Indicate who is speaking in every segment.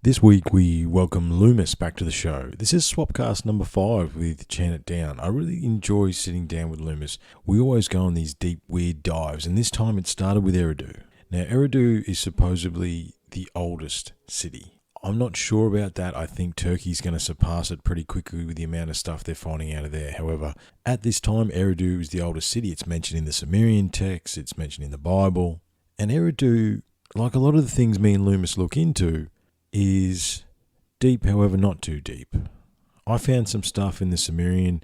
Speaker 1: This week we welcome Leumas back to the show. This is Swapcast number 5 with Chant It Down. I really enjoy sitting down with Leumas. We always go on these deep, weird dives, and this time it started with Eridu. Now, Eridu is supposedly the oldest city. I'm not sure about that. I think Turkey's going to surpass it pretty quickly with the amount of stuff they're finding out of there. However, at this time, Eridu is the oldest city. It's mentioned in the Sumerian text, it's mentioned in the Bible. And Eridu, like a lot of the things me and Leumas look into, is deep, however not too deep. I found some stuff in the Sumerian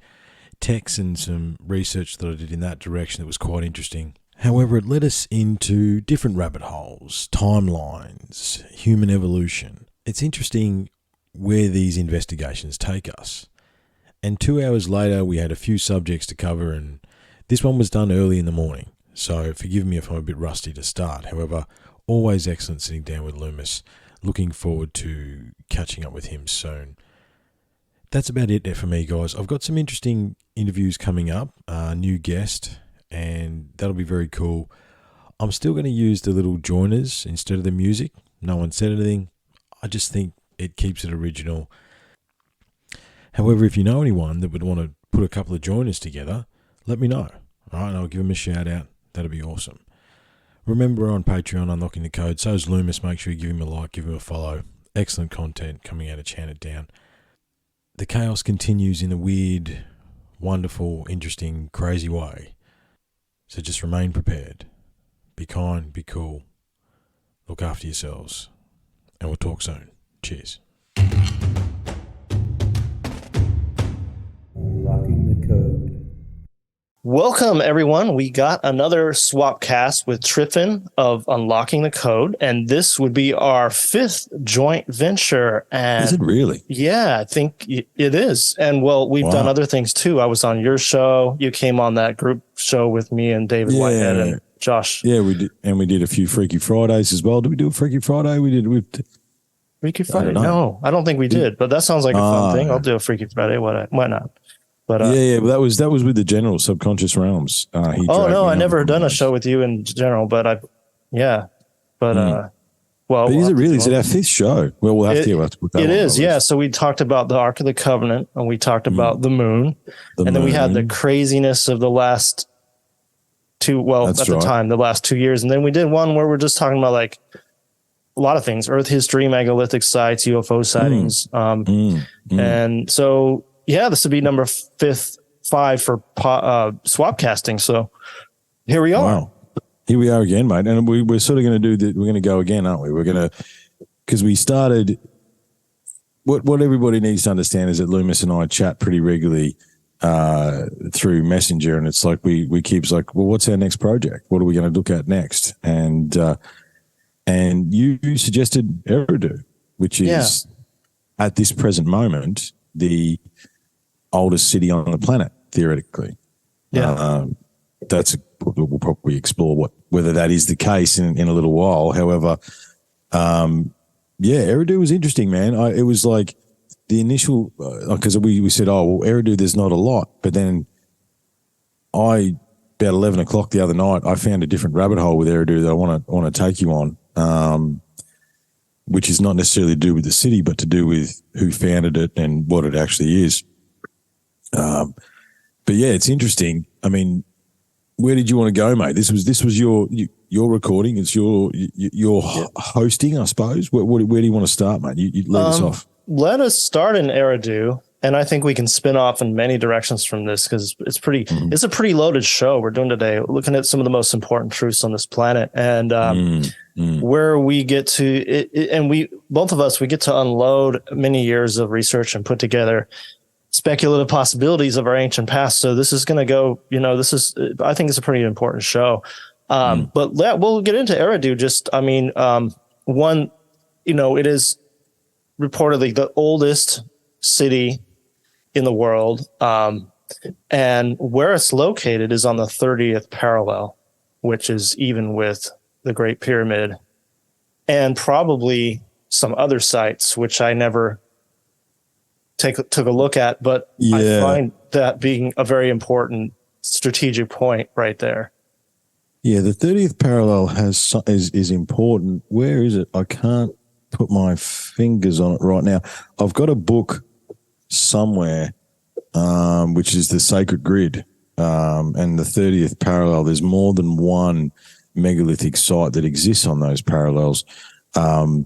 Speaker 1: text and some research that I did in that direction that was quite interesting. However, it led us into different rabbit holes, timelines, human evolution. It's interesting where these investigations take us. And 2 hours later, we had a few subjects to cover, and this one was done early in the morning. So forgive me if I'm a bit rusty to start. However, always excellent sitting down with Leumas. Looking forward to catching up with him soon. That's about it for me, guys. I've got some interesting interviews coming up, new guest, and that'll be very cool. I'm still going to use the little joiners instead of the music. No one said anything. I just think it keeps it original. However, if you know anyone that would want to put a couple of joiners together, let me know. All right, I'll give them a shout out. That'll be awesome. Remember, we're on Patreon, Unlocking the Code. So is Leumas. Make sure you give him a like, give him a follow. Excellent content coming out of Chant It Down. The chaos continues in a weird, wonderful, interesting, crazy way. So just remain prepared. Be kind, be cool. Look after yourselves. And we'll talk soon. Cheers.
Speaker 2: Unlocking the Code.
Speaker 3: Welcome, everyone. We got another Swapcast with Triffin of Unlocking the Code, and this would be our 5th joint venture. And
Speaker 1: Is it really?
Speaker 3: Yeah, I think it is. And well, we've done other things too. I was on your show. You came on that group show with me and David Whitehead and Josh.
Speaker 1: Yeah, we did, and we did a few Freaky Fridays as well. Did we do a Freaky Friday?
Speaker 3: Freaky Friday? No, I don't think we did. But that sounds like a fun thing. I'll do a Freaky Friday. Why not? But,
Speaker 1: but that was with the general Subconscious Realms.
Speaker 3: I never done a show with you in general, but
Speaker 1: But is it really? Is it our 5th show? Well, we'll have to put that.
Speaker 3: It is, yeah. So we talked about the Ark of the Covenant, and we talked about the moon, then we had the craziness of the last two. Well, the time, the last 2 years, and then we did one where we're just talking about like a lot of things: Earth history, megalithic sites, UFO sightings, and so. Yeah, this would be number 5 for Swapcasting. So here we are.
Speaker 1: Wow. Here we are again, mate. And we're sort of going to do we're going to go again, aren't we? We're going to, because we started, what everybody needs to understand is that Leumas and I chat pretty regularly through Messenger. And it's like, we keep like, well, what's our next project? What are we going to look at next? And you suggested Eridu, which is at this present moment, the oldest city on the planet, theoretically. We'll probably explore whether that is the case in a little while. However, Eridu was interesting, man. It was like the initial, because we said, Eridu, there's not a lot. But then about 11 o'clock the other night, I found a different rabbit hole with Eridu that I want to take you on, which is not necessarily to do with the city, but to do with who founded it and what it actually is. But yeah, it's interesting. I mean, where did you want to go, mate? This was your recording. It's your hosting, I suppose. Where do you want to start, mate? You let us off.
Speaker 3: Let us start in Eridu, and I think we can spin off in many directions from this because it's it's a pretty loaded show we're doing today, looking at some of the most important truths on this planet, and where we get to and we both of us get to unload many years of research and put together speculative possibilities of our ancient past. So this is going to go, I think it's a pretty important show. But we'll get into Eridu. One, it is reportedly the oldest city in the world. And where it's located is on the 30th parallel, which is even with the Great Pyramid and probably some other sites, which I never took a look at, but I find that being a very important strategic point right there.
Speaker 1: Yeah, the 30th parallel is important. Where is it? I can't put my fingers on it right now. I've got a book somewhere, which is the Sacred Grid, and the 30th parallel. There's more than one megalithic site that exists on those parallels, and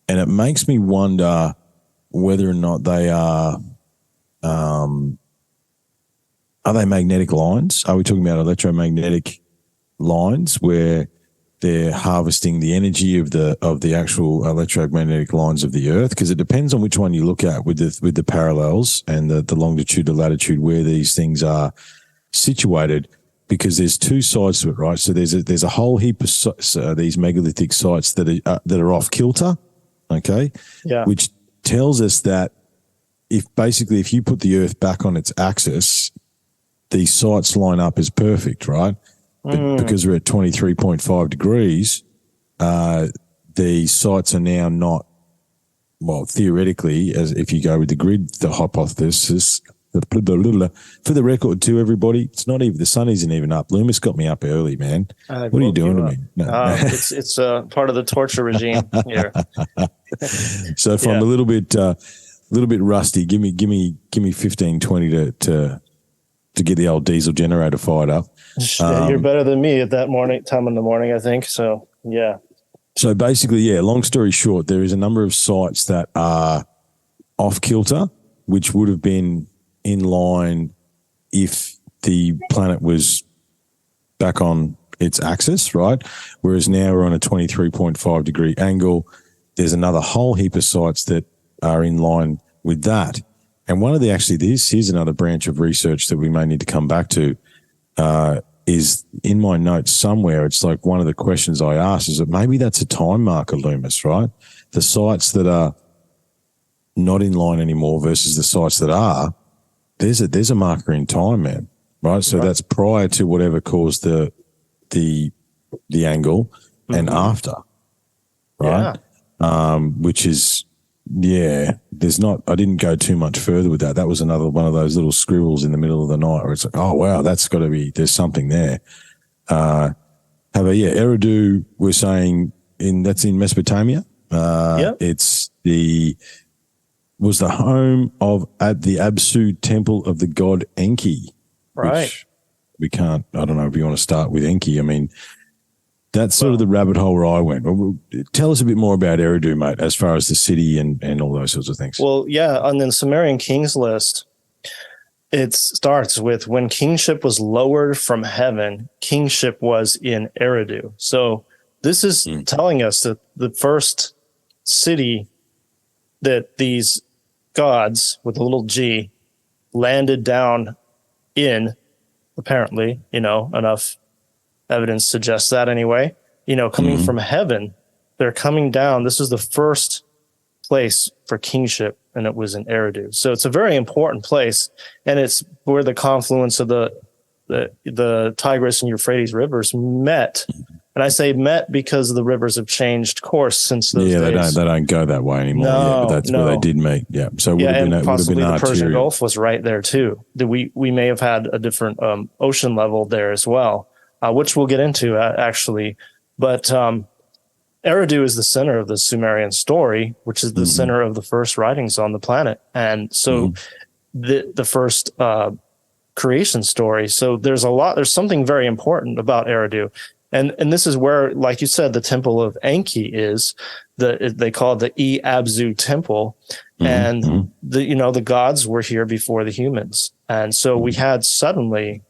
Speaker 1: it makes me wonder whether or not they are they magnetic lines? Are we talking about electromagnetic lines where they're harvesting the energy of the actual electromagnetic lines of the Earth? Because it depends on which one you look at with the parallels and the longitude, the latitude, where these things are situated. Because there's two sides to it, right? So there's a whole heap of these megalithic sites that are off kilter, okay?
Speaker 3: Yeah.
Speaker 1: Which tells us that if you put the Earth back on its axis, these sites line up as perfect, right? But because we're at 23.5 degrees, the sites are now not, well, theoretically, as if you go with the grid, the hypothesis, for the record too, everybody, it's not even, the sun isn't even up. Leumas got me up early, man. What are you doing to me? No.
Speaker 3: It's part of the torture regime here.
Speaker 1: So if I'm a little bit rusty, give me 15, 20 to get the old diesel generator fired up.
Speaker 3: You're better than me at that time in the morning, I think. So, yeah.
Speaker 1: So basically, long story short, there is a number of sites that are off kilter, which would have been in line if the planet was back on its axis, right? Whereas now we're on a 23.5 degree angle. There's another whole heap of sites that are in line with that. And one of here's another branch of research that we may need to come back to, is in my notes somewhere. It's like one of the questions I asked is that maybe that's a time marker, Leumas, right? The sites that are not in line anymore versus the sites that are, there's a marker in time, man, right? So that's prior to whatever caused the angle and after, right? Yeah. Which is, I didn't go too much further with that. That was another one of those little scribbles in the middle of the night where it's like, oh, wow, that's got to be, there's something there. Eridu, we're saying that's in Mesopotamia. It's was the home at the Absu temple of the god Enki.
Speaker 3: Right.
Speaker 1: Which I don't know if you want to start with Enki. I mean, that's sort of the rabbit hole where I went. Tell us a bit more about Eridu, mate, as far as the city and all those sorts of things.
Speaker 3: Well, yeah, on the Sumerian kings list, it starts with when kingship was lowered from heaven, kingship was in Eridu. So this is telling us that the first city that these gods with a little g landed down in, apparently, enough evidence suggests that anyway, coming from heaven, they're coming down. This is the first place for kingship, and it was in Eridu. So it's a very important place, and it's where the confluence of the Tigris and Euphrates rivers met. And I say met because the rivers have changed course since those days.
Speaker 1: They don't go that way anymore. But that's where they did meet. Yeah, so
Speaker 3: possibly the Persian Gulf was right there too. We may have had a different ocean level there as well, which we'll get into actually. But Eridu is the center of the Sumerian story, which is the center of the first writings on the planet, and so the first creation story. So there's something very important about Eridu. And this is where, like you said, the temple of Enki is. They call it the Abzu temple, and the gods were here before the humans, and so we had suddenly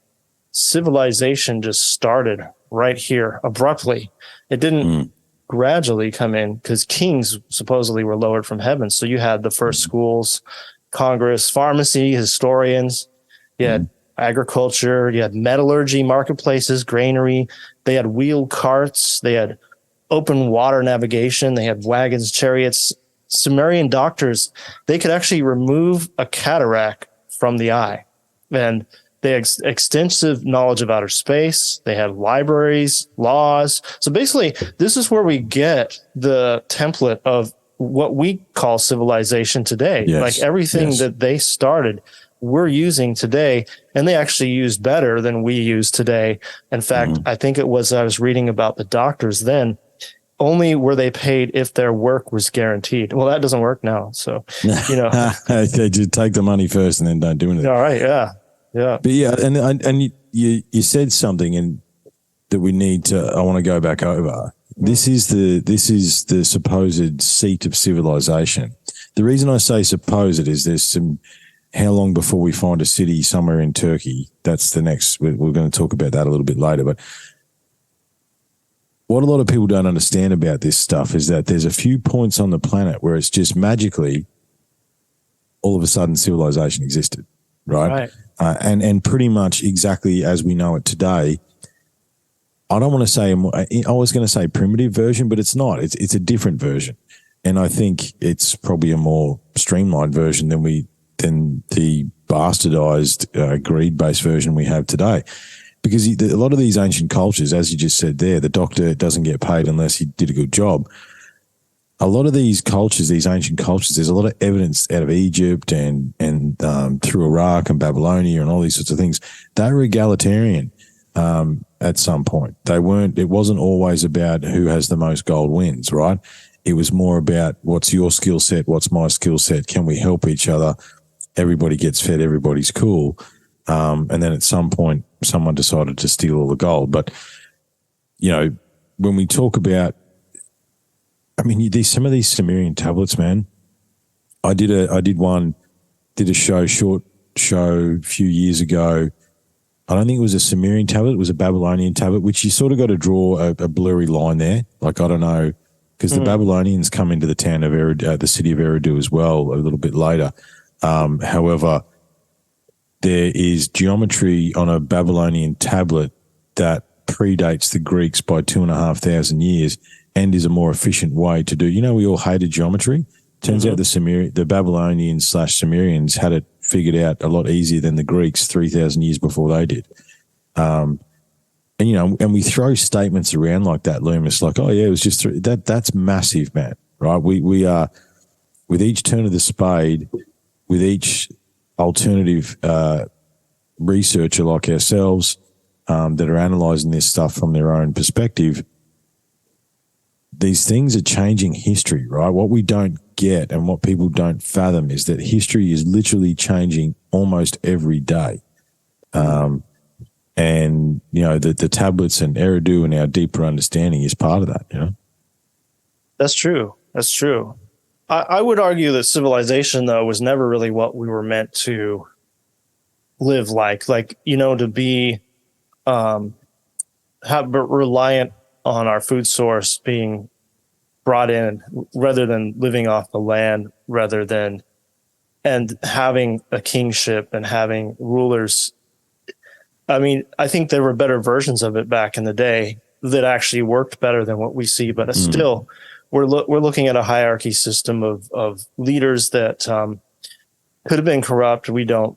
Speaker 3: civilization just started right here abruptly. It didn't gradually come in because kings supposedly were lowered from heaven. So you had the first schools, Congress, pharmacy, historians. You had agriculture, you had metallurgy, marketplaces, granary. They had wheeled carts. They had open water navigation. They had wagons, chariots. Sumerian doctors, they could actually remove a cataract from the eye. And they had extensive knowledge of outer space. They had libraries, laws. So basically, this is where we get the template of what we call civilization today.
Speaker 1: Yes.
Speaker 3: Like everything that they started, we're using today, and they actually use better than we use today. In fact, I think I was reading about the doctors then. only were they paid if their work was guaranteed. Well, that doesn't work now. So,
Speaker 1: they just take the money first and then don't do anything.
Speaker 3: All right. Yeah. Yeah.
Speaker 1: But yeah, and you said something that we need to. I want to go back over. This is the supposed seat of civilization. The reason I say supposed is there's some. How long before we find a city somewhere in Turkey? That's the next. We're going to talk about that a little bit later, but. What a lot of people don't understand about this stuff is that there's a few points on the planet where it's just magically, all of a sudden, civilization existed, right? And pretty much exactly as we know it today. I don't want to say I was going to say primitive version, but it's not. It's a different version, and I think it's probably a more streamlined version than the bastardized greed-based version we have today. Because a lot of these ancient cultures, as you just said there, the doctor doesn't get paid unless he did a good job. A lot of these cultures, these ancient cultures, there's a lot of evidence out of Egypt and through Iraq and Babylonia and all these sorts of things. They were egalitarian at some point. It wasn't always about who has the most gold wins, right? It was more about what's your skill set, what's my skill set, can we help each other? Everybody gets fed, everybody's cool. And then at some point, someone decided to steal all the gold. But, when we talk about, some of these Sumerian tablets, man, I did a short show a few years ago. I don't think it was a Sumerian tablet. It was a Babylonian tablet, which you sort of got to draw a blurry line there. Like, I don't know, because the Babylonians come into the town of Eridu, the city of Eridu as well a little bit later. However, there is geometry on a Babylonian tablet that predates the Greeks by 2,500 years and is a more efficient way to do. We all hated geometry. Turns out the Babylonians / Sumerians had it figured out a lot easier than the Greeks 3,000 years before they did. And we throw statements around like that, Leumas, like, oh yeah, it was just that's massive, man. Right? We are, with each turn of the spade, with each alternative researcher like ourselves that are analysing this stuff from their own perspective, these things are changing history, right? What we don't get and what people don't fathom is that history is literally changing almost every day. And, the tablets and Eridu and our deeper understanding is part of that,
Speaker 3: That's true. I would argue that civilization, though, was never really what we were meant to live like, to be reliant on our food source being brought in rather than living off the land, and having a kingship and having rulers. I think there were better versions of it back in the day that actually worked better than what we see, but still, we're looking at a hierarchy system of leaders that could have been corrupt. We don't,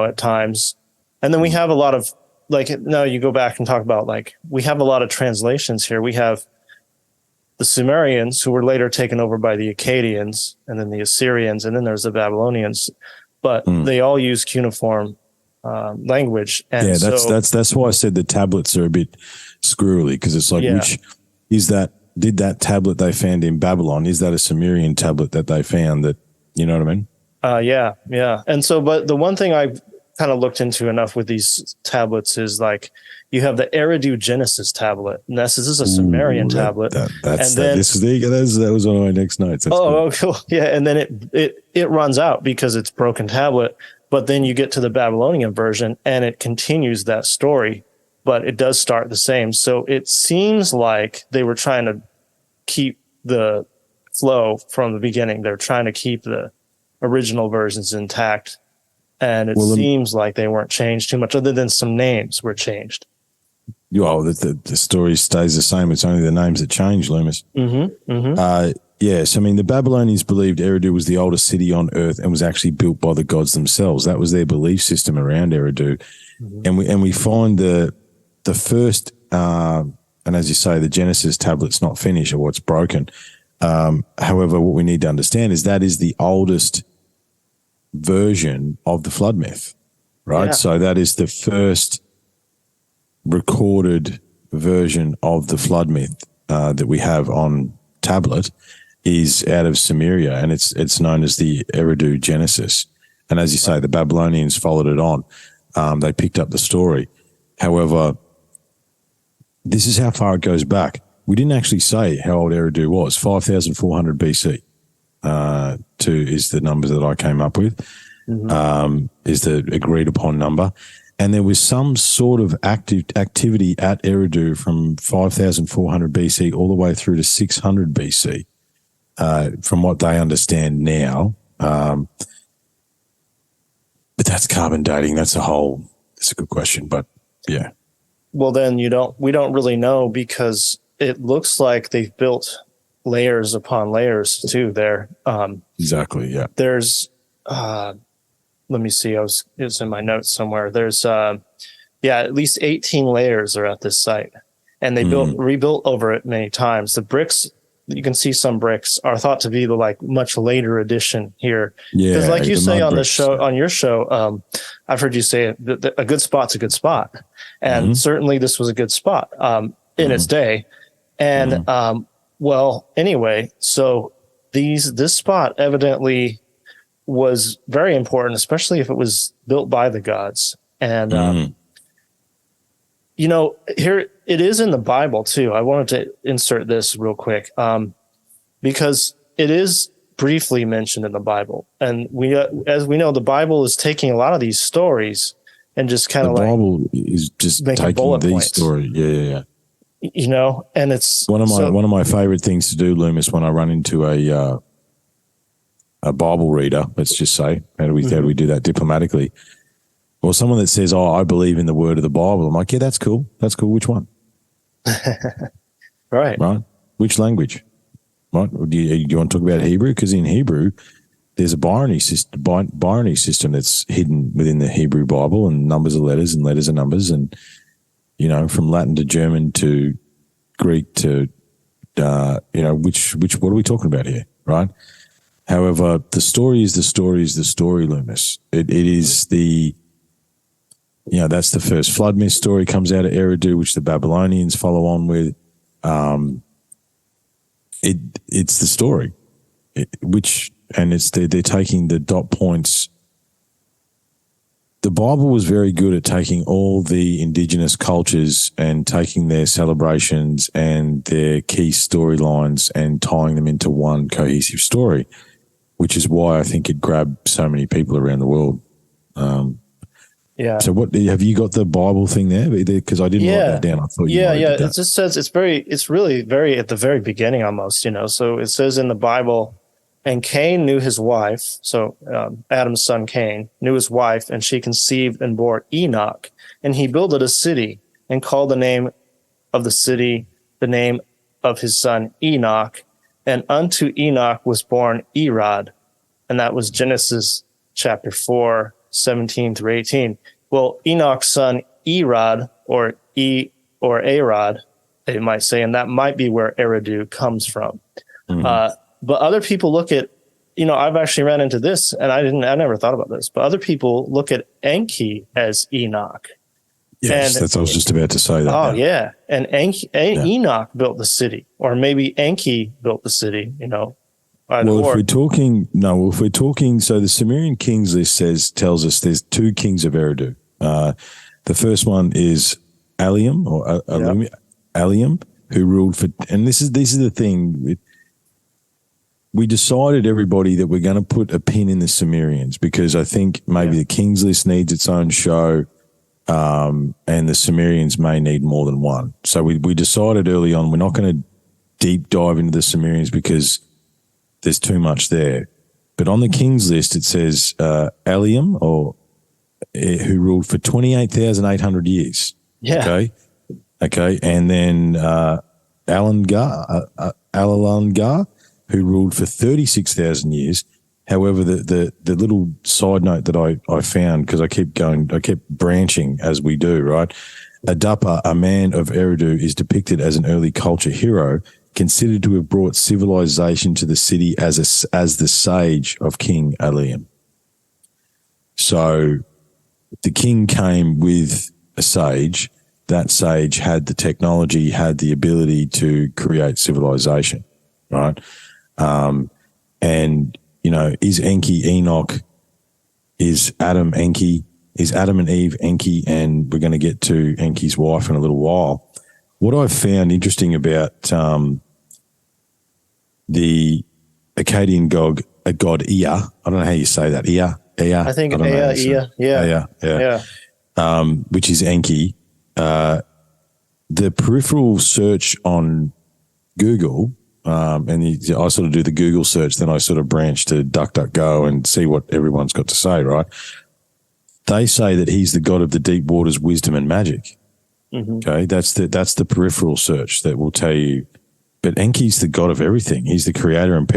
Speaker 3: at times. And then we have a lot of, you go back and talk about, we have a lot of translations here. We have the Sumerians, who were later taken over by the Akkadians, and then the Assyrians, and then there's the Babylonians. But they all use cuneiform language. And
Speaker 1: that's why I said the tablets are a bit squirrely, because it's like, which is that? Did that tablet they found in Babylon, is that a Sumerian tablet that they found that, you know what I mean?
Speaker 3: Yeah. And so, but the one thing I've kind of looked into enough with these tablets is you have the Eridu Genesis tablet, and this is a Sumerian tablet. That was one of my next notes. Cool. Yeah. And then it runs out because it's broken tablet, but then you get to the Babylonian version and it continues that story. But it does start the same. So it seems like they were trying to keep the flow from the beginning. They're trying to keep the original versions intact. And it seems like they weren't changed too much, other than some names were changed.
Speaker 1: The story stays the same. It's only the names that change, Leumas. Yes, the Babylonians believed Eridu was the oldest city on earth and was actually built by the gods themselves. That was their belief system around Eridu. And we find the first, and as you say, the Genesis tablet's not finished, or what's broken. However, what we need to understand is that is the oldest version of the flood myth, right? Yeah. So that is the first recorded version of the flood myth. that we have on tablet is out of Sumeria, and it's known as the Eridu Genesis. And as you say, the Babylonians followed it on. They picked up the story. However, this is how far it goes back. We didn't actually say how old Eridu was. 5,400 BC is the numbers that I came up with, is the agreed upon number. And there was some sort of activity at Eridu from 5,400 BC all the way through to 600 BC, from what they understand now. But that's carbon dating. That's a good question, but yeah.
Speaker 3: Well, then we don't really know, because it looks like they've built layers upon layers too there.
Speaker 1: Exactly. Yeah.
Speaker 3: There's, let me see. It's in my notes somewhere. There's, at least 18 layers are at this site, and they rebuilt over it many times. The bricks, you can see some bricks are thought to be the much later addition here. Yeah. Because like you say on bricks, on your show, I've heard you say that a good spot's a good spot. And certainly this was a good spot, in its day. And, well, anyway, so this spot evidently was very important, especially if it was built by the gods. And, here it is in the Bible too. I wanted to insert this real quick, because it is briefly mentioned in the Bible. And as we know, the Bible is taking a lot of these stories and just kind of
Speaker 1: the Bible is just taking these stories. Yeah.
Speaker 3: And it's
Speaker 1: one of my favorite things to do, Leumas, when I run into a Bible reader, let's just say, how do we do that diplomatically? Or someone that says, "Oh, I believe in the word of the Bible." I'm like, "Yeah, that's cool. That's cool. Which one?"
Speaker 3: Right.
Speaker 1: Which language? Right? Do you want to talk about Hebrew? Because in Hebrew, there's a binary system that's hidden within the Hebrew Bible, and numbers are letters and letters are numbers, and from Latin to German to Greek to which what are we talking about here, right? However, the story is the story, Leumas. It is the that's the first flood myth story comes out of Eridu, which the Babylonians follow on with. It's the story, they're taking the dot points. The Bible was very good at taking all the indigenous cultures and taking their celebrations and their key storylines and tying them into one cohesive story, which is why I think it grabbed so many people around the world.
Speaker 3: Yeah.
Speaker 1: So what have you got the Bible thing there? Because I didn't write that down. I thought
Speaker 3: it just says it's really very at the very beginning almost, So it says in the Bible, and Cain knew his wife. So Adam's son Cain knew his wife, and she conceived and bore Enoch, and he builded a city and called the name of the city the name of his son Enoch, and unto Enoch was born Erod, and that was Genesis chapter 4:17-18. Well, Enoch's son Erod, or Arod, they might say, and that might be where Eridu comes from. But other people look at, I've actually ran into this, and I never thought about this, but other people look at Enki as Enoch.
Speaker 1: Yes, I was just about to say that.
Speaker 3: Oh, yeah. And Enoch built the city, or maybe Enki built the city,
Speaker 1: If we're talking, so the Sumerian kings list tells us there's two kings of Eridu. The first one is Alium, or Alium, who ruled for, and this is the thing. We decided, everybody, that we're going to put a pin in the Sumerians, because I think maybe the kings list needs its own show, and the Sumerians may need more than one. So we decided early on we're not going to deep dive into the Sumerians because there's too much there. But on the kings list, it says Alium, who ruled for 28,800 years.
Speaker 3: Yeah.
Speaker 1: Okay. And then Alalungar, who ruled for 36,000 years. However, the little side note that I found, because I kept branching as we do, right? Adapa, a man of Eridu, is depicted as an early culture hero, considered to have brought civilization to the city as the sage of King Alium. So the king came with a sage, that sage had the technology, had the ability to create civilization, right? And, you know, is Enki Enoch? Is Adam Enki? Is Adam and Eve Enki? And we're going to get to Enki's wife in a little while. What I've found interesting about the Akkadian god Ea, I don't know how you say that, Ea.
Speaker 3: I think Ea, yeah.
Speaker 1: Which is Enki. The peripheral search on Google, I sort of do the Google search, then I sort of branch to DuckDuckGo and see what everyone's got to say, right? They say that he's the god of the deep waters, wisdom and magic. Mm-hmm. Okay, that's the peripheral search that will tell you. But Enki's the god of everything. He's the creator and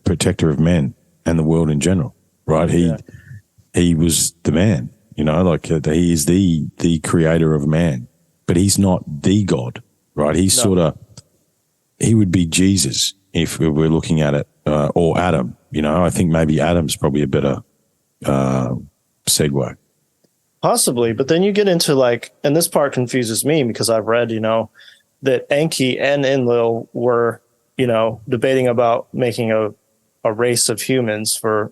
Speaker 1: protector of men and the world in general, right? He was the man, you know, like he is the creator of man, but he's not the god, right? He's he would be Jesus if we're looking at it, or Adam, you know. I think maybe Adam's probably a better segue.
Speaker 3: Possibly, but then you get into like, and this part confuses me because I've read, you know, that Enki and Enlil were, you know, debating about making a race of humans for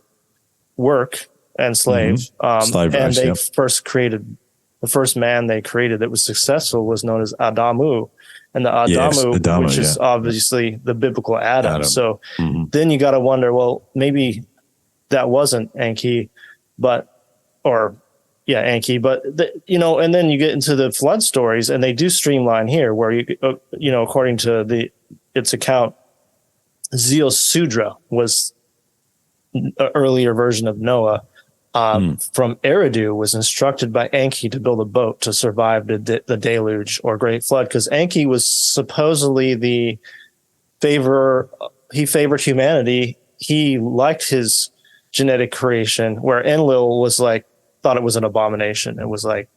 Speaker 3: work and slaves.
Speaker 1: Slave
Speaker 3: and
Speaker 1: race,
Speaker 3: they
Speaker 1: yep.
Speaker 3: first created, the first man they created that was successful was known as Adamu. And the Adamu, which is obviously the biblical Adam. So then you got to wonder, well, maybe that wasn't Enki, Enki, but you know, and then you get into the flood stories, and they do streamline here, where you know, according to its account, Zeus-Sudra was an earlier version of Noah. From Eridu, was instructed by Enki to build a boat to survive the deluge or great flood, because Enki was supposedly he favored humanity. He liked his genetic creation, where Enlil was like, thought it was an abomination. It was like,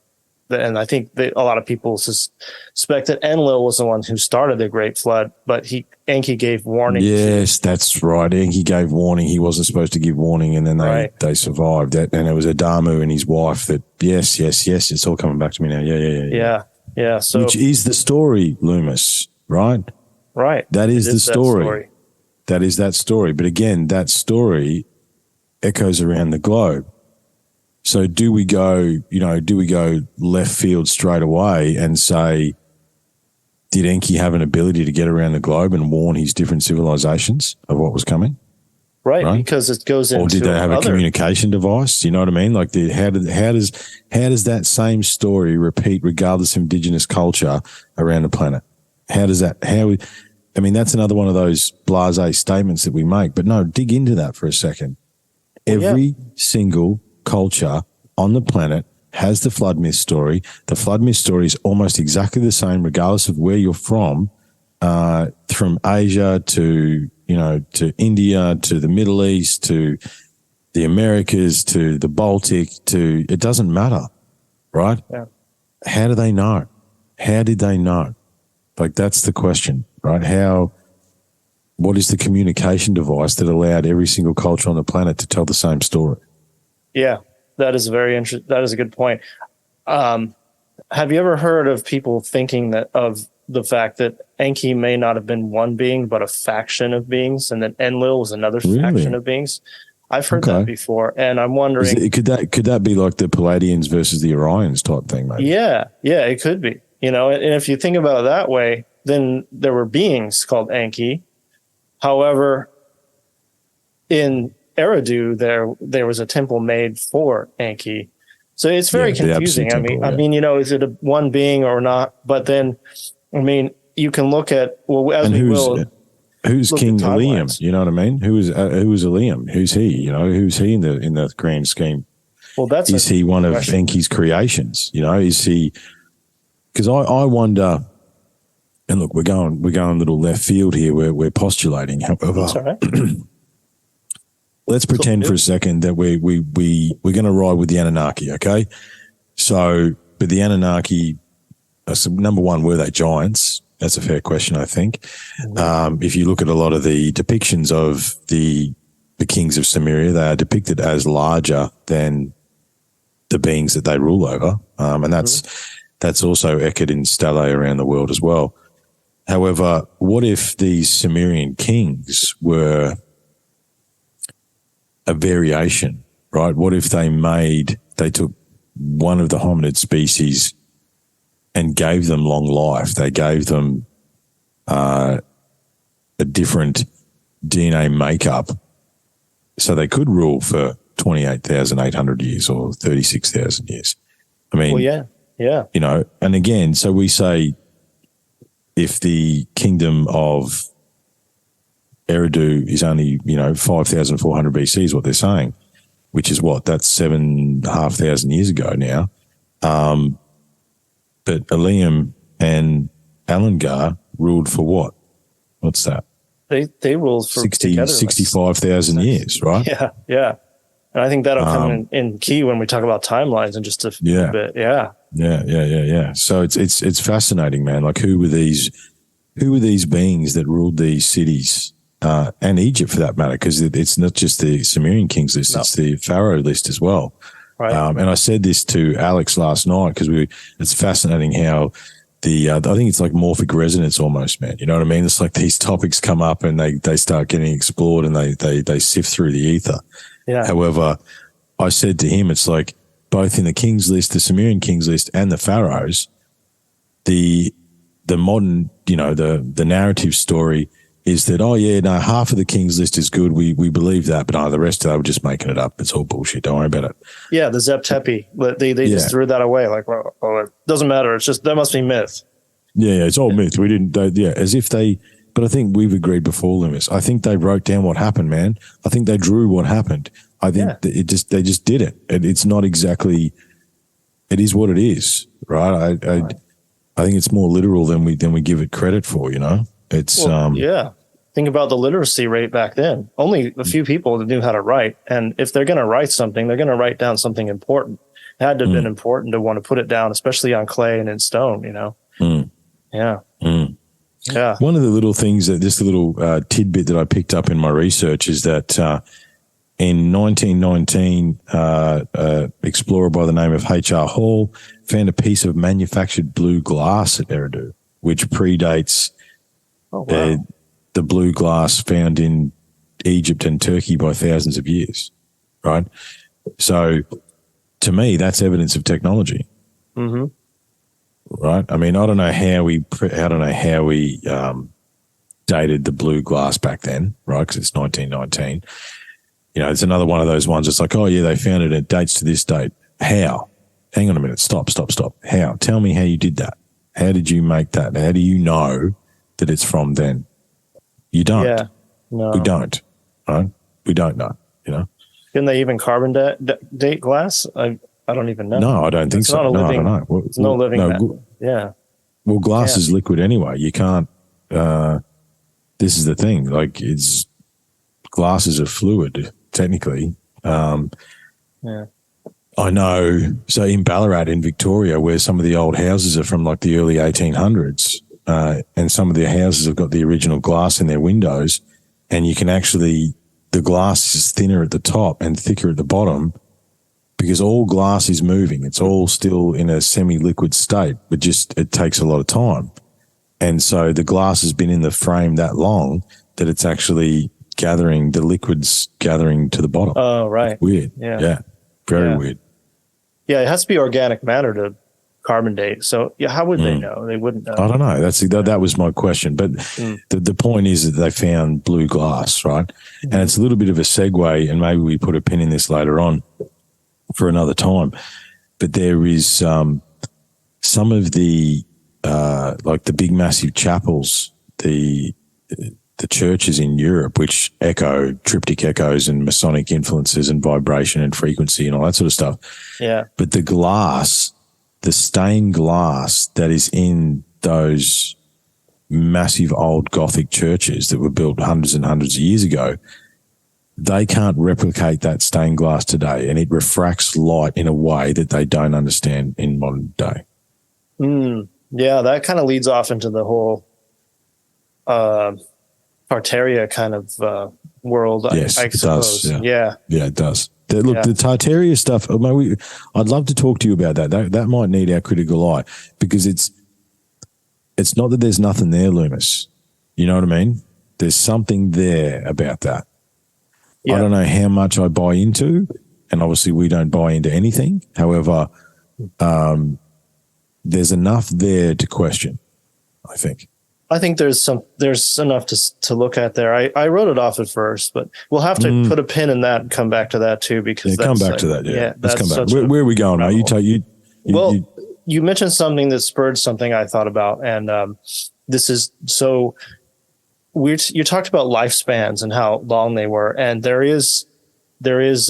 Speaker 3: and I think a lot of people suspect that Enlil was the one who started the Great Flood, but Enki gave warning.
Speaker 1: Yes, that's right. Enki gave warning. He wasn't supposed to give warning, and then they survived that. And it was Adamu and his wife that. Yes. It's all coming back to me now. Yeah. So, which is the story, Leumas, right?
Speaker 3: Right.
Speaker 1: That is the story. That is that story. But again, that story echoes around the globe. So do we go left field straight away and say, did Enki have an ability to get around the globe and warn his different civilizations of what was coming?
Speaker 3: Right? Because it goes into.
Speaker 1: Or did they have a communication device? You know what I mean? Like, how does that same story repeat regardless of indigenous culture around the planet? That's another one of those blasé statements that we make. But no, dig into that for a second. Every single culture on the planet has the flood myth story. The flood myth story is almost exactly the same, regardless of where you're from Asia to India, to the Middle East, to the Americas, to the Baltic, it doesn't matter, right?
Speaker 3: Yeah.
Speaker 1: How do they know? How did they know? Like, that's the question, right? What is the communication device that allowed every single culture on the planet to tell the same story?
Speaker 3: Yeah, that is that is a good point. Have you ever heard of people thinking of the fact that Enki may not have been one being, but a faction of beings, and that Enlil was another faction of beings? I've heard that before, and I'm wondering,
Speaker 1: could that be like the Palladians versus the Orions type thing, maybe?
Speaker 3: Yeah, it could be. You know, and if you think about it that way, then there were beings called Enki. However, in Eridu, there was a temple made for Enki, so it's very confusing. I mean, you know, is it one being or not? But then, I mean, you can look at
Speaker 1: who's King Liam? You know what I mean? Who is Liam? Who's he? You know, who's he in the grand scheme?
Speaker 3: Well, is
Speaker 1: he one of Enki's creations? You know, is he? Because I wonder. And look, we're going a little left field here. We're postulating. However,
Speaker 3: that's all right.
Speaker 1: Let's pretend for a second that we're going to ride with the Anunnaki, okay? So, but the Anunnaki, number one, were they giants? That's a fair question, I think. Mm-hmm. If you look at a lot of the depictions of the kings of Sumeria, they are depicted as larger than the beings that they rule over, and That's also echoed in stele around the world as well. However, what if these Sumerian kings were a variation, right? What if they took one of the hominid species and gave them long life? They gave them a different DNA makeup so they could rule for 28,800 years or 36,000 years. I mean,
Speaker 3: well, yeah.
Speaker 1: You know, and again, so we say if the kingdom of Eridu is only, 5,400 BC is what they're saying, which is what? That's 7,500 years ago now. But Eliam and Alangar ruled for what? What's that?
Speaker 3: They ruled for
Speaker 1: 65,000 years, right?
Speaker 3: Yeah. And I think that'll come in key when we talk about timelines in just a bit. Yeah.
Speaker 1: Yeah. So it's fascinating, man. Like who were these beings that ruled these cities and Egypt for that matter? Because it's not just the Sumerian kings list; it's the Pharaoh list as well.
Speaker 3: Right.
Speaker 1: And I said this to Alex last night because it's fascinating how I think it's like morphic resonance almost, man. You know what I mean? It's like these topics come up and they start getting explored and they sift through the ether.
Speaker 3: Yeah.
Speaker 1: However, I said to him, it's like both in the Kings list, the Sumerian Kings list, and the Pharaohs, the modern, the narrative story is that, half of the Kings list is good. We believe that, but the rest of that, we're just making it up. It's all bullshit. Don't worry about it.
Speaker 3: Yeah, the Zep Tepi, they just threw that away. Like, well, it doesn't matter. It's just, that must be myth.
Speaker 1: Yeah, it's all myth. We didn't, as if they, but I think we've agreed before, Leumas. I think they wrote down what happened, man. I think they drew what happened. I think they just did it. It's not exactly, it is what it is, right? I think it's more literal than we give it credit for, It's
Speaker 3: Think about the literacy rate back then. Only a few people knew how to write. And if they're going to write something, they're going to write down something important. It had to have been important to want to put it down, especially on clay and in stone, Yeah. Yeah.
Speaker 1: One of the little things this little tidbit that I picked up in my research is that in 1919, explorer by the name of H.R. Hall found a piece of manufactured blue glass at Eridu, which predates the blue glass found in Egypt and Turkey by thousands of years, right? So to me, that's evidence of technology.
Speaker 3: Mm-hmm.
Speaker 1: Right. I mean, I don't know how we dated the blue glass back then, right? Because it's 1919. It's another one of those ones. It's like, they found it. It dates to this date. How? Hang on a minute. Stop. How? Tell me how you did that. How did you make that? How do you know that it's from then? You don't.
Speaker 3: Yeah. No.
Speaker 1: We don't. Right? We don't know.
Speaker 3: Can they even carbon date glass? I don't even know.
Speaker 1: No, I don't think so.
Speaker 3: I don't know. It's no living.
Speaker 1: Yeah. Well, glass is liquid anyway. You can't. This is the thing. Like, glass is a fluid technically. I know. So in Ballarat in Victoria, where some of the old houses are from like the early 1800s, and some of the houses have got the original glass in their windows, and you can actually, the glass is thinner at the top and thicker at the bottom. Because all glass is moving. It's all still in a semi-liquid state, but just it takes a lot of time. And so the glass has been in the frame that long that it's actually gathering, the liquid's gathering to the bottom.
Speaker 3: Oh, right.
Speaker 1: It's weird. Yeah. Very weird.
Speaker 3: Yeah, it has to be organic matter to carbon date. So how would they know? They wouldn't know.
Speaker 1: I don't know. That was my question. But the point is that they found blue glass, right? And it's a little bit of a segue, and maybe we put a pin in this later on for another time, but there is some of the like the big massive chapels, the churches in Europe, which echo triptych echoes and Masonic influences and vibration and frequency and all that sort of stuff.
Speaker 3: Yeah.
Speaker 1: But the glass, the stained glass that is in those massive old Gothic churches that were built hundreds and hundreds of years ago, they can't replicate that stained glass today, and it refracts light in a way that they don't understand in modern day.
Speaker 3: Yeah, that kind of leads off into the whole Tartaria kind of world.
Speaker 1: Yes,
Speaker 3: I suppose.
Speaker 1: Does. Yeah, it does. Look, the Tartaria stuff. I'd love to talk to you about that. That might need our critical eye, because it's not that there's nothing there, Leumas. You know what I mean? There's something there about that. Yeah. I don't know how much I buy into, and obviously we don't buy into anything. However, there's enough there to question, I think.
Speaker 3: I think there's enough to look at there. I wrote it off at first, but we'll have to put a pin in that and come back to that too, because
Speaker 1: come back to that. Yeah, let's come back. Where are we going, mate?
Speaker 3: You mentioned something that spurred something I thought about, and this is so weird. You talked about lifespans and how long they were, and there is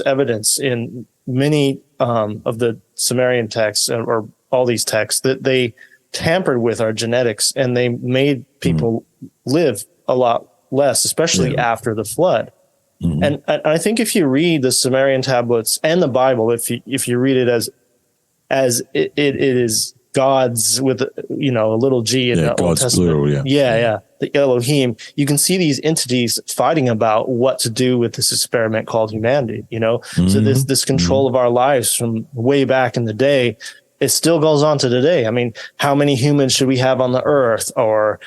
Speaker 3: evidence in many of the Sumerian texts, or all these texts, that they tampered with our genetics and they made people live a lot less, especially after the flood. And I think if you read the Sumerian tablets and the Bible, if you read it as it is gods with a little g in the Old Testament, plural, the Elohim, you can see these entities fighting about what to do with this experiment called humanity. So this control of our lives from way back in the day, it still goes on to today. I mean, how many humans should we have on the earth? Or,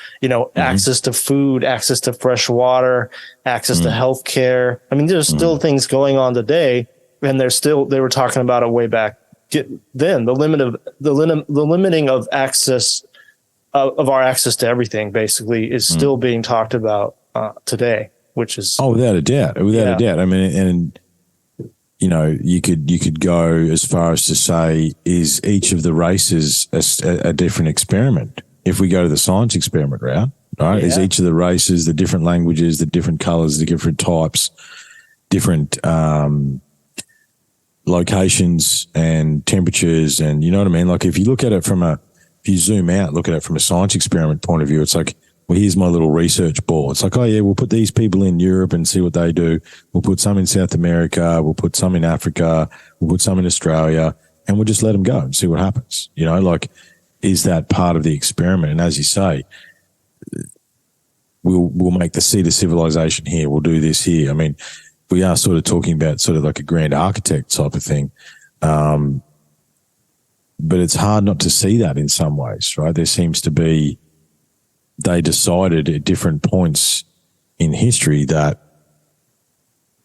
Speaker 3: access to food, access to fresh water, access to healthcare. I mean, there's still things going on today, and they were talking about it way back then. The limiting of access of our access to everything basically is still being talked about today, which is
Speaker 1: without a doubt. I mean, and you could go as far as to say, is each of the races a different experiment? If we go to the science experiment route, right? Is each of the races, the different languages, the different colors, the different types, different locations and temperatures, and you know what I mean? Like, if you look at it if you zoom out, look at it from a science experiment point of view, it's like, well, here's my little research ball. It's like, oh yeah, we'll put these people in Europe and see what they do. We'll put some in South America. We'll put some in Africa. We'll put some in Australia, and we'll just let them go and see what happens. Like, is that part of the experiment? And as you say, we'll make the seed of civilization here. We'll do this here. I mean, we are sort of talking about sort of like a grand architect type of thing. But it's hard not to see that in some ways, right? There seems to be, they decided at different points in history that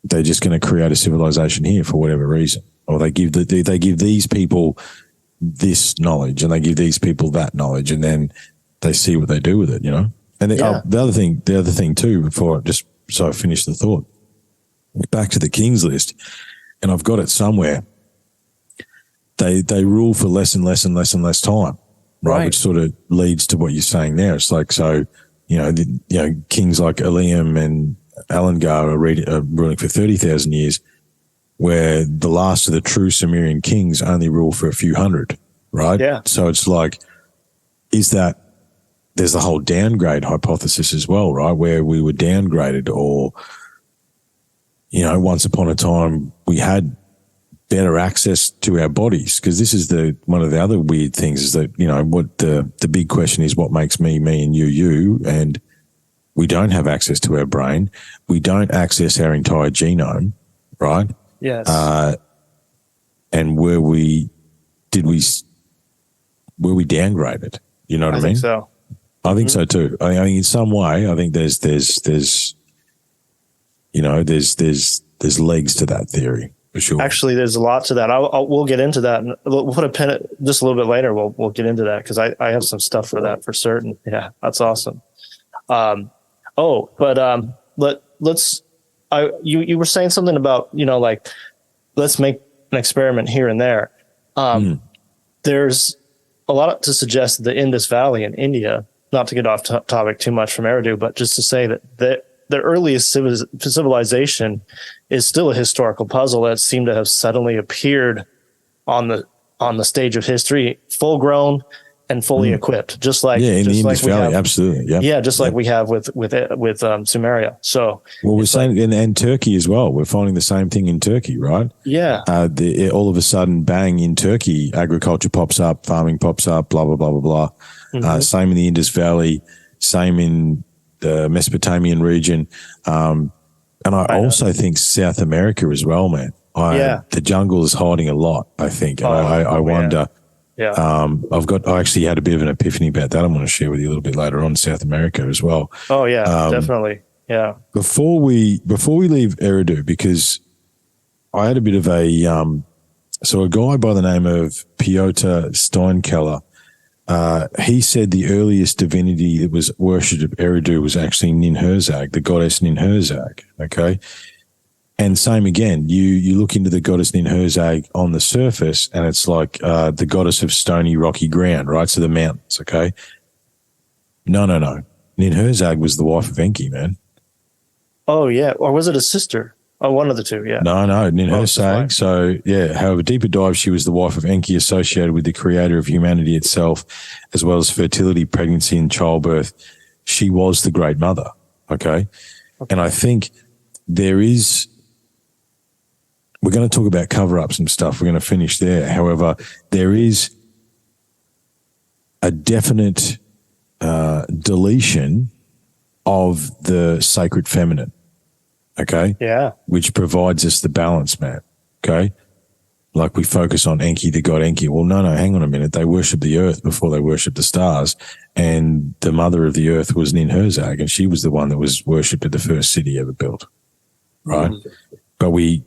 Speaker 1: they're just going to create a civilization here for whatever reason, or they give these people this knowledge and they give these people that knowledge, and then they see what they do with it, And the other thing too, just so I finish the thought, back to the King's List, and I've got it somewhere. They rule for less and less and less and less time. Right, which sort of leads to what you're saying there. It's like, so, kings like Eliam and Alengar are ruling for 30,000 years, where the last of the true Sumerian kings only rule for a few hundred, right? Yeah. So it's like, there's the whole downgrade hypothesis as well, right? Where we were downgraded, or, once upon a time we had better access to our bodies, because this is one of the other weird things is that, what the big question is, what makes me, and you, and we don't have access to our brain. We don't access our entire genome, right?
Speaker 3: Yes.
Speaker 1: And were we downgraded? You know what I mean?
Speaker 3: I think so.
Speaker 1: I think so too. I think in some way, I think there's legs to that theory. For sure. Actually,
Speaker 3: there's a lot to that. We'll get into that, and we'll put a pin just a little bit later. We'll get into that, because I have some stuff for that for certain. Yeah, that's awesome. You were saying something about, like, let's make an experiment here and there. There's a lot to suggest that the Indus Valley in India, not to get off topic too much from Eridu, but just to say that the earliest civilization is still a historical puzzle that seemed to have suddenly appeared on the stage of history, full grown and fully equipped, just like
Speaker 1: in the Indus Valley, absolutely,
Speaker 3: like we have with Sumeria. So,
Speaker 1: well, we're saying and Turkey as well. We're finding the same thing in Turkey, right?
Speaker 3: Yeah.
Speaker 1: All of a sudden, bang, in Turkey, agriculture pops up, farming pops up, blah blah blah blah blah. Same in the Indus Valley, same in the Mesopotamian region, and I also think South America as well, man. The jungle is hiding a lot, I think. And I wonder.
Speaker 3: Yeah.
Speaker 1: I actually had a bit of an epiphany about that. I'm going to share with you a little bit later on, South America as well.
Speaker 3: Oh yeah, definitely. Yeah.
Speaker 1: Before we leave Eridu, because I had a bit of a so a guy by the name of Piotr Steinkeller, he said the earliest divinity that was worshipped at Eridu was actually Ninhursag, the goddess Ninhursag. Okay. And same again, you look into the goddess Ninhursag on the surface, and it's like the goddess of stony, rocky ground, right? So the mountains, okay? No. Ninhursag was the wife of Enki, man.
Speaker 3: Oh, yeah. Or was it a sister? Oh, one of the two, yeah.
Speaker 1: No, Ninhursag. So, yeah, however, deeper dive, she was the wife of Enki, associated with the creator of humanity itself, as well as fertility, pregnancy, and childbirth. She was the great mother, okay? And I think there is... We're going to talk about cover-ups and stuff. We're going to finish there. However, there is a definite deletion of the sacred feminine, okay?
Speaker 3: Yeah.
Speaker 1: Which provides us the balance, man, okay? Like we focus on Enki, the god Enki. Well, no, hang on a minute. They worship the earth before they worship the stars, and the mother of the earth was Ninhursag, and she was the one that was worshipped at the first city ever built, right? But we...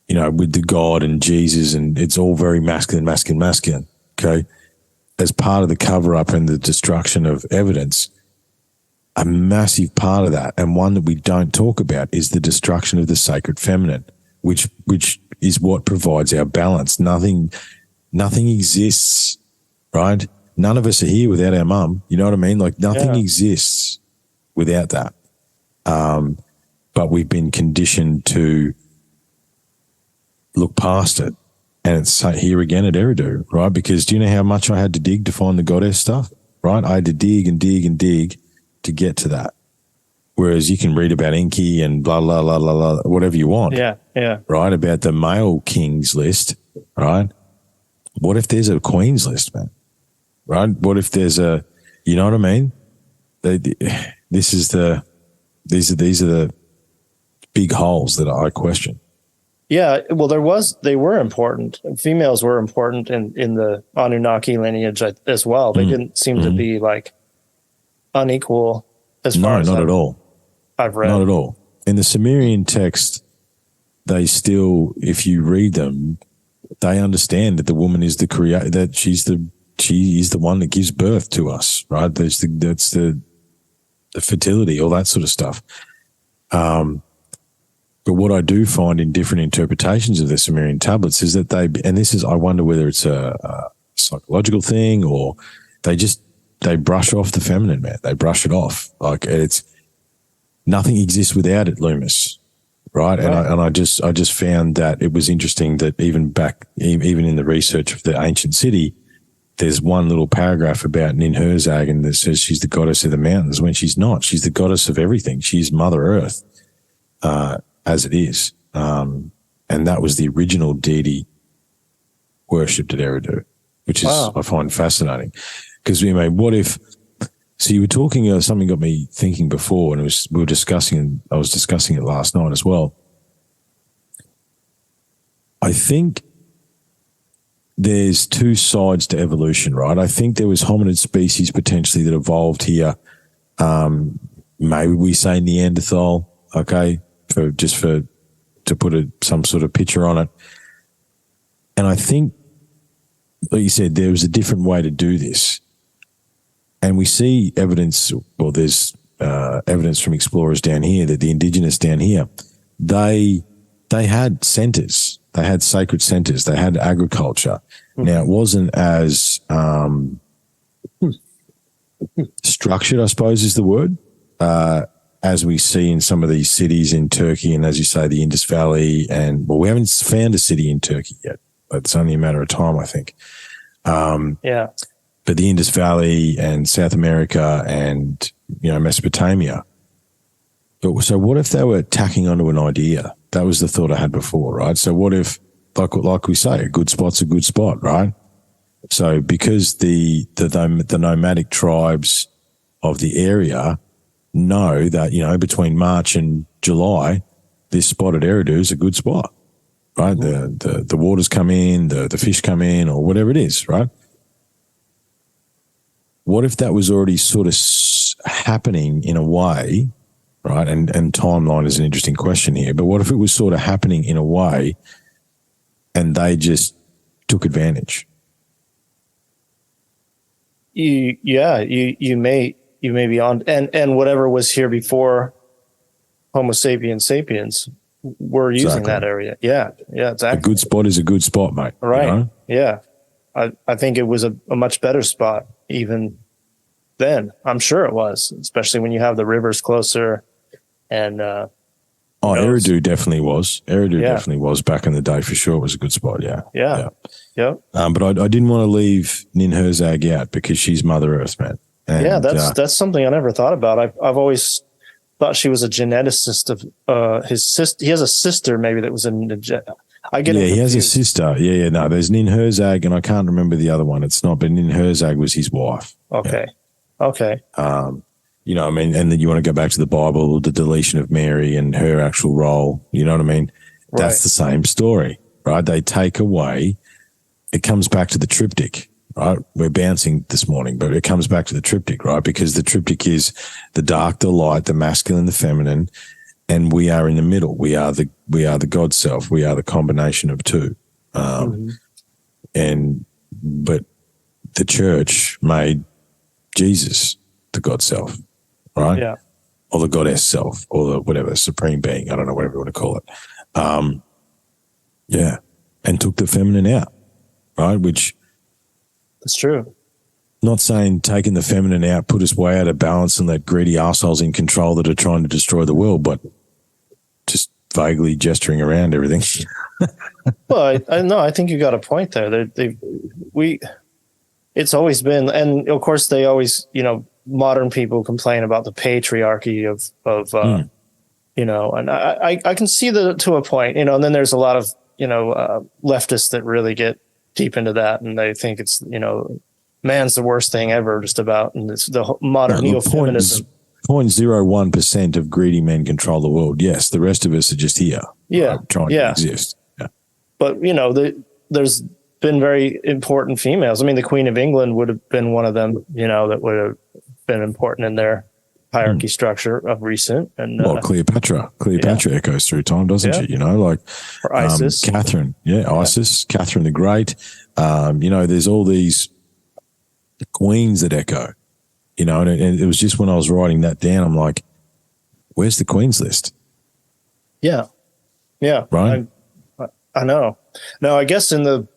Speaker 1: with the God and Jesus, and it's all very masculine, okay? As part of the cover-up and the destruction of evidence, a massive part of that, and one that we don't talk about, is the destruction of the sacred feminine, which is what provides our balance. Nothing exists, right? None of us are here without our mum. You know what I mean? Like nothing exists without that. But we've been conditioned to look past it, and it's here again at Eridu, right? Because do you know how much I had to dig to find the goddess stuff, right? I had to dig and dig and dig to get to that. Whereas you can read about Enki and blah, blah, blah, blah, blah, whatever you want.
Speaker 3: Yeah.
Speaker 1: Right? About the male kings list, right? What if there's a queen's list, man? Right? What if there's you know what I mean? These are the big holes that I question.
Speaker 3: Yeah, well, they were important. Females were important in the Anunnaki lineage as well. They didn't seem to be like unequal as far as
Speaker 1: not at all.
Speaker 3: I've read.
Speaker 1: Not at all. In the Sumerian text, they still, if you read them, they understand that the woman is the creator, that she is the one that gives birth to us, right? That's the fertility, all that sort of stuff. But what I do find in different interpretations of the Sumerian tablets is that I wonder whether it's a psychological thing, or they brush off the feminine, man. They brush it off. Like nothing exists without it, Leumas, right? And I just found that it was interesting that even in the research of the ancient city, there's one little paragraph about Ninhursag, and that says she's the goddess of the mountains, when she's not. She's the goddess of everything. She's Mother Earth. As it is. And that was the original deity worshipped at Eridu, which is, I find fascinating. Because, what if, so you were talking, something got me thinking before, and I was discussing it last night as well. I think there's two sides to evolution, right? I think there was hominid species potentially that evolved here. Maybe we say Neanderthal, okay? To put some sort of picture on it. And I think, like you said, there was a different way to do this. And we see evidence, well, there's evidence from explorers down here that the indigenous down here, they had centers. They had sacred centers. They had agriculture. Now, it wasn't as structured, I suppose is the word, as we see in some of these cities in Turkey, and as you say, the Indus Valley, and we haven't found a city in Turkey yet, but it's only a matter of time, I think. But the Indus Valley and South America and, Mesopotamia. But so what if they were tacking onto an idea? That was the thought I had before, right? So what if, like we say, a good spot's a good spot, right? So because the nomadic tribes of the area know that, between March and July, this spot at Eridu is a good spot. right? The waters come in, the fish come in, or whatever it is, right? What if that was already sort of happening in a way, right? And timeline is an interesting question here, but what if it was sort of happening in a way and they just took advantage?
Speaker 3: You may be on, and whatever was here before Homo sapiens sapiens, we're using that area. Yeah, exactly.
Speaker 1: A good spot is a good spot, mate.
Speaker 3: Right.
Speaker 1: You know?
Speaker 3: Yeah. I think it was a much better spot even then. I'm sure it was, especially when you have the rivers closer. And
Speaker 1: Eridu definitely was. Definitely was back in the day for sure. It was a good spot. Yeah. But I didn't want to leave Ninhursag out because she's Mother Earth, man. And,
Speaker 3: that's something I never thought about. I've always thought she was a geneticist of his sister. He has a sister maybe that was in the
Speaker 1: he has a sister. No, there's Ninhursag, and I can't remember the other one. It's not, but Ninhursag was his wife.
Speaker 3: Okay.
Speaker 1: You know what I mean? And then you want to go back to the Bible, the deletion of Mary and her actual role. You know what I mean?
Speaker 3: Right.
Speaker 1: That's the same story, right? They take away, it comes back to the triptych, right? We're bouncing this morning, but it comes back to the triptych, right? Because the triptych is the dark, the light, the masculine, the feminine, and we are in the middle. We are the God self. We are the combination of two. But the church made Jesus the God self, right?
Speaker 3: Yeah.
Speaker 1: Or the goddess self, or the whatever, supreme being. I don't know, whatever you want to call it. And took the feminine out, right? Which
Speaker 3: that's true.
Speaker 1: Not saying taking the feminine out put us way out of balance and let greedy assholes in control that are trying to destroy the world, but just vaguely gesturing around everything.
Speaker 3: Well, I think you got a point there. It's always been, and of course they always, modern people complain about the patriarchy of and I can see that to a point, and then there's a lot of, leftists that really get deep into that, and they think it's, man's the worst thing ever, just about, and it's the modern neo-feminism.
Speaker 1: 0.01% of greedy men control the world. Yes, the rest of us are just here, trying to exist. Yeah.
Speaker 3: But there's been very important females. I mean, the Queen of England would have been one of them. That would have been important in their hierarchy structure of recent. And
Speaker 1: Cleopatra echoes through time, doesn't she? Or
Speaker 3: Isis,
Speaker 1: Catherine. Isis, Catherine the Great. There's all these queens that echo. And it was just when I was writing that down, I'm like, where's the Queen's list?
Speaker 3: Yeah.
Speaker 1: Right.
Speaker 3: I know. Now, I guess in the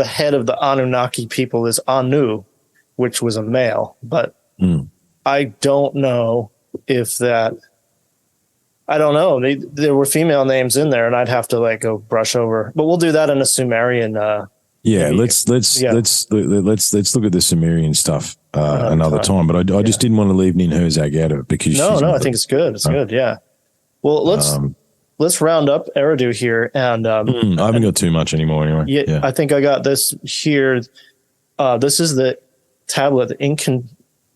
Speaker 3: head of the Anunnaki people is Anu, which was a male, but I don't know if that. I don't know. There were female names in there, and I'd have to go brush over. But we'll do that in a Sumerian.
Speaker 1: Let's look at the Sumerian stuff another time. But I just didn't want to leave Ninhursag out of it because
Speaker 3: I think it's good. It's good. Yeah. Well, let's round up Eridu here, and
Speaker 1: I haven't got too much anymore anyway.
Speaker 3: Yeah, I think I got this here. This is the tablet, the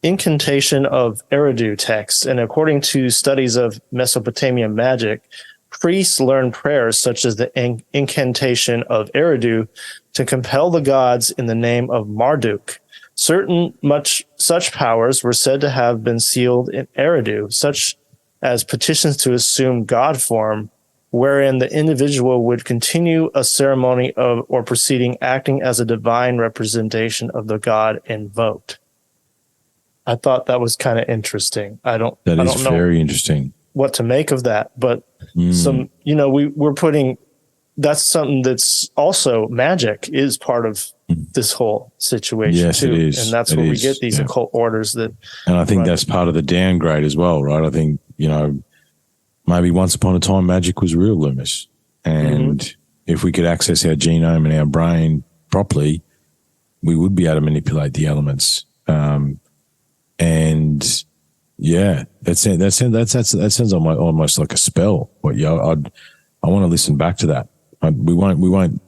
Speaker 3: incantation of Eridu text, and according to studies of Mesopotamian magic, priests learn prayers such as the incantation of Eridu to compel the gods in the name of Marduk. Such powers were said to have been sealed in Eridu, such as petitions to assume god form, wherein the individual would continue a ceremony or proceeding acting as a divine representation of the god invoked. I thought that was kind of interesting. I don't know
Speaker 1: very interesting
Speaker 3: what to make of that, but we're putting, that's something that's also magic is part of this whole situation.
Speaker 1: Yes,
Speaker 3: too.
Speaker 1: It is.
Speaker 3: And that's where we get these occult orders that.
Speaker 1: And I think that's part of the downgrade as well, right? I think, maybe once upon a time magic was real, Leumas. And if we could access our genome and our brain properly, we would be able to manipulate the elements. That sounds almost like a spell. I want to listen back to that. We won't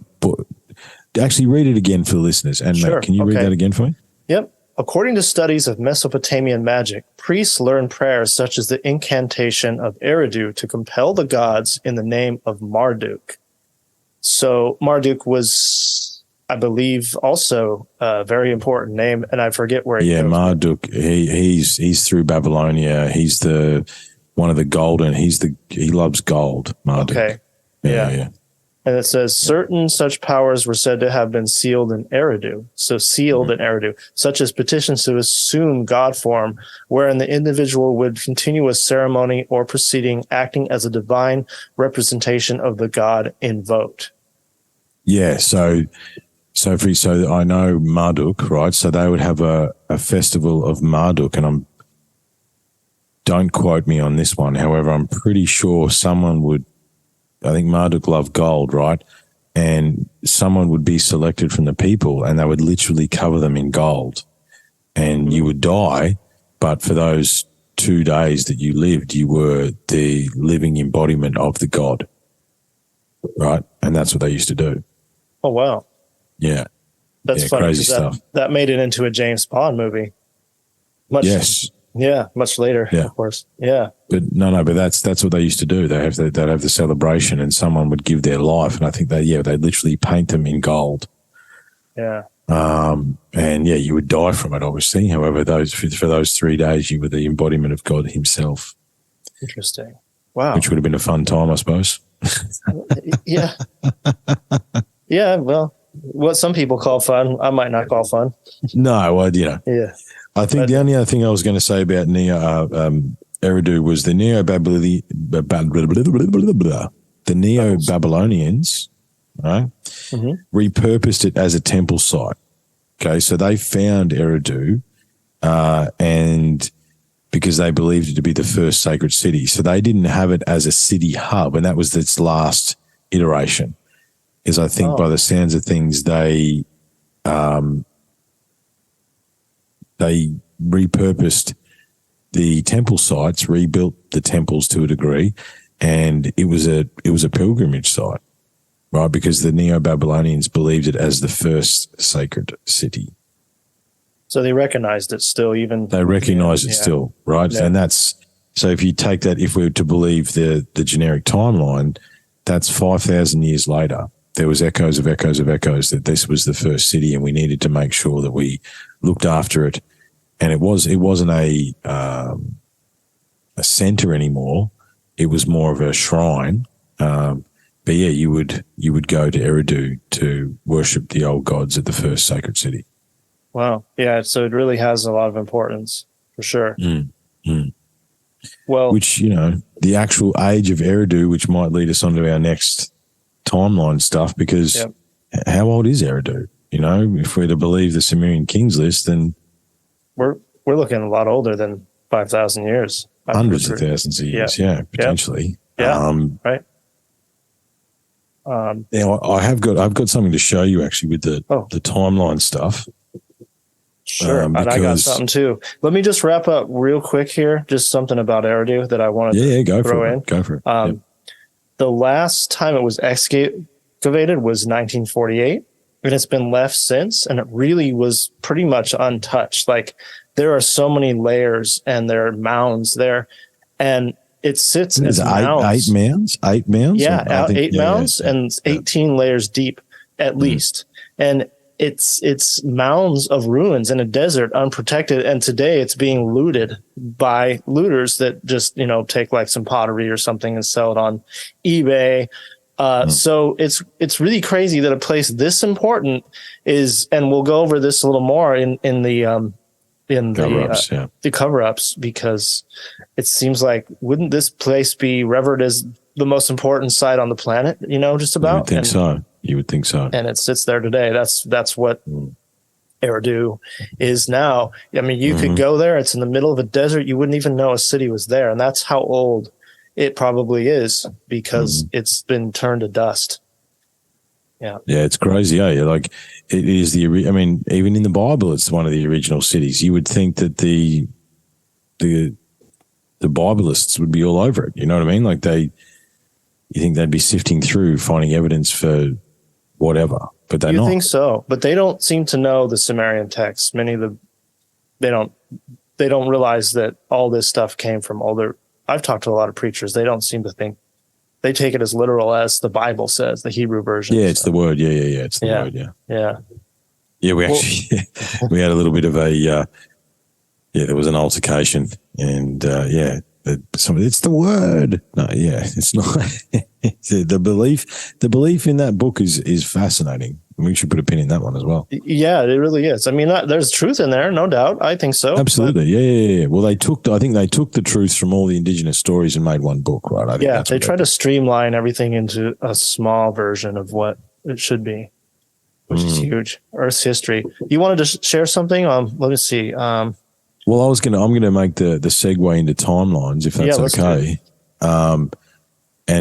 Speaker 1: actually read it again for the listeners. And
Speaker 3: sure.
Speaker 1: Matt, can you read that again for me?
Speaker 3: Yep. According to studies of Mesopotamian magic, priests learn prayers such as the incantation of Eridu to compel the gods in the name of Marduk. So Marduk was, I believe, also a very important name, and I forget where he goes.
Speaker 1: Marduk. He's through Babylonia. He's one of the golden. He loves gold. Marduk.
Speaker 3: Okay.
Speaker 1: Yeah.
Speaker 3: And it says certain such powers were said to have been sealed in Eridu. So sealed in Eridu, such as petitions to assume God form, wherein the individual would continue a ceremony or proceeding acting as a divine representation of the God invoked.
Speaker 1: Yeah. So I know Marduk, right? So they would have a festival of Marduk, and don't quote me on this one. However, I'm pretty sure I think Marduk loved gold, right? And someone would be selected from the people, and they would literally cover them in gold. And you would die, but for those 2 days that you lived, you were the living embodiment of the god, right? And that's what they used to do.
Speaker 3: Oh, wow.
Speaker 1: Yeah.
Speaker 3: That's funny.
Speaker 1: Crazy stuff.
Speaker 3: That made it into a James Bond movie.
Speaker 1: Yes.
Speaker 3: Yeah, much later, of course. Yeah.
Speaker 1: But but that's what they used to do. They'd have the celebration, and someone would give their life, and I think they'd literally paint them in gold.
Speaker 3: Yeah.
Speaker 1: And you would die from it, obviously. However, for those 3 days, you were the embodiment of God himself.
Speaker 3: Interesting. Wow.
Speaker 1: Which would have been a fun time, I suppose.
Speaker 3: Yeah. Yeah. Well, what some people call fun, I might not call fun.
Speaker 1: No,
Speaker 3: Yeah.
Speaker 1: I think the only other thing I was going to say about Eridu was the Neo-Babylonians, right? Repurposed it as a temple site. Okay, so they found Eridu, and because they believed it to be the first sacred city, so they didn't have it as a city hub, and that was its last iteration. Is I think by the sounds of things, they repurposed the temple sites, rebuilt the temples to a degree, and it was a pilgrimage site, right? Because the Neo-Babylonians believed it as the first sacred city.
Speaker 3: So they recognized it still, They
Speaker 1: recognized it still, right? Yeah. And that's, so if you take that, if we were to believe the generic timeline, that's 5,000 years later. There was echoes that this was the first city, and we needed to make sure that we looked after it. And it wasn't a center anymore. It was more of a shrine. But you would go to Eridu to worship the old gods at the first sacred city.
Speaker 3: Wow. Yeah. So it really has a lot of importance for sure. Well,
Speaker 1: which, the actual age of Eridu, which might lead us on to our next timeline stuff, because how old is Eridu? If we're to believe the Sumerian Kings list, then
Speaker 3: we're looking a lot older than 5,000 years.
Speaker 1: Hundreds of thousands of years, potentially.
Speaker 3: Right.
Speaker 1: Now I've got something to show you actually with the timeline stuff.
Speaker 3: Sure, and I got something too. Let me just wrap up real quick here. Just something about Eridu that I wanted to throw in.
Speaker 1: Go for it.
Speaker 3: The last time it was excavated was 1948, and it's been left since, and it really was pretty much untouched. Like, there are so many layers, and there are mounds there, and it sits as mounds.
Speaker 1: Eight mounds?
Speaker 3: Yeah, 8 mounds and 18 layers deep at least. And it's mounds of ruins in a desert, unprotected, and today it's being looted by looters that just take like some pottery or something and sell it on eBay. So it's really crazy that a place this important is, and we'll go over this a little more in the cover-ups, because it seems like, wouldn't this place be revered as the most important site on the planet? Just about.
Speaker 1: You would think so.
Speaker 3: And it sits there today. That's what Eridu is now. I mean, you could go there. It's in the middle of a desert. You wouldn't even know a city was there. And that's how old it probably is, because it's been turned to dust. Yeah. Yeah,
Speaker 1: it's crazy. Yeah, like it is even in the Bible, it's one of the original cities. You would think that the Biblists would be all over it. You know what I mean? Like you think they'd be sifting through, finding evidence for whatever, but they're not.
Speaker 3: You think so? But they don't seem to know the Sumerian texts. They don't realize that all this stuff came from older. I've talked to a lot of preachers. They don't seem to think they take it as literal as the Bible says, the Hebrew version.
Speaker 1: Yeah, it's the word. Yeah. It's the word.
Speaker 3: Yeah.
Speaker 1: Yeah, we actually we had a little bit of a there was an altercation, and it's the word. No, yeah, it's not. The belief in that book is fascinating. We should put a pin in that one as well.
Speaker 3: Yeah, it really is. I mean, there's truth in there, no doubt. I think so.
Speaker 1: Absolutely. Yeah. Well, I think they took the truth from all the indigenous stories and made one book, right? I think
Speaker 3: they try to streamline everything into a small version of what it should be, which is huge. Earth's history. You wanted to share something? Let me see. Well,
Speaker 1: I'm gonna make the segue into timelines, if that's okay. And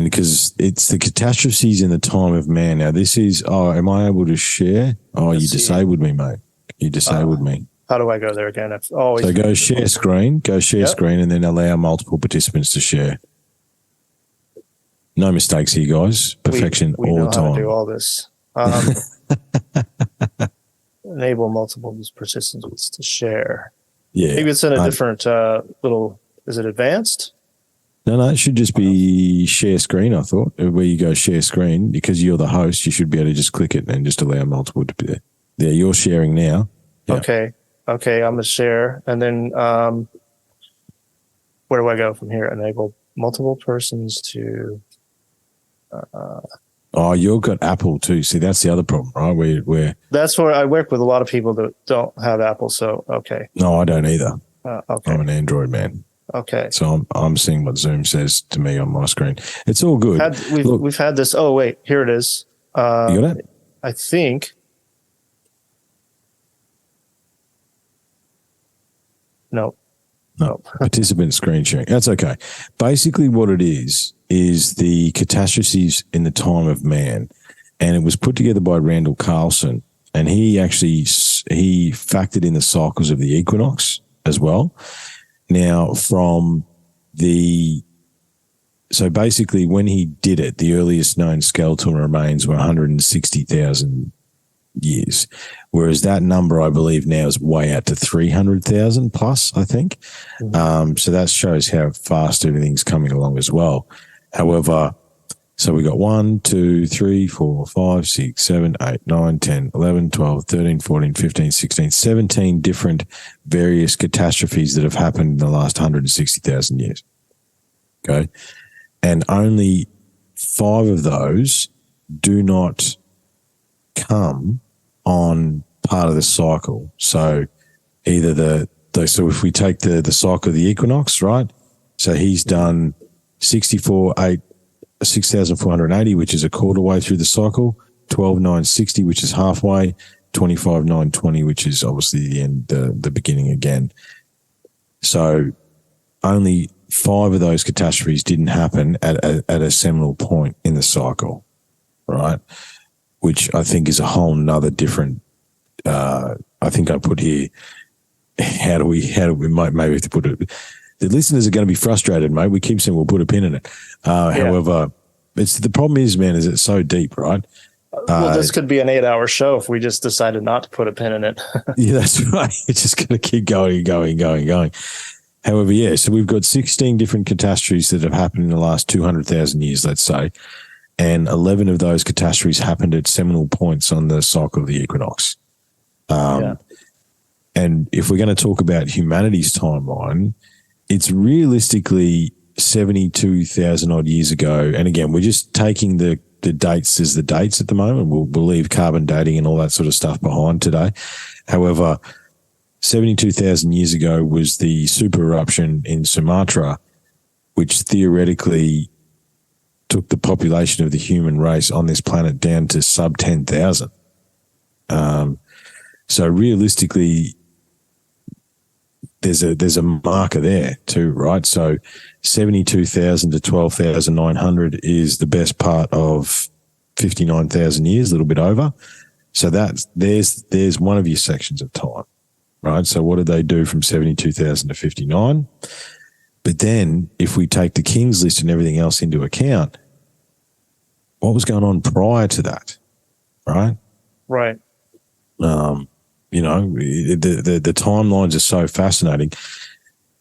Speaker 1: because it's the catastrophes in the time of man. Now, this is, am I able to share? You disabled me, mate. You disabled me.
Speaker 3: How do I go there again? So
Speaker 1: go share screen, screen, and then allow multiple participants to share. No mistakes here, guys. Perfection
Speaker 3: we
Speaker 1: all
Speaker 3: know
Speaker 1: the time.
Speaker 3: How to do all this. Enable multiple participants to share.
Speaker 1: Yeah.
Speaker 3: Maybe it's in a different little, is it advanced?
Speaker 1: No, it should just be share screen, I thought, where you go share screen. Because you're the host, you should be able to just click it and just allow multiple to be there. Yeah, you're sharing now. Yeah.
Speaker 3: Okay, I'm going to share. And then where do I go from here? Enable multiple persons to...
Speaker 1: you've got Apple too. See, that's the other problem, right? Where
Speaker 3: that's where I work with a lot of people that don't have Apple, so okay.
Speaker 1: No, I don't either.
Speaker 3: Okay.
Speaker 1: I'm an Android man.
Speaker 3: Okay.
Speaker 1: So I'm seeing what Zoom says to me on my screen. It's all good.
Speaker 3: We've had this. Oh wait, here it is.
Speaker 1: You got it?
Speaker 3: I think. No.
Speaker 1: Participant screen sharing. That's okay. Basically, what it is the catastrophes in the time of man, and it was put together by Randall Carlson, and he factored in the cycles of the equinox as well. Now, so basically when he did it, the earliest known skeletal remains were 160,000 years, whereas that number, I believe, now is way out to 300,000 plus, I think. So that shows how fast everything's coming along as well. However, so we got 1, 2, 3, 4, 5, 6, 7, 8, 9, 10, 11, 12, 13, 14, 15, 16, 17 different various catastrophes that have happened in the last 160,000 years. Okay. And only 5 of those do not come on part of the cycle. So either so if we take the cycle of the equinox, right? So he's done 6,480, which is a quarter way through the cycle, 12,960, which is halfway, 25,920, which is obviously the end, the beginning again. So only 5 of those catastrophes didn't happen at a seminal point in the cycle, right? Which I think is a whole nother different. I think I put here. How do we maybe have to put it? The listeners are going to be frustrated, mate. We keep saying we'll put a pin in it. However, the problem is, man, is it's so deep, right?
Speaker 3: Well, this could be an 8-hour show if we just decided not to put a pin in it.
Speaker 1: Yeah, that's right. It's just going to keep going. However, so we've got 16 different catastrophes that have happened in the last 200,000 years, let's say, and 11 of those catastrophes happened at seminal points on the cycle of the equinox. And if we're going to talk about humanity's timeline, it's realistically 72,000 odd years ago. And again, we're just taking the dates as the dates at the moment. We'll leave carbon dating and all that sort of stuff behind today. However, 72,000 years ago was the super eruption in Sumatra, which theoretically took the population of the human race on this planet down to sub 10,000. So realistically, there's a marker there too, right? So 72,000 to 12,900 is the best part of 59,000 years, a little bit over. So there's one of your sections of time, right? So what did they do from 72,000 to 59? But then if we take the King's List and everything else into account, what was going on prior to that, right?
Speaker 3: Right.
Speaker 1: The timelines are so fascinating.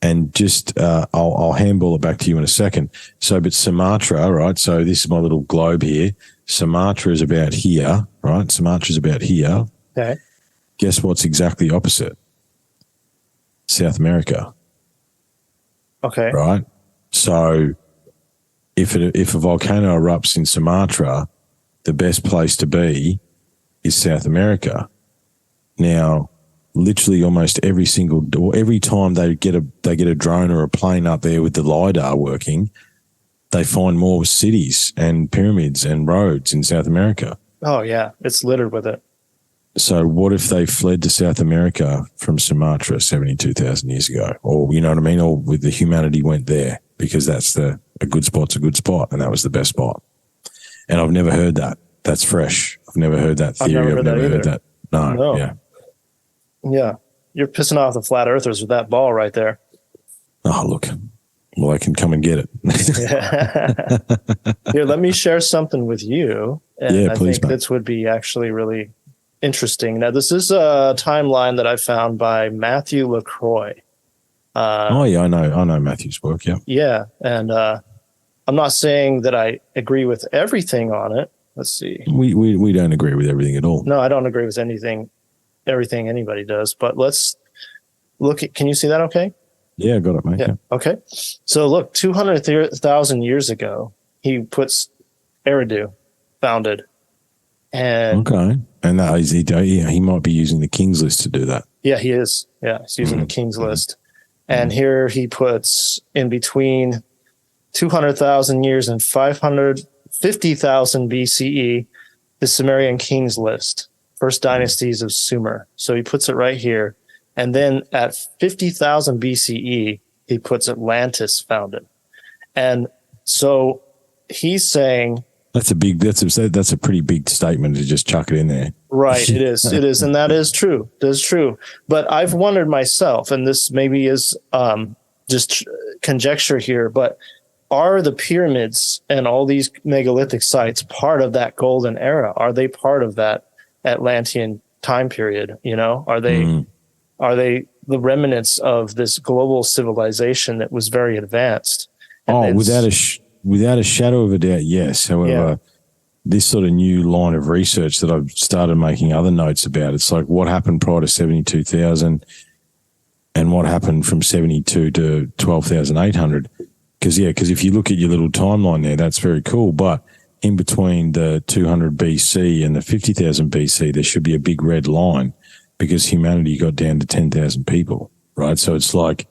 Speaker 1: And just, I'll handball it back to you in a second. So, but Sumatra, right? So this is my little globe here. Sumatra is about here, right? Sumatra is about here.
Speaker 3: Okay.
Speaker 1: Guess what's exactly opposite? South America.
Speaker 3: Okay.
Speaker 1: Right? So if a volcano erupts in Sumatra, the best place to be is South America. Now, literally almost every time they get a drone or a plane up there with the LiDAR working, they find more cities and pyramids and roads in South America.
Speaker 3: Oh, yeah. It's littered with it.
Speaker 1: So what if they fled to South America from Sumatra 72,000 years ago? Or, you know what I mean? Or with the humanity went there because that's a good spot's a good spot, and that was the best spot. And I've never heard that. That's fresh. I've never heard that theory. I've never heard that. No. Yeah.
Speaker 3: Yeah. You're pissing off the flat earthers with that ball right there.
Speaker 1: Oh, look. Well, I can come and get it.
Speaker 3: Here, let me share something with you. And I think this would be actually really interesting. Now, this is a timeline that I found by Matthew LaCroix.
Speaker 1: Yeah, I know Matthew's work, yeah.
Speaker 3: Yeah, and I'm not saying that I agree with everything on it. Let's see.
Speaker 1: We don't agree with everything at all.
Speaker 3: No, I don't agree with everything anybody does, but let's look at, can you see that okay?
Speaker 1: Yeah, I got it, mate.
Speaker 3: Yeah. Okay. So look, 200,000 years ago, he puts Eridu founded. And
Speaker 1: okay. And that is, he might be using the King's List to do that.
Speaker 3: Yeah, he is. Yeah, he's using the King's List. And here he puts in between 200,000 years and 550,000 BCE, the Sumerian King's List, first dynasties of Sumer. So he puts it right here. And then at 50,000 BCE, he puts Atlantis founded. And so he's saying, that's a pretty big statement to just chuck it in there. Right. It is. And that is true. That is true. But I've wondered myself, and this maybe is just conjecture here, but are the pyramids and all these megalithic sites part of that golden era? Are they part of that Atlantean time period? You know, are they the remnants of this global civilization that was very advanced?
Speaker 1: And without a shadow of a doubt, yes. However, this sort of new line of research that I've started making other notes about, it's like what happened prior to 72,000 and what happened from 72 to 12,800. Because if you look at your little timeline there, that's very cool. But in between the 200 BC and the 50,000 BC, there should be a big red line because humanity got down to 10,000 people, right? So it's like,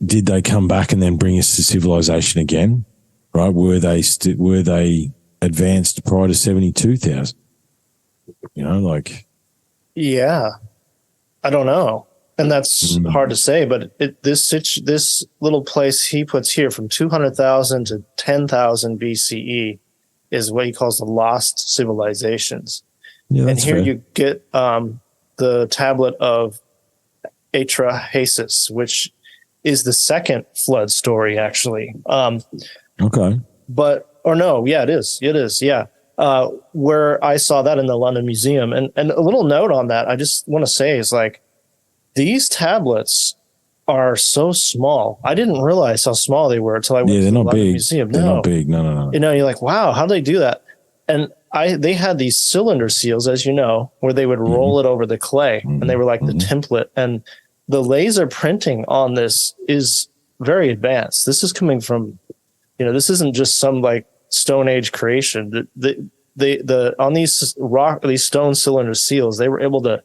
Speaker 1: did they come back and then bring us to civilization again? Right? Were they advanced prior to 72,000? You know, like. Yeah.
Speaker 3: I don't know. And that's hard to say, but this little place he puts here from 200,000 to 10,000 BCE is what he calls the lost civilizations.
Speaker 1: Yeah,
Speaker 3: and here
Speaker 1: fair.
Speaker 3: you get the tablet of Atrahasis, which is the second flood story, actually.
Speaker 1: Okay.
Speaker 3: It is. Yeah. Where I saw that in the London Museum. And a little note on that, I just want to say is like, these tablets are so small. I didn't realize how small they were until I went to the London Museum.
Speaker 1: They're not big. No.
Speaker 3: You know, you're like, wow, how do they do that? And they had these cylinder seals, as you know, where they would roll it over the clay, and they were like the template. And the laser printing on this is very advanced. This is coming from, this isn't just some like Stone Age creation. On these stone cylinder seals, they were able to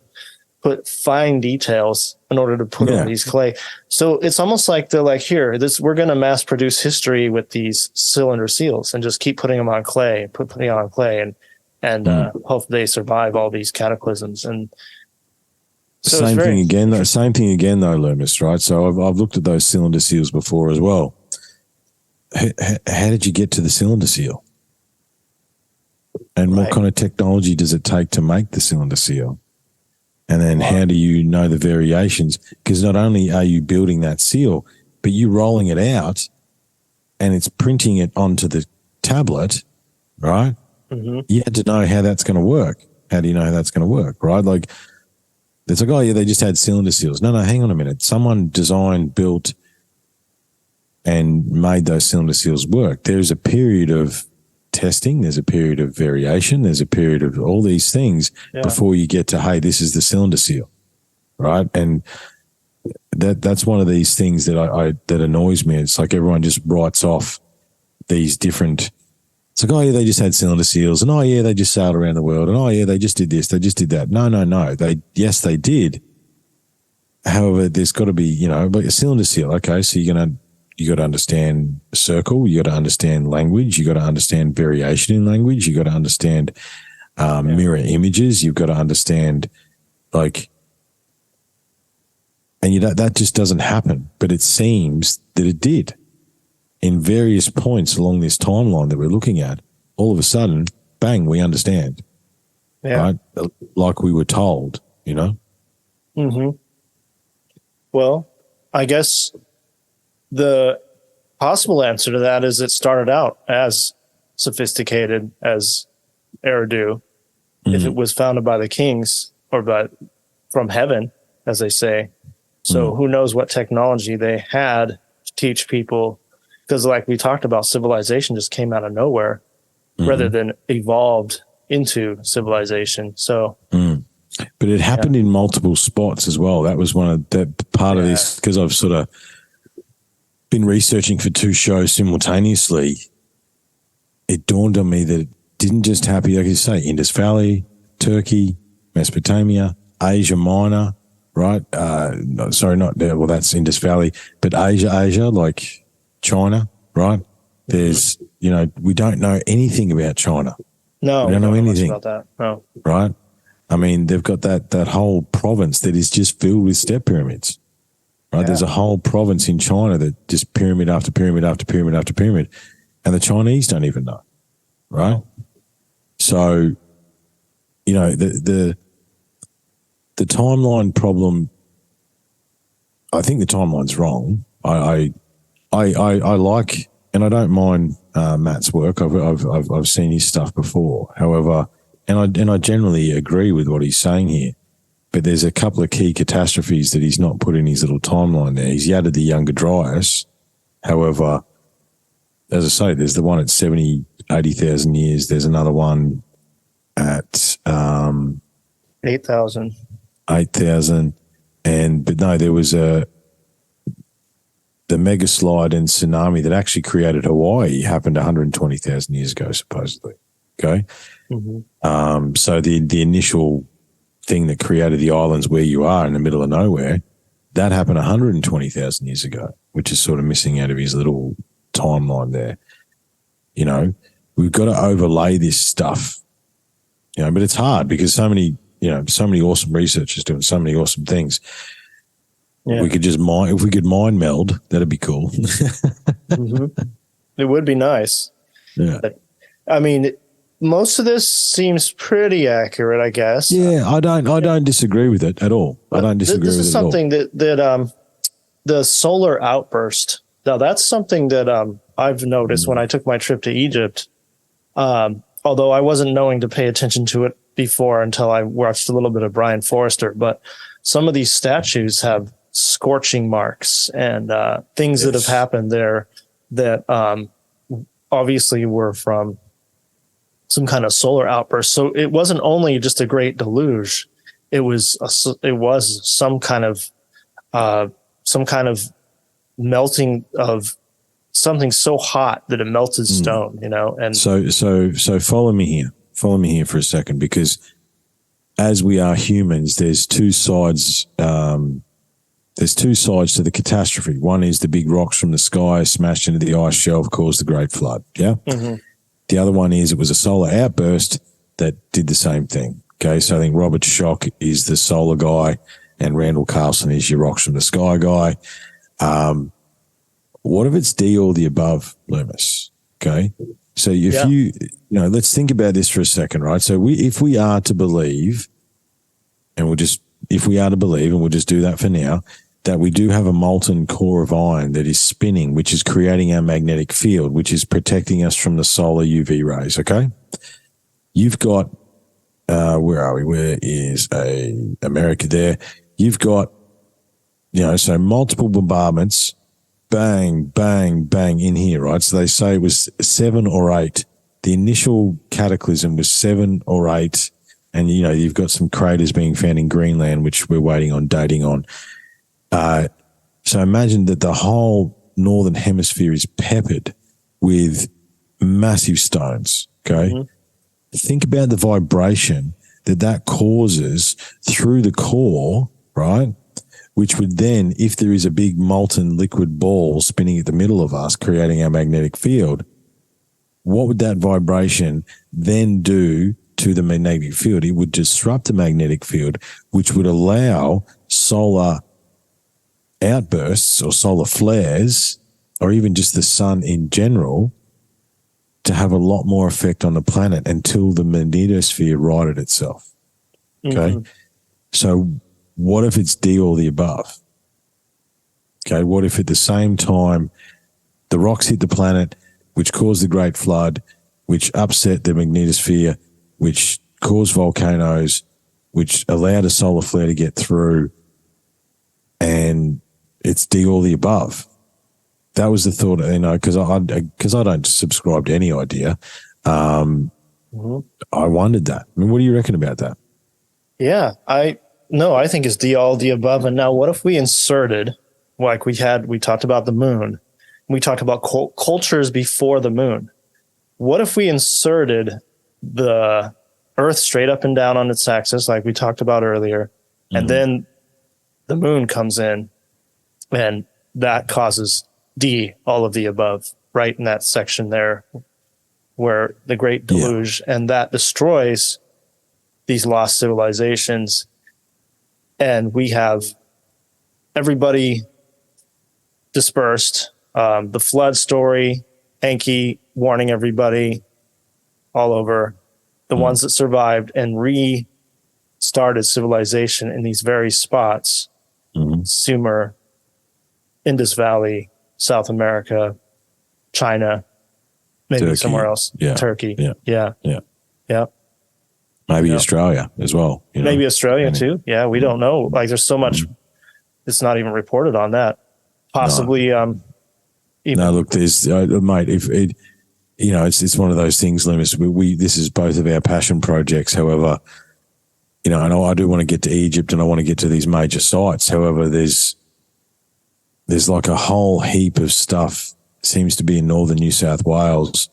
Speaker 3: put fine details in order to put on these clay. So it's almost like they're like, here, we're going to mass produce history with these cylinder seals and just keep putting them on clay, and hope they survive all these cataclysms. And so same thing again, though,
Speaker 1: Leumas, right? So I've looked at those cylinder seals before as well. How did you get to the cylinder seal? And what kind of technology does it take to make the cylinder seal? And then how do you know the variations? Because not only are you building that seal, but you're rolling it out and it's printing it onto the tablet, right? Mm-hmm. You had to know how that's going to work. How do you know how that's going to work, right? Like It's like, oh yeah, they just had cylinder seals. No, hang on a minute. Someone designed, built, and made those cylinder seals work. There's a period of testing, there's a period of variation, there's a period of all these things before you get to, hey, this is the cylinder seal, right? And that's one of these things that that annoys me. It's like everyone just writes off these different. It's like, oh yeah, they just had cylinder seals, and oh yeah, they just sailed around the world, and oh yeah, they just did this, they just did that. No. Yes, they did. However, there's got to be, like a cylinder seal. Okay, so you got to understand circle, you got to understand language, you got to understand variation in language, you got to understand mirror images, you've got to understand and that just doesn't happen. But it seems that it did. In various points along this timeline that we're looking at, all of a sudden, bang, we understand. Yeah. Right? Like we were told,
Speaker 3: Mm-hmm. Well, I guess the possible answer to that is it started out as sophisticated as Eridu. If it was founded by the kings or from heaven, as they say. So who knows what technology they had to teach people. Because like we talked about, civilization just came out of nowhere rather than evolved into civilization. So,
Speaker 1: but it happened in multiple spots as well. That was one of that part of this, because I've sort of been researching for 2 shows simultaneously. It dawned on me that it didn't just happen, like you say, Indus Valley, Turkey, Mesopotamia, Asia Minor, right? That's Indus Valley, but Asia, like China, right? There's, we don't know anything about China.
Speaker 3: No,
Speaker 1: we don't know anything
Speaker 3: about that. No,
Speaker 1: right? I mean, they've got that whole province that is just filled with step pyramids, right? Yeah. There's a whole province in China that just pyramid after pyramid after pyramid after pyramid, and the Chinese don't even know, right? So, the timeline problem. I think the timeline's wrong. I like, and I don't mind Matt's work. I've seen his stuff before. However, and I generally agree with what he's saying here. But there's a couple of key catastrophes that he's not put in his little timeline there. He's added the Younger Dryas. However, as I say, there's the one at 80,000 years. There's another one at
Speaker 3: 8,000.
Speaker 1: 8,000, but no, there was the mega slide and tsunami that actually created Hawaii happened 120,000 years ago, supposedly. Okay. Mm-hmm. So the initial thing that created the islands where you are in the middle of nowhere, that happened 120,000 years ago, which is sort of missing out of his little timeline there. We've got to overlay this stuff, but it's hard because so many awesome researchers doing so many awesome things. Yeah. We could just if we could mind meld, that'd be cool.
Speaker 3: Mm-hmm. It would be nice.
Speaker 1: Yeah.
Speaker 3: But, I mean, most of this seems pretty accurate, I guess.
Speaker 1: Yeah, I don't disagree with it at all. I don't disagree with it at all. This is something
Speaker 3: that the solar outburst. Now, that's something that I've noticed when I took my trip to Egypt. Although I wasn't knowing to pay attention to it before until I watched a little bit of Brian Forrester, but some of these statues have scorching marks and things that have happened there that obviously were from some kind of solar outburst. So it wasn't only just a great deluge; it was some kind of melting of something so hot that it melted stone. And
Speaker 1: so follow me here. Follow me here for a second, because as we are humans, there's two sides. There's two sides to the catastrophe. One is the big rocks from the sky smashed into the ice shelf, caused the Great Flood. Yeah. Mm-hmm. The other one is it was a solar outburst that did the same thing. Okay. So I think Robert Schoch is the solar guy and Randall Carlson is your rocks from the sky guy. What if it's D, all the above, Leumas? Okay. So if let's think about this for a second, right? So if we are to believe, and we'll just do that for now, that we do have a molten core of iron that is spinning, which is creating our magnetic field, which is protecting us from the solar UV rays, okay? You've got where are we? Where is America there? You've got, so multiple bombardments, bang, bang, bang in here, right? So they say it was 7 or 8. The initial cataclysm was 7 or 8. And, you've got some craters being found in Greenland, which we're waiting on dating on. So imagine that the whole northern hemisphere is peppered with massive stones, okay? Mm-hmm. Think about the vibration that causes through the core, right? Which would then, if there is a big molten liquid ball spinning at the middle of us, creating our magnetic field, what would that vibration then do to the magnetic field? It would disrupt the magnetic field, which would allow solar outbursts or solar flares, or even just the sun in general, to have a lot more effect on the planet until the magnetosphere righted itself. Okay. Mm-hmm. So what if it's D, all the above? Okay. What if at the same time the rocks hit the planet, which caused the Great Flood, which upset the magnetosphere, which caused volcanoes, which allowed a solar flare to get through, and it's D, all the above? That was the thought, because I don't subscribe to any idea. Mm-hmm. I wondered that. I mean, what do you reckon about that?
Speaker 3: Yeah, I think it's D, all the above. And now what if we inserted, like we talked about the moon, we talked about cultures before the moon. What if we inserted the Earth straight up and down on its axis, like we talked about earlier, mm-hmm. and then the moon comes in, and that causes D, all of the above, right in that section there where the Great Deluge, and that destroys these lost civilizations. And we have everybody dispersed. The flood story, Enki warning everybody all over, the ones that survived and restarted civilization in these very spots, mm-hmm. Sumer, Indus Valley, South America, China, maybe Turkey. Somewhere else.
Speaker 1: Yeah.
Speaker 3: Turkey.
Speaker 1: Yeah. Maybe Australia as well.
Speaker 3: Maybe Australia too. Yeah, we don't know. Like, there's so much. It's not even reported on that. Possibly. No,
Speaker 1: look, there's mate. If it, it's one of those things, Leumas. We this is both of our passion projects. However, and I do want to get to Egypt and I want to get to these major sites. However, there's like a whole heap of stuff seems to be in northern New South Wales.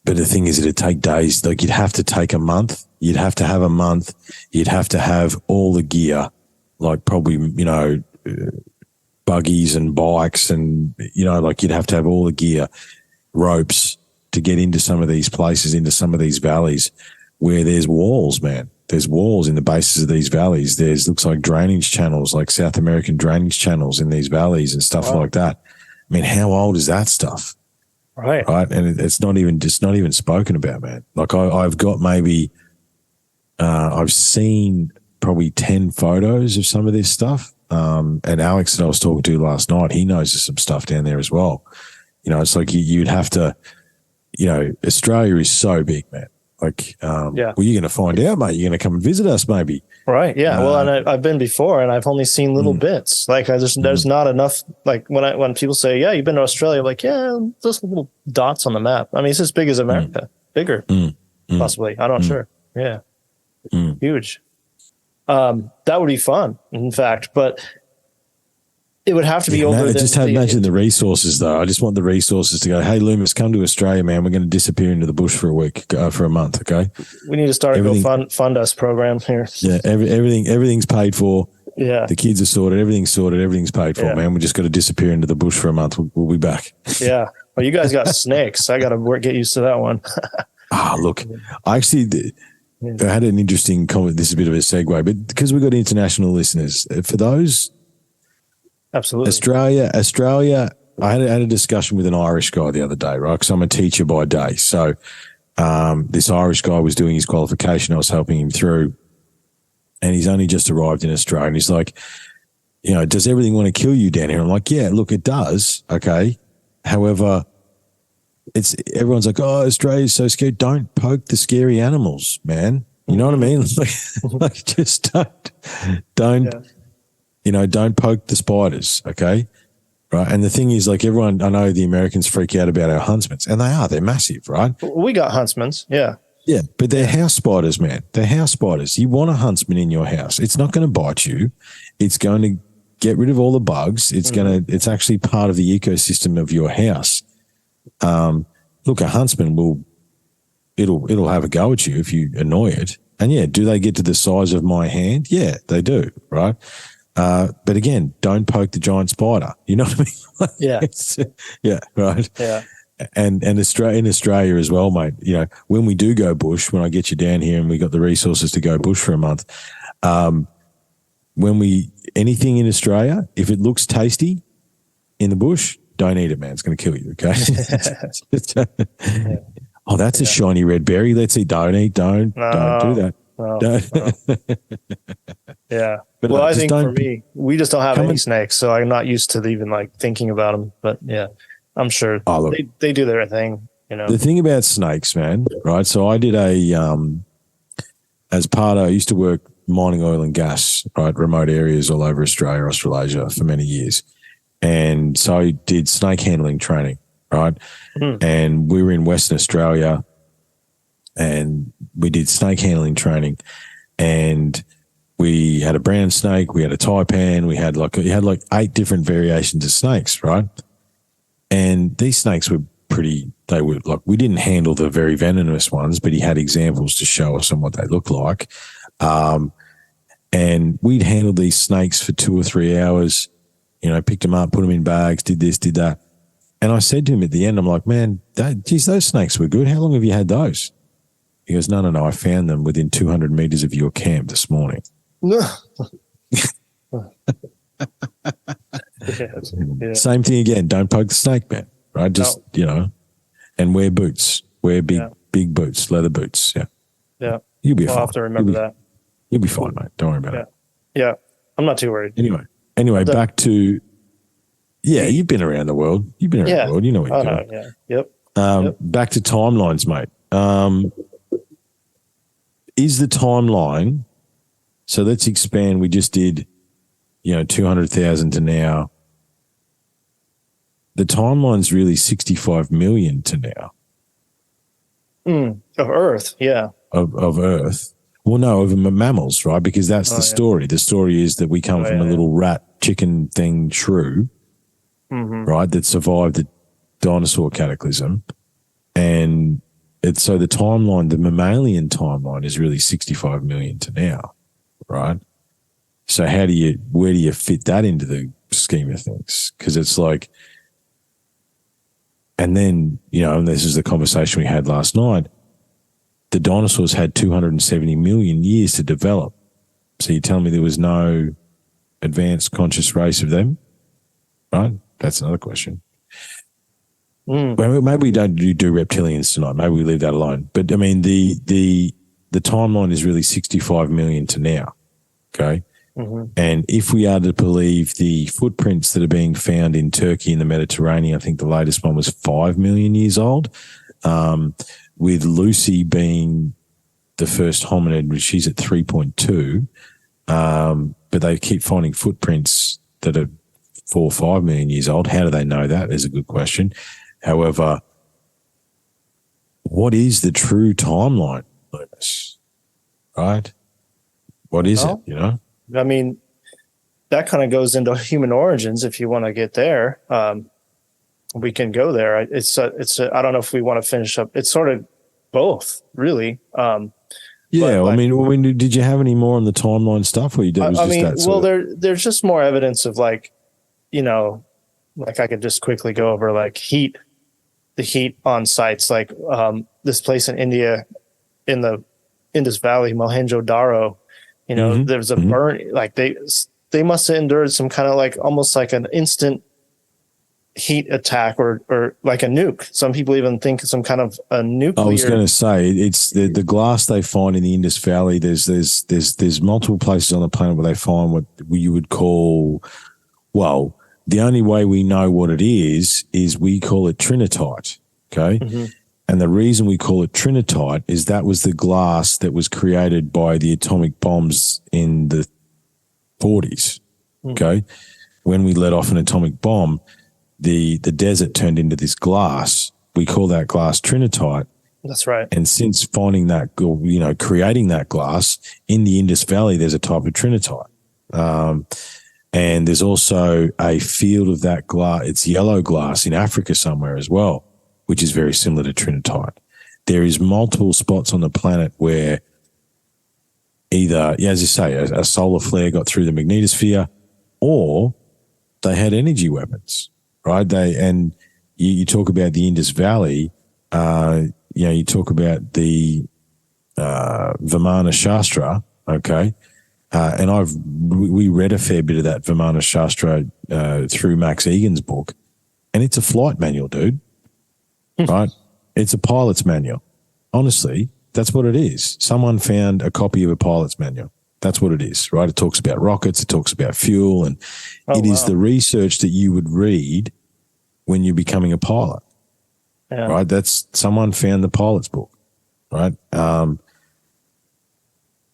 Speaker 1: But the thing is, it'd take days. Like, you'd have to take a month. You'd have to have a month. You'd have to have all the gear, like probably, buggies and bikes and, like you'd have to have all the gear, ropes to get into some of these places, into some of these valleys where there's walls, man. There's walls in the bases of these valleys. Looks like drainage channels, like South American drainage channels in these valleys and stuff like that. I mean, how old is that stuff?
Speaker 3: Right.
Speaker 1: And it's not even spoken about, man. Like I've got maybe, I've seen probably 10 photos of some of this stuff. And Alex that I was talking to last night, he knows there's some stuff down there as well. It's like you'd have to, Australia is so big, man. Like, well, you're going to find out, mate. You're going to come and visit us, maybe.
Speaker 3: Right. Yeah. Well, and I've been before, and I've only seen little bits. Like, there's not enough. Like, when people say, "Yeah, you've been to Australia," I'm like, yeah, those little dots on the map. I mean, it's as big as America, bigger, possibly. I'm not sure. Yeah, huge. That would be fun, in fact, but it would have to be over.
Speaker 1: Imagine the resources, though. I just want the resources to go, hey, Leumas, come to Australia, man. We're going to disappear into the bush for a week, for a month, okay?
Speaker 3: We need to start a fund us program here.
Speaker 1: Yeah, everything's paid for.
Speaker 3: Yeah.
Speaker 1: The kids are sorted. Everything's sorted. Everything's paid for, man. We just got to disappear into the bush for a month. We'll be back.
Speaker 3: Yeah. Well, you guys got snakes. I got to get used to that one.
Speaker 1: Look, I actually... I had an interesting comment. This is a bit of a segue, but because we've got international listeners, for those...
Speaker 3: Absolutely.
Speaker 1: Australia, I had a discussion with an Irish guy the other day, right? Because I'm a teacher by day. So this Irish guy was doing his qualification. I was helping him through, and he's only just arrived in Australia. And he's like, does everything want to kill you down here? I'm like, yeah, look, it does. Okay. However, it's everyone's like, oh, Australia's so scary. Don't poke the scary animals, man. You know what I mean? Like just don't, don't poke the spiders. Okay. Right. And the thing is, like everyone, I know the Americans freak out about our huntsmen, and they're massive, right?
Speaker 3: We got huntsmen. Yeah.
Speaker 1: Yeah. But they're house spiders, man. They're house spiders. You want a huntsman in your house. It's not going to bite you. It's going to get rid of all the bugs. It's actually part of the ecosystem of your house. Look, a huntsman it'll have a go at you if you annoy it. And yeah, do they get to the size of my hand? Yeah, they do. Right. But again, don't poke the giant spider. You know what I mean?
Speaker 3: Yeah.
Speaker 1: Yeah. Right.
Speaker 3: Yeah.
Speaker 1: And in Australia as well, mate, when we do go bush, when I get you down here and we got the resources to go bush for a month, anything in Australia, if it looks tasty in the bush, don't eat it, man. It's going to kill you. Okay. Oh, that's a shiny red berry. Let's eat. Don't do that.
Speaker 3: Yeah.
Speaker 1: But
Speaker 3: well, I think for me, we just don't have any snakes, so I'm not used to even like thinking about them. But yeah, I'm sure they do their thing.
Speaker 1: The thing about snakes, man, right? So I did I used to work mining oil and gas, right? Remote areas all over Australia, Australasia for many years. And so I did snake handling training, right? And we were in Western Australia and we did snake handling training, and we had a brown snake, we had a taipan, we had like 8 different variations of snakes, right? And these snakes were we didn't handle the very venomous ones, but he had examples to show us on what they look like. And we'd handled these snakes for 2 or 3 hours, picked them up, put them in bags, did this, did that. And I said to him at the end, I'm like, man, those snakes were good. How long have you had those? He goes, no, I found them within 200 meters of your camp this morning. Same thing again. Don't poke the snake, man. Right? Just, and wear boots. Wear big boots, leather boots. Yeah.
Speaker 3: Yeah.
Speaker 1: You'll be fine.
Speaker 3: I'll have to remember that.
Speaker 1: You'll be fine, mate. Don't worry about it.
Speaker 3: Yeah. I'm not too worried.
Speaker 1: Anyway, back to, you've been around the world. You've been around the world. You know what you're doing.
Speaker 3: Yeah. Yep.
Speaker 1: Back to timelines, mate. Is the timeline, so let's expand. We just did, 200,000 to now. The timeline's really 65 million to now.
Speaker 3: Of Earth, yeah.
Speaker 1: Of Earth. Well, no, of mammals, right? Because that's the story. The story is that we come from a little rat chicken thing shrew, right, that survived the dinosaur cataclysm. And so the timeline, the mammalian timeline is really 65 million to now, right? So where do you fit that into the scheme of things? Because it's like, and then, and this is the conversation we had last night, the dinosaurs had 270 million years to develop. So you tell me there was no advanced conscious race of them, right? That's another question. Well, maybe we don't do reptilians tonight. Maybe we leave that alone. But I mean, the timeline is really 65 million to now. Okay. And if we are to believe the footprints that are being found in Turkey and the Mediterranean, I think the latest one was 5 million years old, with Lucy being the first hominid, which she's at 3.2. But they keep finding footprints that are 4 or 5 million years old. How do they know that is a good question. However, what is the true timeline, Leumas? Right? What is it,
Speaker 3: I mean, that kind of goes into human origins. If you want to get there, we can go there. I don't know if we want to finish up. It's sort of both, really. I mean,
Speaker 1: did you have any more on the timeline stuff, or
Speaker 3: there's just more evidence of like I could just quickly go over like the heat on sites, like this place in India, in the Indus Valley, Mohenjo-Daro. There's a burn, like they must have endured some kind of like almost like an instant heat attack or like a nuke. Some people even think some kind of a nuclear.
Speaker 1: I was going to say it's the glass they find in the Indus Valley. There's multiple places on the planet where they find what you would call, well, the only way we know what it is we call it trinitite. Okay.
Speaker 3: Mm-hmm.
Speaker 1: And the reason we call it trinitite is that was the glass that was created by the atomic bombs in the 40s. Okay. When we let off an atomic bomb, the desert turned into this glass. We call that glass trinitite.
Speaker 3: That's right.
Speaker 1: And since finding that, you know, creating that glass in the Indus Valley, there's a type of trinitite. And there's also a field of that glass. It's yellow glass in Africa somewhere as well, which is very similar to trinitite. There is multiple spots on the planet where either, as you say, a solar flare got through the magnetosphere, or they had energy weapons, right? You talk about the Indus Valley, you know, you talk about the Vimana Shastra, okay? And we read a fair bit of that Vimana Shastra through Max Egan's book, and it's a flight manual, dude. Right? It's a pilot's manual. Honestly, that's what it is. Someone found a copy of a pilot's manual. That's what it is, right? It talks about rockets, it talks about fuel, and it is the research that you would read when you're becoming a pilot. Yeah. Right? That's someone found the pilot's book, right?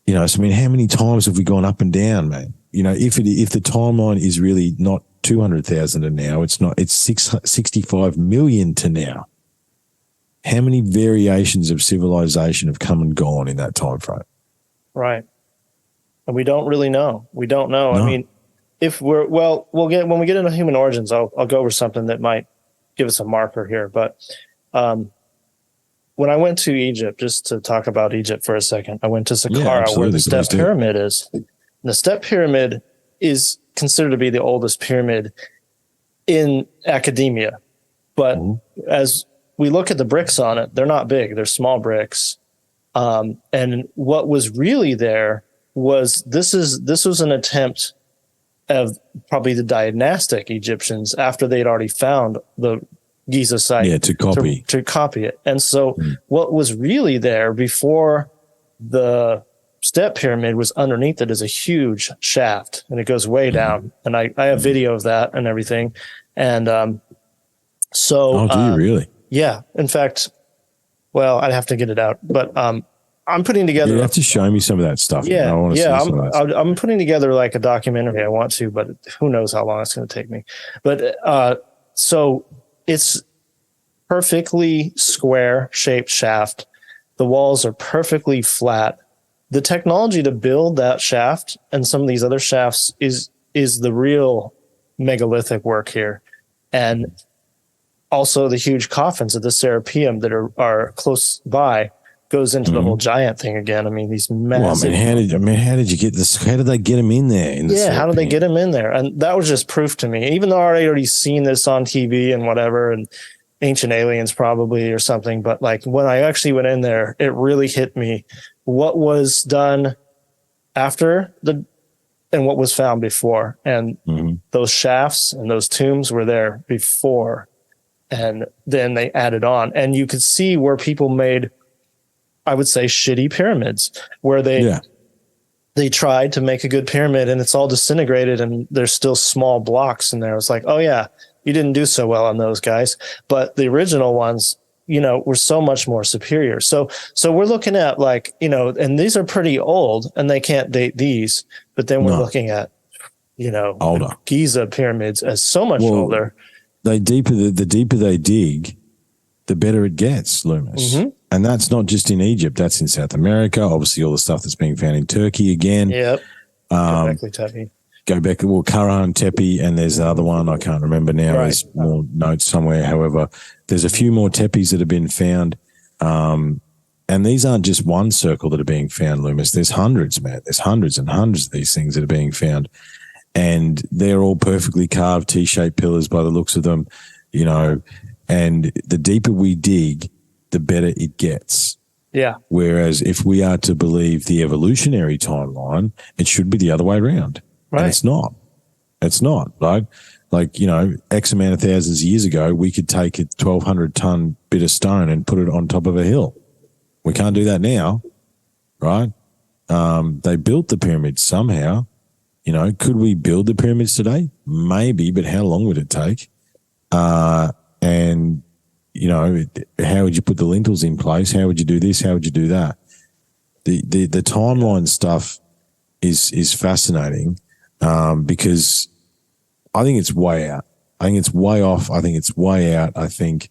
Speaker 1: You know, so I mean, how many times have we gone up and down, man? You know, if the timeline is really not 200,000 to now, it's 65 million to now. How many variations of civilization have come and gone in that time frame?
Speaker 3: Right. And we don't really know. We don't know. No. I mean, if when we get into human origins, I'll go over something that might give us a marker here. But when I went to Egypt, just to talk about Egypt for a second, I went to Saqqara, where the Step Pyramid is. And the Step Pyramid is considered to be the oldest pyramid in academia. But as we look at the bricks on it, they're not big. They're small bricks. And what was really there was this was an attempt of probably the dynastic Egyptians after they'd already found the Giza site
Speaker 1: to
Speaker 3: copy it. And so what was really there before the Step Pyramid was underneath it is a huge shaft, and it goes way down. And I have video of that and everything. And so
Speaker 1: do you really?
Speaker 3: Yeah. In fact, well, I'd have to get it out, but I'm putting together.
Speaker 1: You have to show me some of that stuff.
Speaker 3: Yeah, I'm putting together like a documentary. I want to, but who knows how long it's going to take me. But so it's perfectly square shaped shaft. The walls are perfectly flat. The technology to build that shaft and some of these other shafts is the real megalithic work here, and also the huge coffins of the Serapeum that are close by goes into the whole giant thing again. I mean, these massive.
Speaker 1: Well, how did you get this? How did they get him in there?
Speaker 3: How did they get him in there? And that was just proof to me, even though I already seen this on TV and whatever, and Ancient Aliens probably or something. But like when I actually went in there, it really hit me what was done after and what was found before. And those shafts and those tombs were there before. And then they added on, and you could see where people made, I would say, shitty pyramids, where they tried to make a good pyramid and it's all disintegrated and there's still small blocks in there. It's like, oh yeah, you didn't do so well on those guys, but the original ones, you know, were so much more superior. So we're looking at like, you know, and these are pretty old and they can't date these, but then we're looking at, you know, older Giza pyramids as so much older.
Speaker 1: The deeper they dig, the better it gets, Leumas. And that's not just in Egypt. That's in South America. Obviously, all the stuff that's being found in Turkey again.
Speaker 3: Yep.
Speaker 1: Go back, Karahan Tepe, and there's the other one I can't remember now. Right. There's more notes somewhere. However, there's a few more tepes that have been found. And these aren't just one circle that are being found, Leumas. There's hundreds, man. There's hundreds and hundreds of these things that are being found. And they're all perfectly carved T-shaped pillars by the looks of them, you know, and the deeper we dig, the better it gets.
Speaker 3: Yeah.
Speaker 1: Whereas if we are to believe the evolutionary timeline, it should be the other way around. Right. And it's not. It's not, right? Like, you know, X amount of thousands of years ago, we could take a 1,200 ton bit of stone and put it on top of a hill. We can't do that now, right? They built the pyramids somehow. You know, could we build the pyramids today? Maybe, but how long would it take? And you know, how would you put the lintels in place? How would you do this? How would you do that? The timeline stuff is fascinating because I think it's way out. I think it's way off. I think it's way out. I think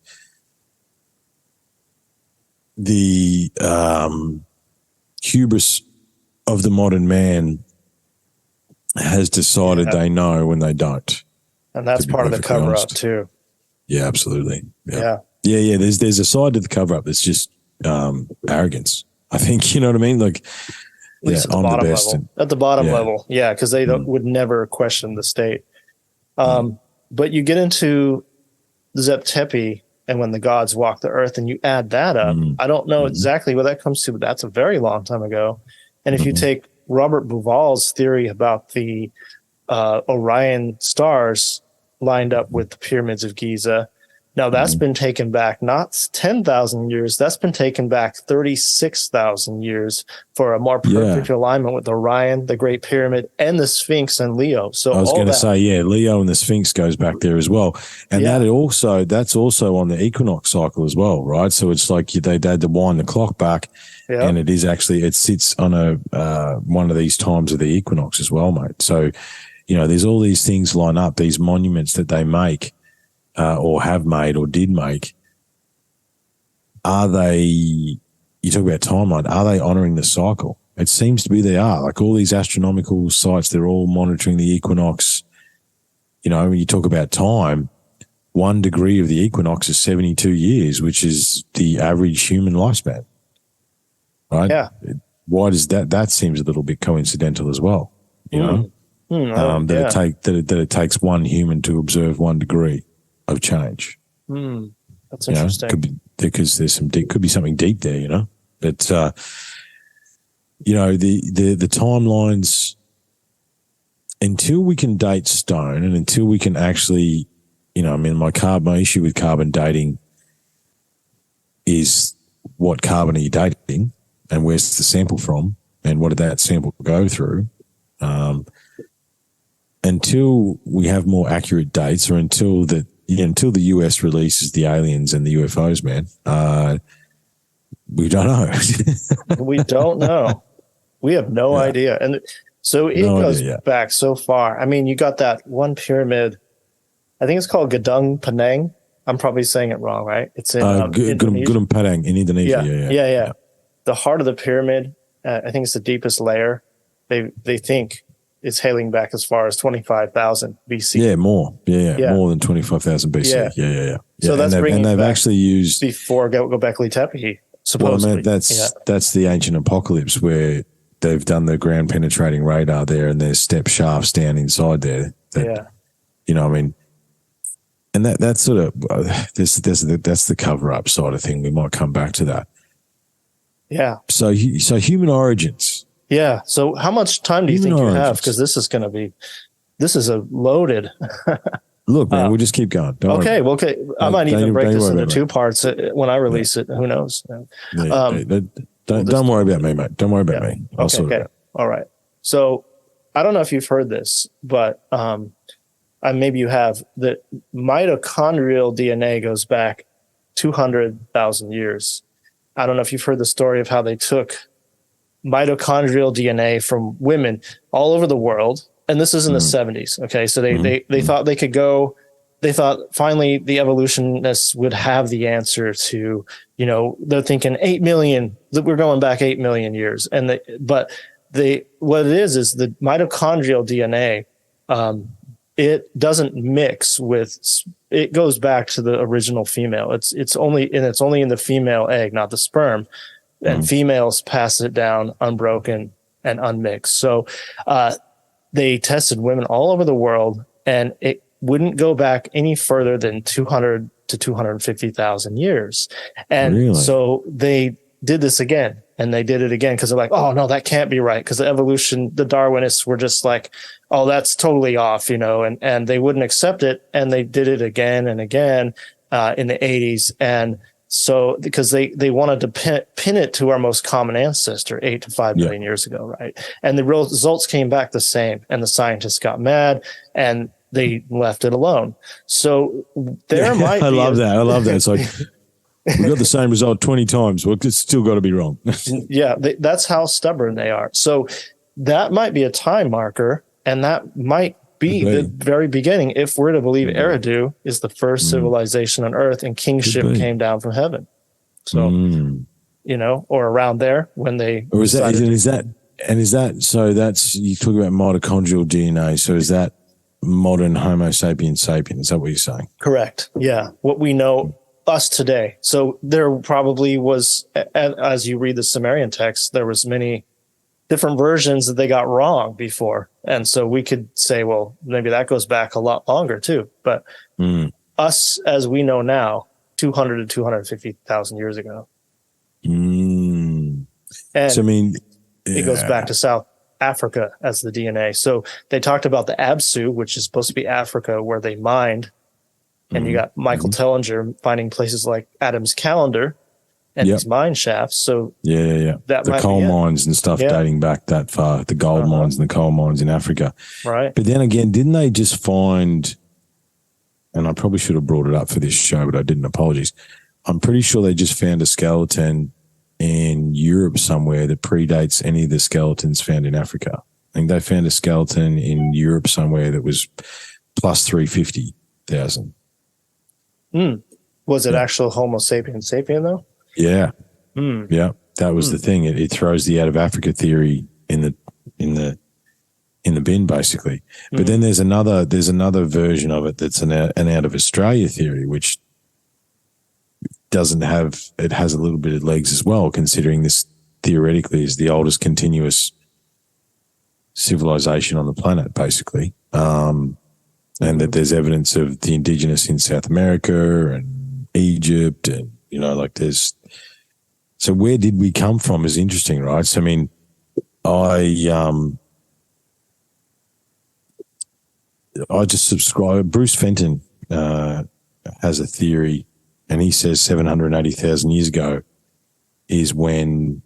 Speaker 1: the hubris of the modern man has decided they know when they don't.
Speaker 3: And that's part of the cover up too.
Speaker 1: Yeah, absolutely. Yeah. There's a side to the cover up that's just arrogance. I think, you know what I mean? Like,
Speaker 3: at least at the bottom level. At the bottom level. Yeah, because they would never question the state. But you get into Zep Tepi and when the gods walk the earth and you add that up, I don't know exactly what that comes to, but that's a very long time ago. And if you take Robert Bauval's theory about the Orion stars lined up with the pyramids of Giza, now that's been taken back not 10,000 years, that's been taken back 36,000 years for a more perfect alignment with Orion, the Great Pyramid, and the Sphinx and Leo. So
Speaker 1: I was going to say, Leo and the Sphinx goes back there as well. And that's also on the equinox cycle as well, right? So it's like they had to wind the clock back, and it sits on one of these times of the equinox as well, mate. So, you know, there's all these things line up, these monuments that they make, or have made or did make. Are they, you talk about timeline, are they honoring the cycle? It seems to be they are. Like all these astronomical sites, they're all monitoring the equinox. You know, when you talk about time, 1 degree of the equinox is 72 years, which is the average human lifespan. Right? Yeah. Why does that seems a little bit coincidental as well, you know? It takes one human to observe 1 degree of change.
Speaker 3: That's interesting.
Speaker 1: Could be, because could be something deep there, you know. But you know, the timelines, until we can date stone and until we can actually, you know, I mean, my issue with carbon dating is what carbon are you dating and where's the sample from and what did that sample go through? Until we have more accurate dates, or until the US releases the aliens and the UFOs, man, we don't know.
Speaker 3: We don't know. We have no idea. And so it goes back so far. I mean, you got that one pyramid, I think it's called Gedung Penang. I'm probably saying it wrong, right? It's in
Speaker 1: Gedung Penang in Indonesia.
Speaker 3: Yeah. The heart of the pyramid, I think it's the deepest layer. They think it's hailing back as far as 25,000 BC.
Speaker 1: Yeah, more. Yeah. More than 25,000 BC. Yeah.
Speaker 3: So that's
Speaker 1: and they've actually used
Speaker 3: before Göbekli Tepe, supposedly.
Speaker 1: Well, that's the ancient apocalypse where they've done the ground penetrating radar there, and there's step shafts down inside there. You know, I mean, and that's sort of that's the cover up side of thing. We might come back to that.
Speaker 3: Yeah.
Speaker 1: So human origins.
Speaker 3: Yeah. So how much time do you think you have? Because this is a loaded.
Speaker 1: Look, man, we'll just keep going.
Speaker 3: Okay. I might even break this into 2 parts when I release it. Who knows?
Speaker 1: Don't worry about me, mate. Don't worry about me. I'll sort it out.
Speaker 3: All right. So I don't know if you've heard this, but maybe you have, that mitochondrial DNA goes back 200,000 years. I don't know if you've heard the story of how they took mitochondrial DNA from women all over the world. And this is in the 70s. Okay. So they thought they could go, they thought finally the evolutionists would have the answer to, you know, they're thinking 8 million, that we're going back 8 million years. What it is the mitochondrial DNA, it doesn't mix with, it goes back to the original female. It's only in the female egg, not the sperm. And females pass it down unbroken and unmixed. So they tested women all over the world, and it wouldn't go back any further than 200 to 250,000 years. And so they did this again, and they did it again because they're like, oh, no, that can't be right. Because the Darwinists were just like, oh, that's totally off, you know, and they wouldn't accept it. And they did it again and again in the 80s. And so, because they wanted to pin it to our most common ancestor 8 to 5 million years ago, right? And the results came back the same, and the scientists got mad, and they left it alone. So there might be
Speaker 1: I love that. It's like, we got the same result 20 times. Well, it's still got to be wrong.
Speaker 3: Yeah, that's how stubborn they are. So that might be a time marker, and that might be the very beginning if we're to believe Eridu is the first civilization on Earth and kingship came down from heaven. So, or around there when they
Speaker 1: or is that so that's, you talk about mitochondrial DNA. So is that modern Homo sapiens sapien? Is that what you're saying?
Speaker 3: Correct. Yeah. What we know us today. So there probably was, as you read the Sumerian text, there was many different versions that they got wrong before. And so we could say, well, maybe that goes back a lot longer too. But us, as we know now, 200 to 250,000 years ago. And
Speaker 1: so, I mean,
Speaker 3: it goes back to South Africa as the DNA. So they talked about the Absu, which is supposed to be Africa, where they mined. And you got Michael Tellinger finding places like Adam's Calendar and these mine shafts. So
Speaker 1: that the coal mines and stuff dating back that far, the gold mines and the coal mines in Africa.
Speaker 3: Right.
Speaker 1: But then again, didn't they just find, and I probably should have brought it up for this show, but I didn't, apologies. I'm pretty sure they just found a skeleton in Europe somewhere that predates any of the skeletons found in Africa. I think they found a skeleton in Europe somewhere that was plus 350,000.
Speaker 3: Was it actual Homo sapiens sapien though?
Speaker 1: Yeah. Yeah. That was the thing. It throws the out of Africa theory in the bin basically. But then there's another version of it that's an out of Australia theory, which it has a little bit of legs as well, considering this theoretically is the oldest continuous civilization on the planet, basically. And that there's evidence of the indigenous in South America and Egypt, and so where did we come from is interesting, right? So I mean, I just subscribe. Bruce Fenton has a theory, and he says 780,000 years ago is when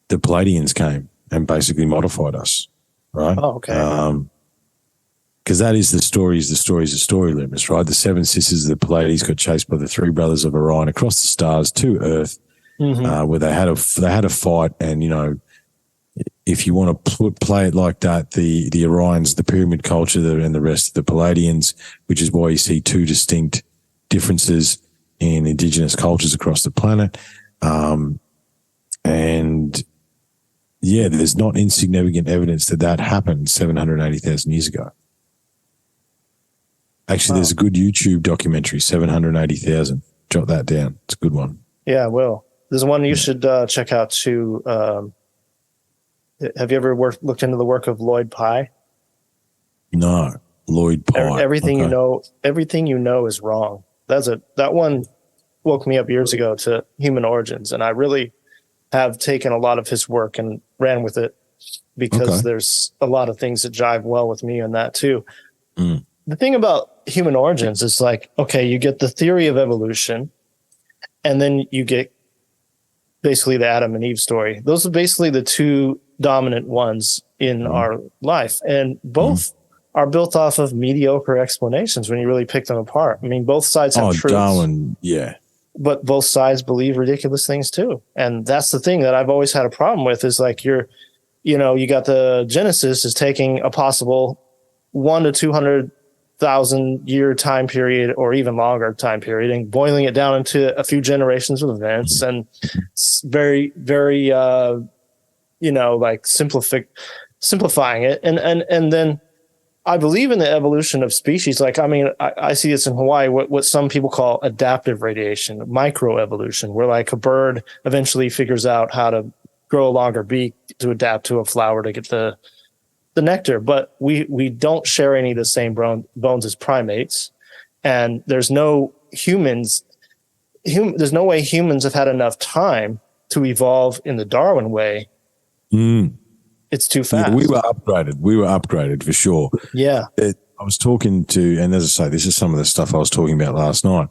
Speaker 1: the Palladians came and basically modified us, right?
Speaker 3: Oh, okay.
Speaker 1: Because that is the story, Leumas, right? The seven sisters of the Pleiades got chased by the three brothers of Orion across the stars to Earth, where they had a fight. And, if you want to play it like that, the Orions, the pyramid culture, and the rest of the Palladians, which is why you see two distinct differences in indigenous cultures across the planet. And there's not insignificant evidence that happened 780,000 years ago. Actually, there's a good YouTube documentary, 780,000. Jot that down. It's a good one.
Speaker 3: Yeah, I will. There's one you should check out too. Have you ever looked into the work of Lloyd Pye?
Speaker 1: No, Lloyd Pye.
Speaker 3: Everything you know is wrong. That one woke me up years ago to human origins, and I really have taken a lot of his work and ran with it because there's a lot of things that jive well with me on that too. The thing about human origins is like, okay, you get the theory of evolution, and then you get basically the Adam and Eve story. Those are basically the two dominant ones in our life, and both are built off of mediocre explanations when you really pick them apart. I mean, both sides have truths.
Speaker 1: Darwin,
Speaker 3: but both sides believe ridiculous things too. And that's the thing that I've always had a problem with is like you got the Genesis is taking a possible 1 to 200,000 year time period or even longer time period and boiling it down into a few generations of events, and it's very, very, simplifying it. And then I believe in the evolution of species. Like, I mean, I see this in Hawaii, what some people call adaptive radiation, microevolution, where like a bird eventually figures out how to grow a longer beak to adapt to a flower to get the nectar. But we don't share any of the same bones as primates. And there's no there's no way humans have had enough time to evolve in the Darwin way. It's too fast.
Speaker 1: Yeah, we were upgraded for sure.
Speaker 3: Yeah.
Speaker 1: I was talking to, and as I say, this is some of the stuff I was talking about last night.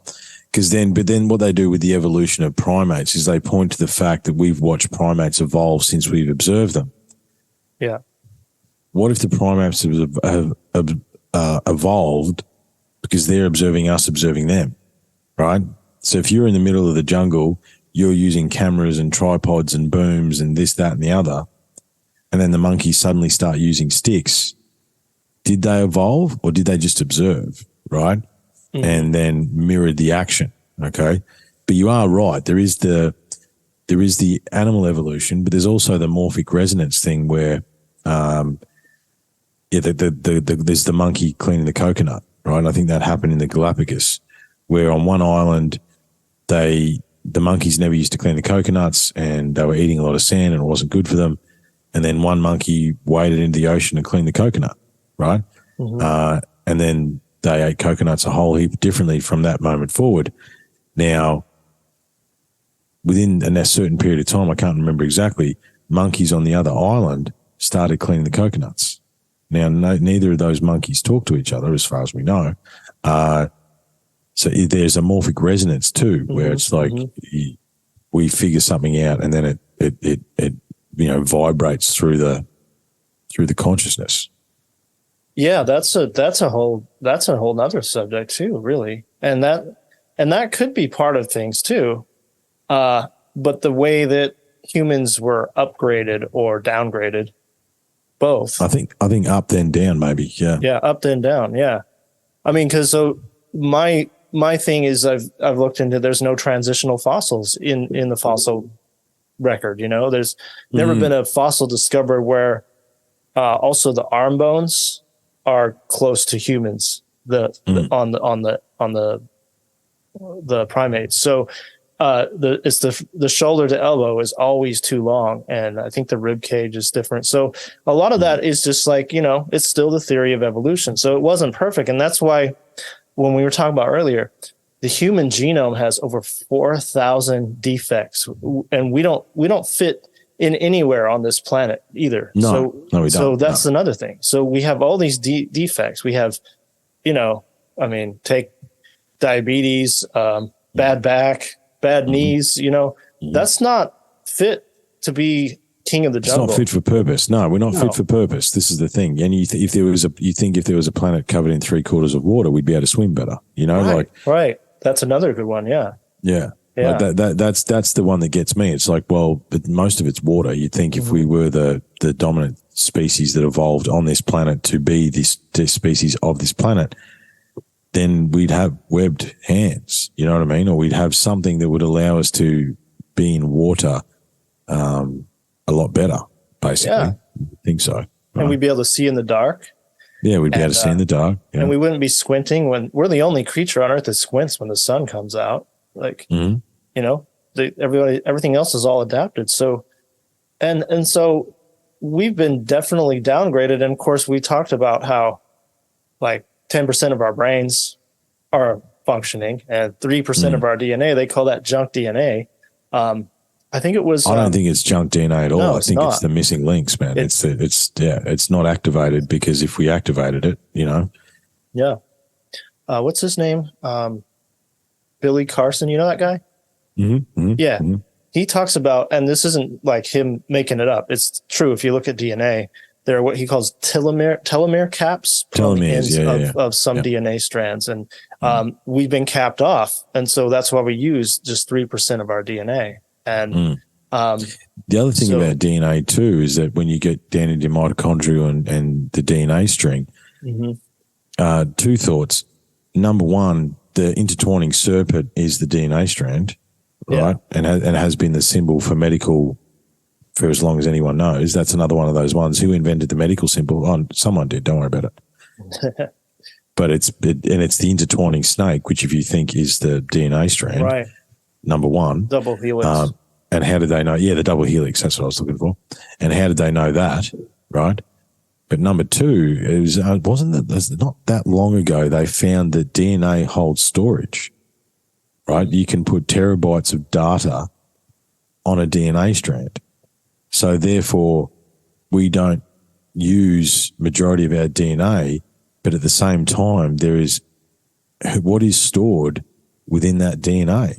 Speaker 1: But then what they do with the evolution of primates is they point to the fact that we've watched primates evolve since we've observed them.
Speaker 3: Yeah.
Speaker 1: What if the primates have evolved because they're observing us, observing them, right? So if you're in the middle of the jungle, you're using cameras and tripods and booms and this, that, and the other, and then the monkeys suddenly start using sticks. Did they evolve or did they just observe, right? Mm. And then mirrored the action, okay? But you are right. There is the animal evolution, but there's also the morphic resonance thing where, there's the monkey cleaning the coconut, right? I think that happened in the Galapagos, where on one island, the monkeys never used to clean the coconuts and they were eating a lot of sand and it wasn't good for them. And then one monkey waded into the ocean and cleaned the coconut, right? Mm-hmm. And then they ate coconuts a whole heap differently from that moment forward. Now, within a certain period of time, I can't remember exactly, monkeys on the other island started cleaning the coconuts. Now, neither of those monkeys talk to each other, as far as we know. So there's a morphic resonance too, where it's like we figure something out, and then it vibrates through the consciousness.
Speaker 3: Yeah, that's a whole nother subject too, really, and that could be part of things too. But the way that humans were upgraded or downgraded, both.
Speaker 1: I think up then down, maybe. Yeah.
Speaker 3: Yeah, up then down. Yeah. I mean, because so my thing is I've looked into, there's no transitional fossils in the fossil record. There's never been a fossil discovered where also the arm bones are close to humans. On the primates. So the shoulder to elbow is always too long, and I think the rib cage is different. So a lot of that is just like, it's still the theory of evolution. So it wasn't perfect, and that's why when we were talking about earlier, the human genome has over 4,000 defects, and we don't fit in anywhere on this planet either.
Speaker 1: We don't.
Speaker 3: So that's another thing. So we have all these defects. We have, take diabetes, bad back, bad knees, that's not fit to be king of the jungle.
Speaker 1: It's not fit for purpose. No, we're not fit for purpose. This is the thing. And if there was a planet covered in 3/4 of water, we'd be able to swim better,
Speaker 3: Right. That's another good one. Yeah.
Speaker 1: Yeah. Yeah. Like that's the one that gets me. It's like, well, but most of it's water. You'd think if we were the dominant species that evolved on this planet to be this species of this planet, then we'd have webbed hands, you know what I mean? Or we'd have something that would allow us to be in water a lot better, basically. Yeah. I think so. Right?
Speaker 3: And we'd be able to see in the dark.
Speaker 1: Yeah, we'd be able to see in the dark. Yeah.
Speaker 3: And we wouldn't be squinting when we're the only creature on Earth that squints when the sun comes out. Like, everything else is all adapted. So, and so we've been definitely downgraded. And of course, we talked about how like 10% of our brains are functioning and 3% of our DNA, they call that junk DNA. I think it was.
Speaker 1: I don't think it's junk DNA at all. No, I think it's the missing links, man. It's not activated because if we activated it,
Speaker 3: Yeah. What's his name? Billy Carson. You know that guy?
Speaker 1: Mm-hmm.
Speaker 3: Yeah. Mm-hmm. He talks about, and this isn't like him making it up. It's true. If you look at DNA, there are what he calls telomere caps on the ends of some DNA strands. And we've been capped off. And so that's why we use just 3% of our DNA. And
Speaker 1: the other thing about DNA too is that when you get down into mitochondria and the DNA string, two thoughts. Number one, the intertwining serpent is the DNA strand, right? And has been the symbol for medical for as long as anyone knows. That's another one of those ones. Who invented the medical symbol? Oh, someone did. Don't worry about it. But it's the intertwining snake, which if you think is the DNA strand,
Speaker 3: right?
Speaker 1: Number one,
Speaker 3: double helix.
Speaker 1: And how did they know? Yeah, the double helix. That's what I was looking for. And how did they know that? Right. But number two, it was not that long ago they found that DNA holds storage. Right. You can put terabytes of data on a DNA strand. So therefore, we don't use majority of our DNA, but at the same time, there is what is stored within that DNA,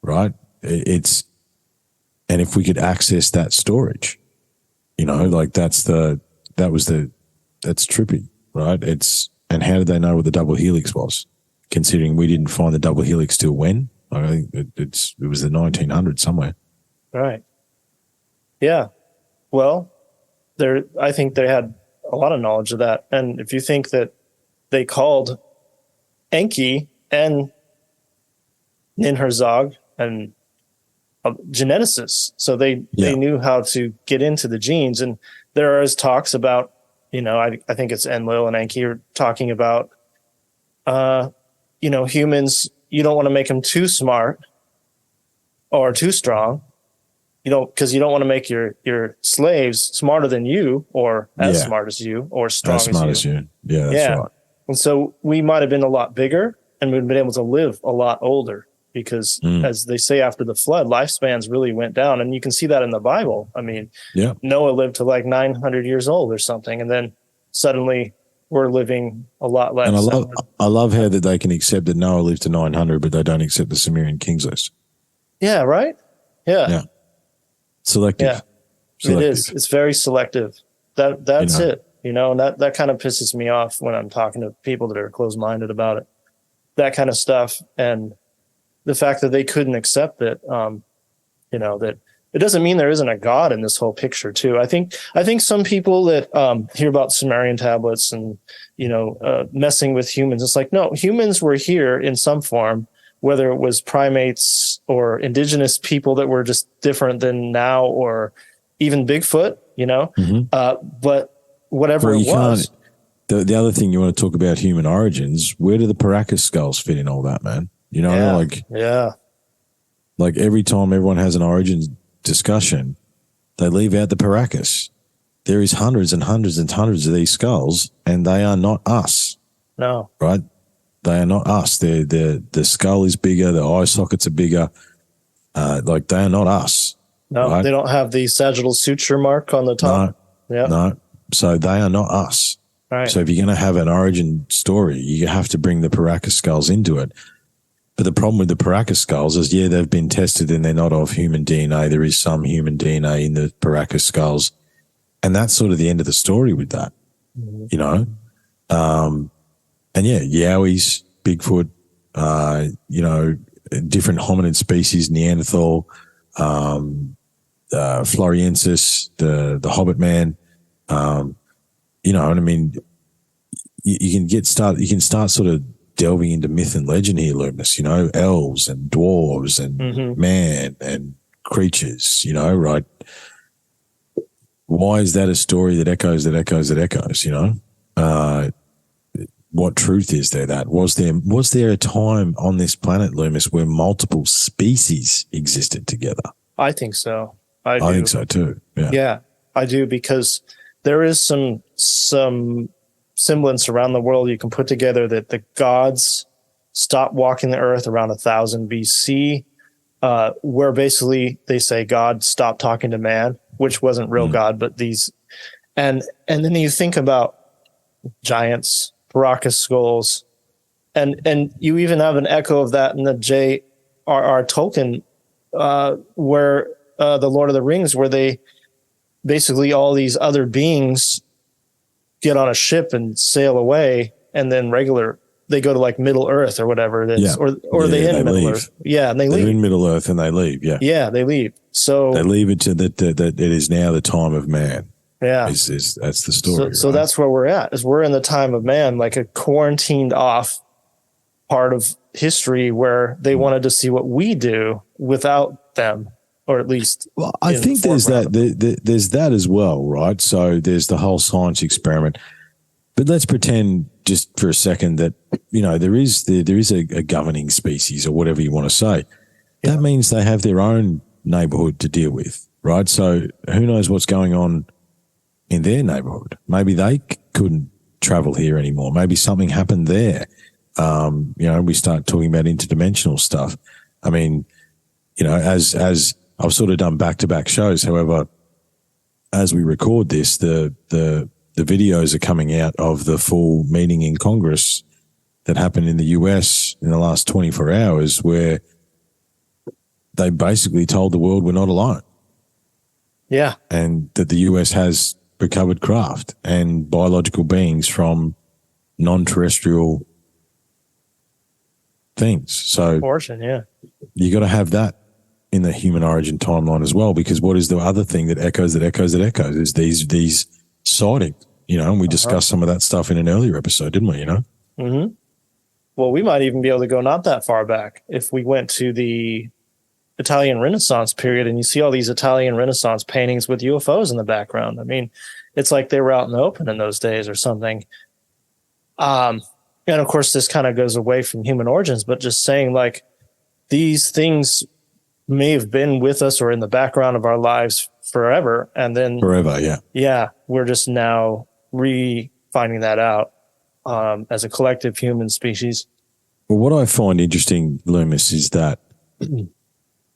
Speaker 1: right? And if we could access that storage, like that's trippy, right? And how did they know what the double helix was? Considering we didn't find the double helix till when? I think it was the 1900s somewhere.
Speaker 3: Right. Yeah. Well, I think they had a lot of knowledge of that. And if you think that they called Enki and Ninhursag and geneticists, so they knew how to get into the genes. And there is talks about, I think it's Enlil and Enki are talking about, humans, you don't want to make them too smart or too strong, because you don't want to make your slaves smarter than you or as smart as you or strong as you.
Speaker 1: Yeah, that's right.
Speaker 3: And so we might have been a lot bigger and we'd been able to live a lot older because, as they say, after the flood, lifespans really went down. And you can see that in the Bible. I mean, Noah lived to like 900 years old or something. And then suddenly we're living a lot less.
Speaker 1: And I love how that they can accept that Noah lived to 900, but they don't accept the Sumerian kings list.
Speaker 3: Yeah, right? Yeah.
Speaker 1: Selective.
Speaker 3: Yeah, it is. It's very selective. That's it. And that kind of pisses me off when I'm talking to people that are closed-minded about it. That kind of stuff. And the fact that they couldn't accept it, that it doesn't mean there isn't a God in this whole picture too. I think some people that hear about Sumerian tablets and, messing with humans, it's like, no, humans were here in some form, whether it was primates or indigenous people that were just different than now, or even Bigfoot, but whatever it was.
Speaker 1: The other thing you want to talk about human origins, where do the Paracas skulls fit in all that, man? Like every time everyone has an origins discussion, they leave out the Paracas. There is hundreds and hundreds and hundreds of these skulls, and they are not us.
Speaker 3: No.
Speaker 1: Right? They are not us. The skull is bigger, the eye sockets are bigger. They are not us.
Speaker 3: No, right? They don't have the sagittal suture mark on the top.
Speaker 1: No. So they are not us.
Speaker 3: Right.
Speaker 1: So if you're going to have an origin story, you have to bring the Paracas skulls into it. But the problem with the Paracas skulls is, they've been tested and they're not of human DNA. There is some human DNA in the Paracas skulls. And that's sort of the end of the story with that, Yowies, Bigfoot, different hominid species, Neanderthal, Floriensis, the Hobbit man, you can start sort of delving into myth and legend here, Leumas, elves and dwarves and man and creatures, right? Why is that a story that echoes? What truth is there? That was there a time on this planet, Leumas, where multiple species existed together?
Speaker 3: I think so. I
Speaker 1: think so too.
Speaker 3: Yeah, I do, because there is some semblance around the world you can put together that the gods stopped walking the earth around 1000 BC, where basically they say God stopped talking to man, which wasn't real God, but these, and then you think about giants, Paracas skulls, and you even have an echo of that in the J.R.R. Tolkien, where the Lord of the Rings, where they basically all these other beings get on a ship and sail away, and then they go to like Middle Earth or whatever it is, or they in Middle Earth. Yeah, and they leave.
Speaker 1: They're in Middle Earth and they leave. Yeah,
Speaker 3: yeah, they leave. So
Speaker 1: they leave it to that it is now the time of man.
Speaker 3: Yeah,
Speaker 1: that's the story.
Speaker 3: So that's where we're at. Is we're in the time of man, like a quarantined off part of history where they wanted to see what we do without them. Or at least,
Speaker 1: well, I think there's that as well, right? So there's the whole science experiment, but let's pretend just for a second that there is a governing species or whatever you want to say. Yeah. That means they have their own neighborhood to deal with, right? So who knows what's going on in their neighborhood? Maybe they couldn't travel here anymore. Maybe something happened there. We start talking about interdimensional stuff. I mean, as I've sort of done back-to-back shows. However, as we record this, the videos are coming out of the full meeting in Congress that happened in the US in the last 24 hours, where they basically told the world we're not alone.
Speaker 3: Yeah.
Speaker 1: And that the US has recovered craft and biological beings from non-terrestrial things. So
Speaker 3: Origin, yeah.
Speaker 1: You got to have that in the human origin timeline as well, because what is the other thing that echoes is these sightings, and we discussed some of that stuff in an earlier episode, didn't we,
Speaker 3: Mm-hmm. Well, we might even be able to go not that far back if we went to the Italian Renaissance period and you see all these Italian Renaissance paintings with UFOs in the background. I mean, it's like they were out in the open in those days or something. And of course, this kind of goes away from human origins, but just saying like these things may have been with us or in the background of our lives forever. And then
Speaker 1: forever. Yeah.
Speaker 3: Yeah. We're just now finding that out as a collective human species.
Speaker 1: Well, what I find interesting, Leumas, is that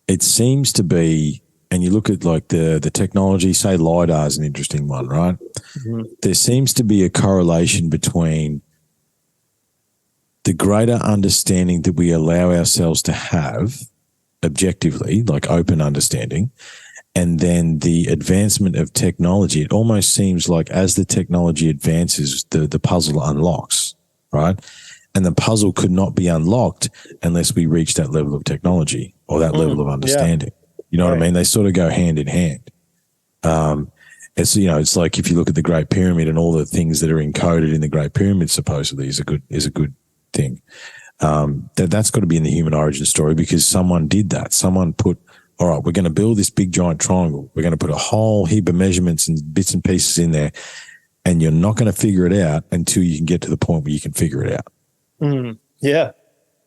Speaker 1: it seems to be, and you look at like the technology, say LiDAR is an interesting one, right? Mm-hmm. There seems to be a correlation between the greater understanding that we allow ourselves to have objectively, like open understanding, and then the advancement of technology. It almost seems like as the technology advances, the puzzle unlocks, right? And the puzzle could not be unlocked unless we reach that level of technology or that level of understanding. Yeah. You know what I mean? They sort of go hand in hand. It's like if you look at the Great Pyramid and all the things that are encoded in the Great Pyramid supposedly is a good thing. That's got to be in the human origin story because someone did that. Someone put, all right, we're going to build this big giant triangle. We're going to put a whole heap of measurements and bits and pieces in there, and you're not going to figure it out until you can get to the point where you can figure it out.
Speaker 3: Yeah.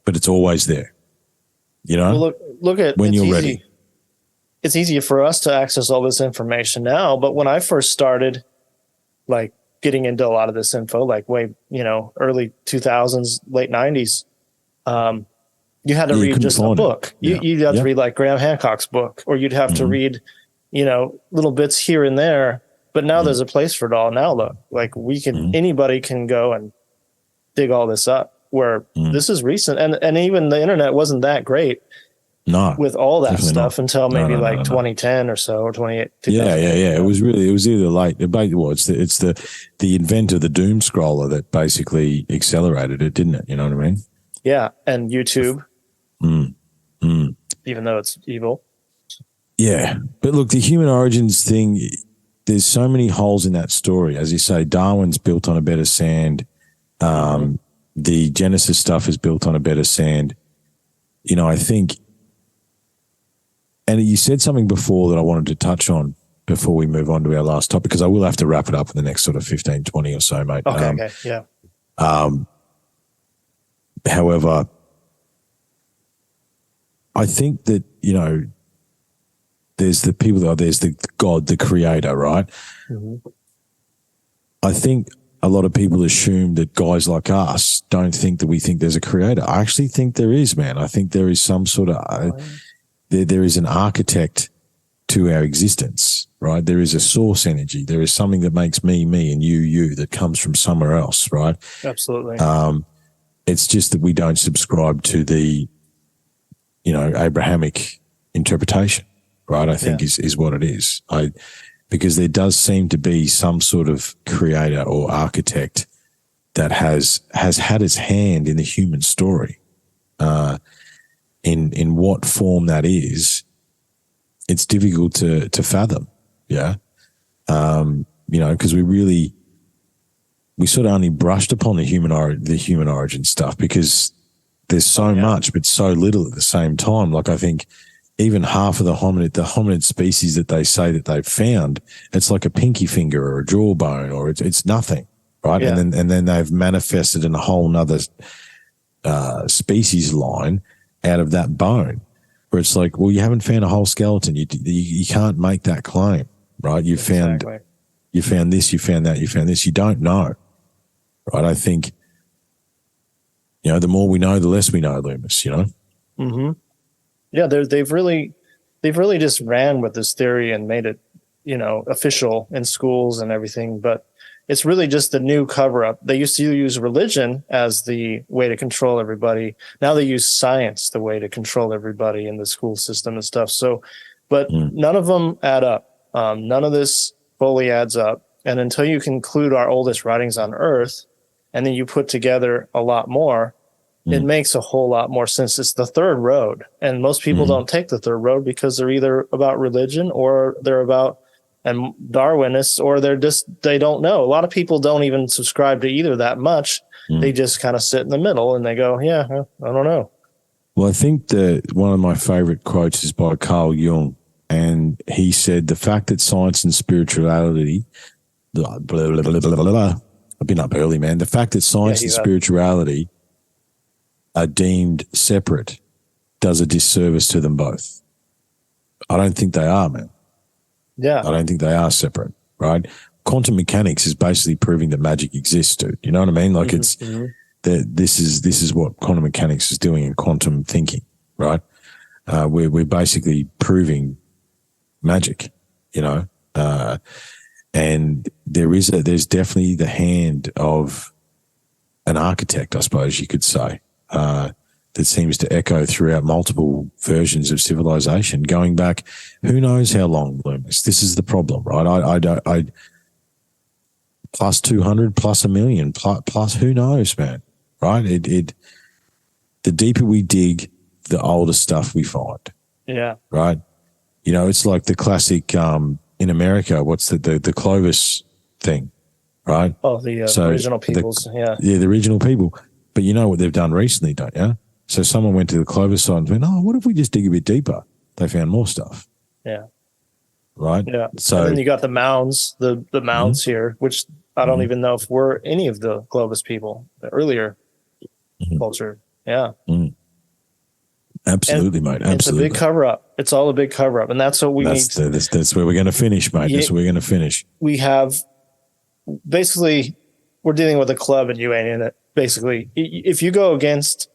Speaker 1: But it's always there.
Speaker 3: Well, look at
Speaker 1: when you're ready.
Speaker 3: It's easier for us to access all this information now, but when I first started like getting into a lot of this info, like early 2000s, late 90s, you had to read just a book. You'd have to read like Graham Hancock's book, or you'd have to read, little bits here and there. But now there's a place for it all. Now look, like anybody can go and dig all this up, where this is recent. And even the internet wasn't that great. No, with all that stuff until maybe 2010 or so, or 28.
Speaker 1: Yeah. It was either late. It's the invent of the doom scroller that basically accelerated it, didn't it? You know what I mean?
Speaker 3: Yeah, and YouTube, even though it's evil.
Speaker 1: Yeah, but look, the human origins thing. There's so many holes in that story, as you say. Darwin's built on a bed of sand. The Genesis stuff is built on a bed of sand. I think. And you said something before that I wanted to touch on before we move on to our last topic, because I will have to wrap it up in the next sort of 15, 20 or so, mate.
Speaker 3: Okay, yeah.
Speaker 1: However, I think that, there's the people, there's the God, the creator, right? Mm-hmm. I think a lot of people assume that guys like us don't think that we think there's a creator. I actually think there is, man. I think there is some sort of... There is an architect to our existence, right? There is a source energy. There is something that makes me, me, and you, that comes from somewhere else, right?
Speaker 3: Absolutely.
Speaker 1: It's just that we don't subscribe to the, Abrahamic interpretation, right? I think is what it is. Because there does seem to be some sort of creator or architect that has had his hand in the human story. In what form that is, it's difficult to fathom. Yeah. Because we sort of only brushed upon the human origin stuff because there's so much, but so little at the same time. Like I think even half of the hominid species that they say that they've found, it's like a pinky finger or a jawbone, or it's nothing. Right. Yeah. And then they've manifested in a whole nother, species line out of that bone, where it's like, well, you haven't found a whole skeleton. You can't make that claim, right? You found this, you found that, you found this. You don't know, right? I think, the more we know, the less we know, Leumas.
Speaker 3: Mm-hmm. Yeah, they've really just ran with this theory and made it, official in schools and everything, but it's really just a new cover-up. They used to use religion as the way to control everybody. Now they use science the way to control everybody in the school system and stuff. So, but none of them add up. None of this fully adds up. And until you conclude our oldest writings on Earth, and then you put together a lot more, it makes a whole lot more sense. It's the third road. And most people don't take the third road because they're either about religion or they're about and Darwinists, or they don't know. A lot of people don't even subscribe to either that much. They just kind of sit in the middle and they go, yeah, I don't know.
Speaker 1: Well, I think that one of my favorite quotes is by Carl Jung. And he said, the fact that science and spirituality, blah, blah, blah, blah, blah, blah. I've been up early, man. The fact that science and spirituality are deemed separate does a disservice to them both. I don't think they are, man.
Speaker 3: Yeah.
Speaker 1: I don't think they are separate, right? Quantum mechanics is basically proving that magic exists, dude. You know what I mean? Like it's this is what quantum mechanics is doing in quantum thinking, right? We're basically proving magic, you know, and there's definitely the hand of an architect, I suppose you could say, that seems to echo throughout multiple versions of civilization, going back who knows how long, Leumas. This is the problem, right? I plus 200, plus a million, plus who knows, man, right? The deeper we dig, the older stuff we find.
Speaker 3: Yeah.
Speaker 1: Right? You know, it's like the classic in America, what's the Clovis thing, right?
Speaker 3: Oh, the original peoples, yeah.
Speaker 1: Yeah, the original people. But you know what they've done recently, don't you? So someone went to the Clovis side and went, oh, what if we just dig a bit deeper? They found more stuff.
Speaker 3: Yeah.
Speaker 1: Right?
Speaker 3: Yeah.
Speaker 1: So
Speaker 3: and then you got the mounds, the mounds here, which I don't even know if we're any of the Clovis people, the earlier culture. Yeah.
Speaker 1: Absolutely, mate. Absolutely.
Speaker 3: It's a big cover up. It's all a big cover up. And that's what we need.
Speaker 1: That's where we're going to finish, mate. That's where we're going to finish.
Speaker 3: We have basically, we're dealing with a club and you ain't in it. Basically, if you go against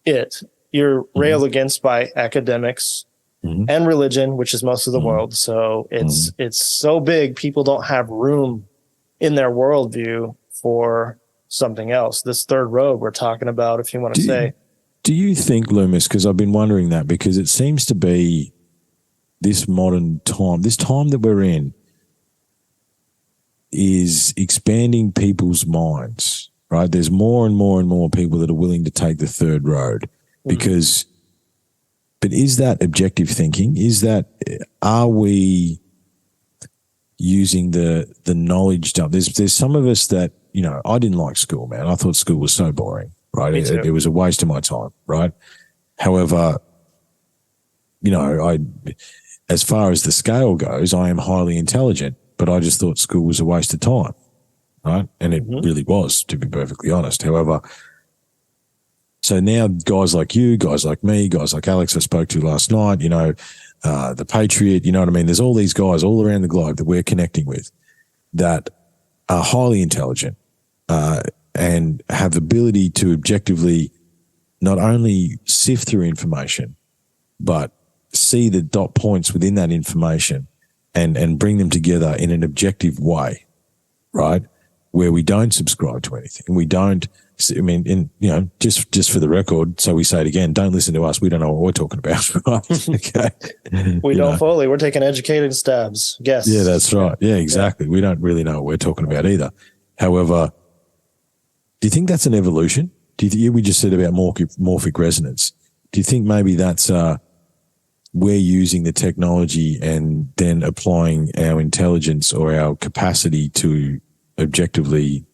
Speaker 3: it, you're railed against by academics and religion, which is most of the world. So it's so big, people don't have room in their worldview for something else. This third road we're talking about, if you want to say.
Speaker 1: Do you think, Leumas, because I've been wondering that, because it seems to be this modern time, this time that we're in is expanding people's minds, right? There's more and more and more people that are willing to take the third road because, but is that objective thinking? Are we using the knowledge dump? There's some of us that, you know, I didn't like school, man. I thought school was so boring. Right. It was a waste of my time. Right. However, you know, as far as the scale goes, I am highly intelligent, but I just thought school was a waste of time. Right. And it really was, to be perfectly honest. However, so now guys like you, guys like me, guys like Alex I spoke to last night, you know, the Patriot, you know what I mean? There's all these guys all around the globe that we're connecting with that are highly intelligent, and have the ability to objectively not only sift through information, but see the dot points within that information and bring them together in an objective way, right? Where we don't subscribe to anything. We don't, I mean, you know, just for the record, so we say it again, don't listen to us. We don't know what we're talking about, right? Okay.
Speaker 3: We don't fully. We're taking educated stabs. Guess.
Speaker 1: Yeah, that's right. Yeah, exactly. Yeah. We don't really know what we're talking about either. However, do you think that's an evolution? We just said about morphic resonance. Do you think maybe that's we're using the technology and then applying our intelligence or our capacity to objectively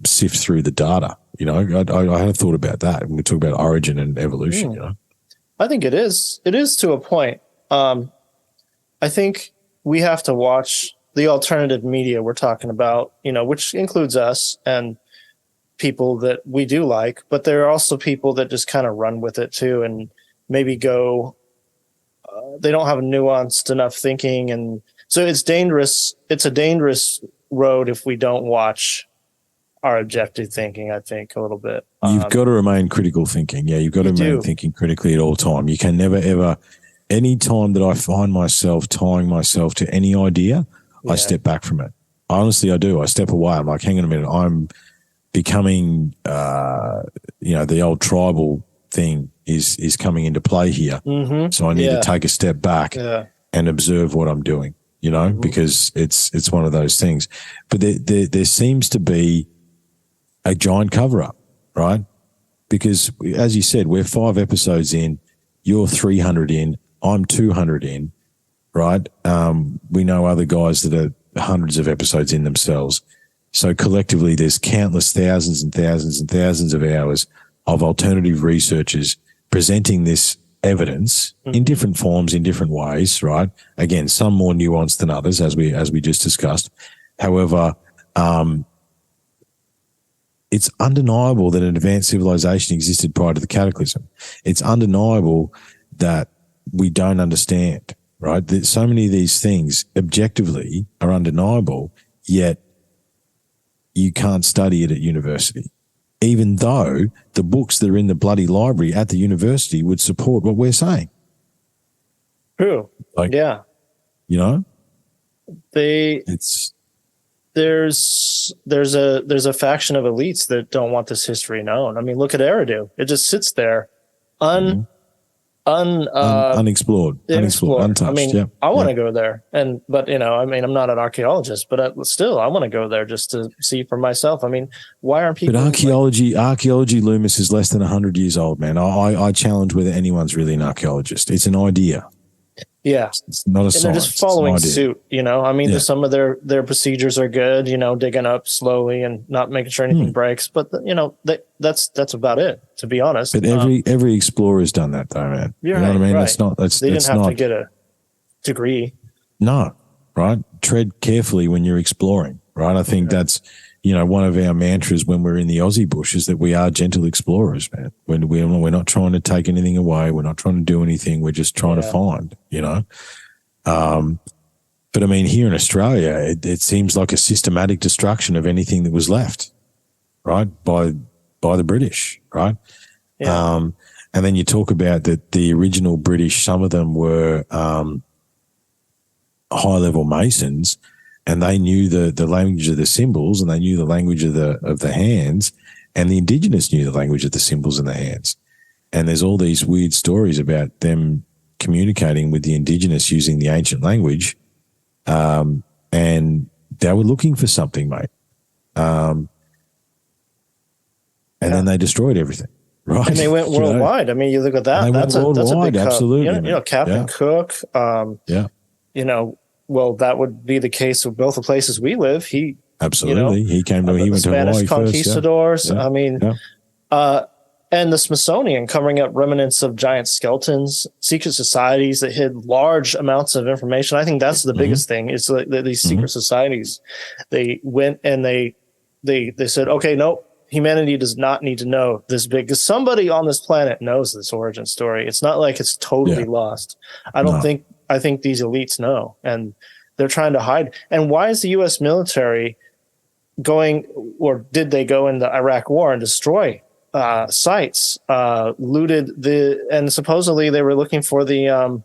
Speaker 1: sift through the data? You know, I had thought about that when we talk about origin and evolution. You know,
Speaker 3: I think it is. It is to a point. I think we have to watch the alternative media we're talking about, you know, which includes us and people that we do like, but there are also people that just kind of run with it too and maybe go, they don't have nuanced enough thinking. And so it's dangerous. It's a dangerous road if we don't watch our objective thinking, I think, a little bit.
Speaker 1: You've got to remain critical thinking. Yeah, you've got to remain thinking critically at all time. You can never, ever, any time that I find myself tying myself to any idea, I step back from it. Honestly, I do. I step away. I'm like, hang on a minute. I'm becoming, you know, the old tribal thing is coming into play here. So I need to take a step back and observe what I'm doing, you know, because it's one of those things. But there seems to be a giant cover-up, right? Because, as you said, we're 5 episodes in, you're 300 in, I'm 200 in, right? We know other guys that are hundreds of episodes in themselves. So collectively, there's countless thousands and thousands and thousands of hours of alternative researchers presenting this evidence in different forms, in different ways, right? Again, some more nuanced than others, as we just discussed. However, it's undeniable that an advanced civilization existed prior to the cataclysm. It's undeniable that we don't understand, right? That so many of these things objectively are undeniable, yet you can't study it at university, even though the books that are in the bloody library at the university would support what we're saying.
Speaker 3: True.
Speaker 1: Like,
Speaker 3: yeah.
Speaker 1: You know?
Speaker 3: There's a faction of elites that don't want this history known. I mean, look at Eridu. It just sits there
Speaker 1: unexplored, untouched.
Speaker 3: I mean, I want to go there, but I mean, I'm not an archaeologist, but still, I want to go there just to see for myself. I mean, why aren't people?
Speaker 1: But archaeology, Leumas, is less than 100 years old, man. I challenge whether anyone's really an archaeologist. It's an idea.
Speaker 3: Yeah,
Speaker 1: it's not a science.
Speaker 3: They're just following suit. I mean, some of their procedures are good. Digging up slowly and not making sure anything breaks. But that's about it, to be honest.
Speaker 1: But every explorer has done that, though, man.
Speaker 3: You
Speaker 1: know what I mean?
Speaker 3: Right. They didn't have to get a degree.
Speaker 1: No, right? Tread carefully when you're exploring, right? I think that's one of our mantras when we're in the Aussie bush is that we are gentle explorers, man. When we're not trying to take anything away, we're not trying to do anything. We're just trying to find, But I mean, here in Australia, it seems like a systematic destruction of anything that was left, right, by the British, right?
Speaker 3: Yeah.
Speaker 1: And then you talk about that the original British, some of them were high-level Masons, and they knew the language of the symbols, and they knew the language of the hands, and the Indigenous knew the language of the symbols and the hands. And there's all these weird stories about them communicating with the Indigenous using the ancient language, and they were looking for something, mate. And then they destroyed everything, right?
Speaker 3: And they went worldwide. I mean, you look at that. That's a big
Speaker 1: absolutely.
Speaker 3: Captain Cook. Well, that would be the case with both the places we live. He
Speaker 1: absolutely he came to he went to Hawaii
Speaker 3: conquistadors.
Speaker 1: first,
Speaker 3: I mean, and the Smithsonian covering up remnants of giant skeletons, secret societies that hid large amounts of information. I think that's the biggest thing. Is these secret societies. They went and they said, okay, no, humanity does not need to know this big, because somebody on this planet knows this origin story. It's not like it's totally lost. I think these elites know, and they're trying to hide. And why is the U.S. military going, or did they go in the Iraq War and destroy sites, looted and supposedly they were looking for the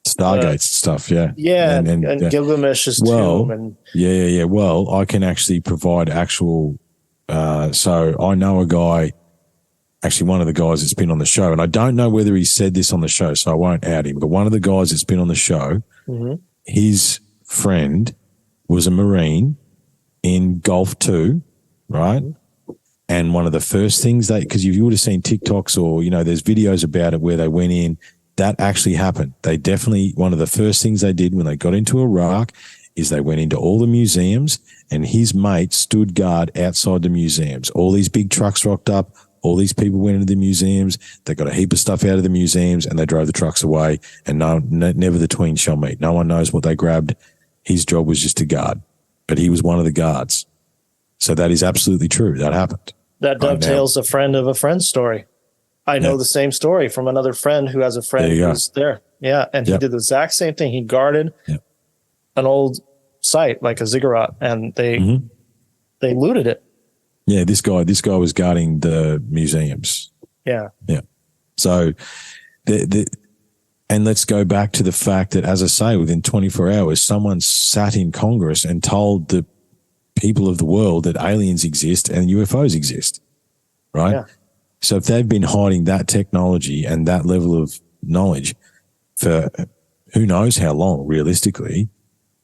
Speaker 1: Stargate stuff, and
Speaker 3: Gilgamesh's tomb. And
Speaker 1: Well, I can actually provide actual. So I know a guy. Actually, one of the guys that's been on the show, and I don't know whether he said this on the show, so I won't out him, but one of the guys that's been on the show, his friend was a Marine in Gulf 2, right? And one of the first things because you would have seen TikToks or, there's videos about it where they went in, that actually happened. One of the first things they did when they got into Iraq is they went into all the museums, and his mate stood guard outside the museums. All these big trucks rocked up. All these people went into the museums. They got a heap of stuff out of the museums, and they drove the trucks away. And never the twain shall meet. No one knows what they grabbed. His job was just to guard, but he was one of the guards. So that is absolutely true. That happened.
Speaker 3: That dovetails a friend of a friend story. I know the same story from another friend who has a friend who's there. Yeah, and he did the exact same thing. He guarded an old site like a ziggurat, and they looted it.
Speaker 1: Yeah, this guy was guarding the museums.
Speaker 3: Yeah.
Speaker 1: Yeah. So and let's go back to the fact that, as I say, within 24 hours, someone sat in Congress and told the people of the world that aliens exist and UFOs exist, right? Yeah. So if they've been hiding that technology and that level of knowledge for who knows how long, realistically,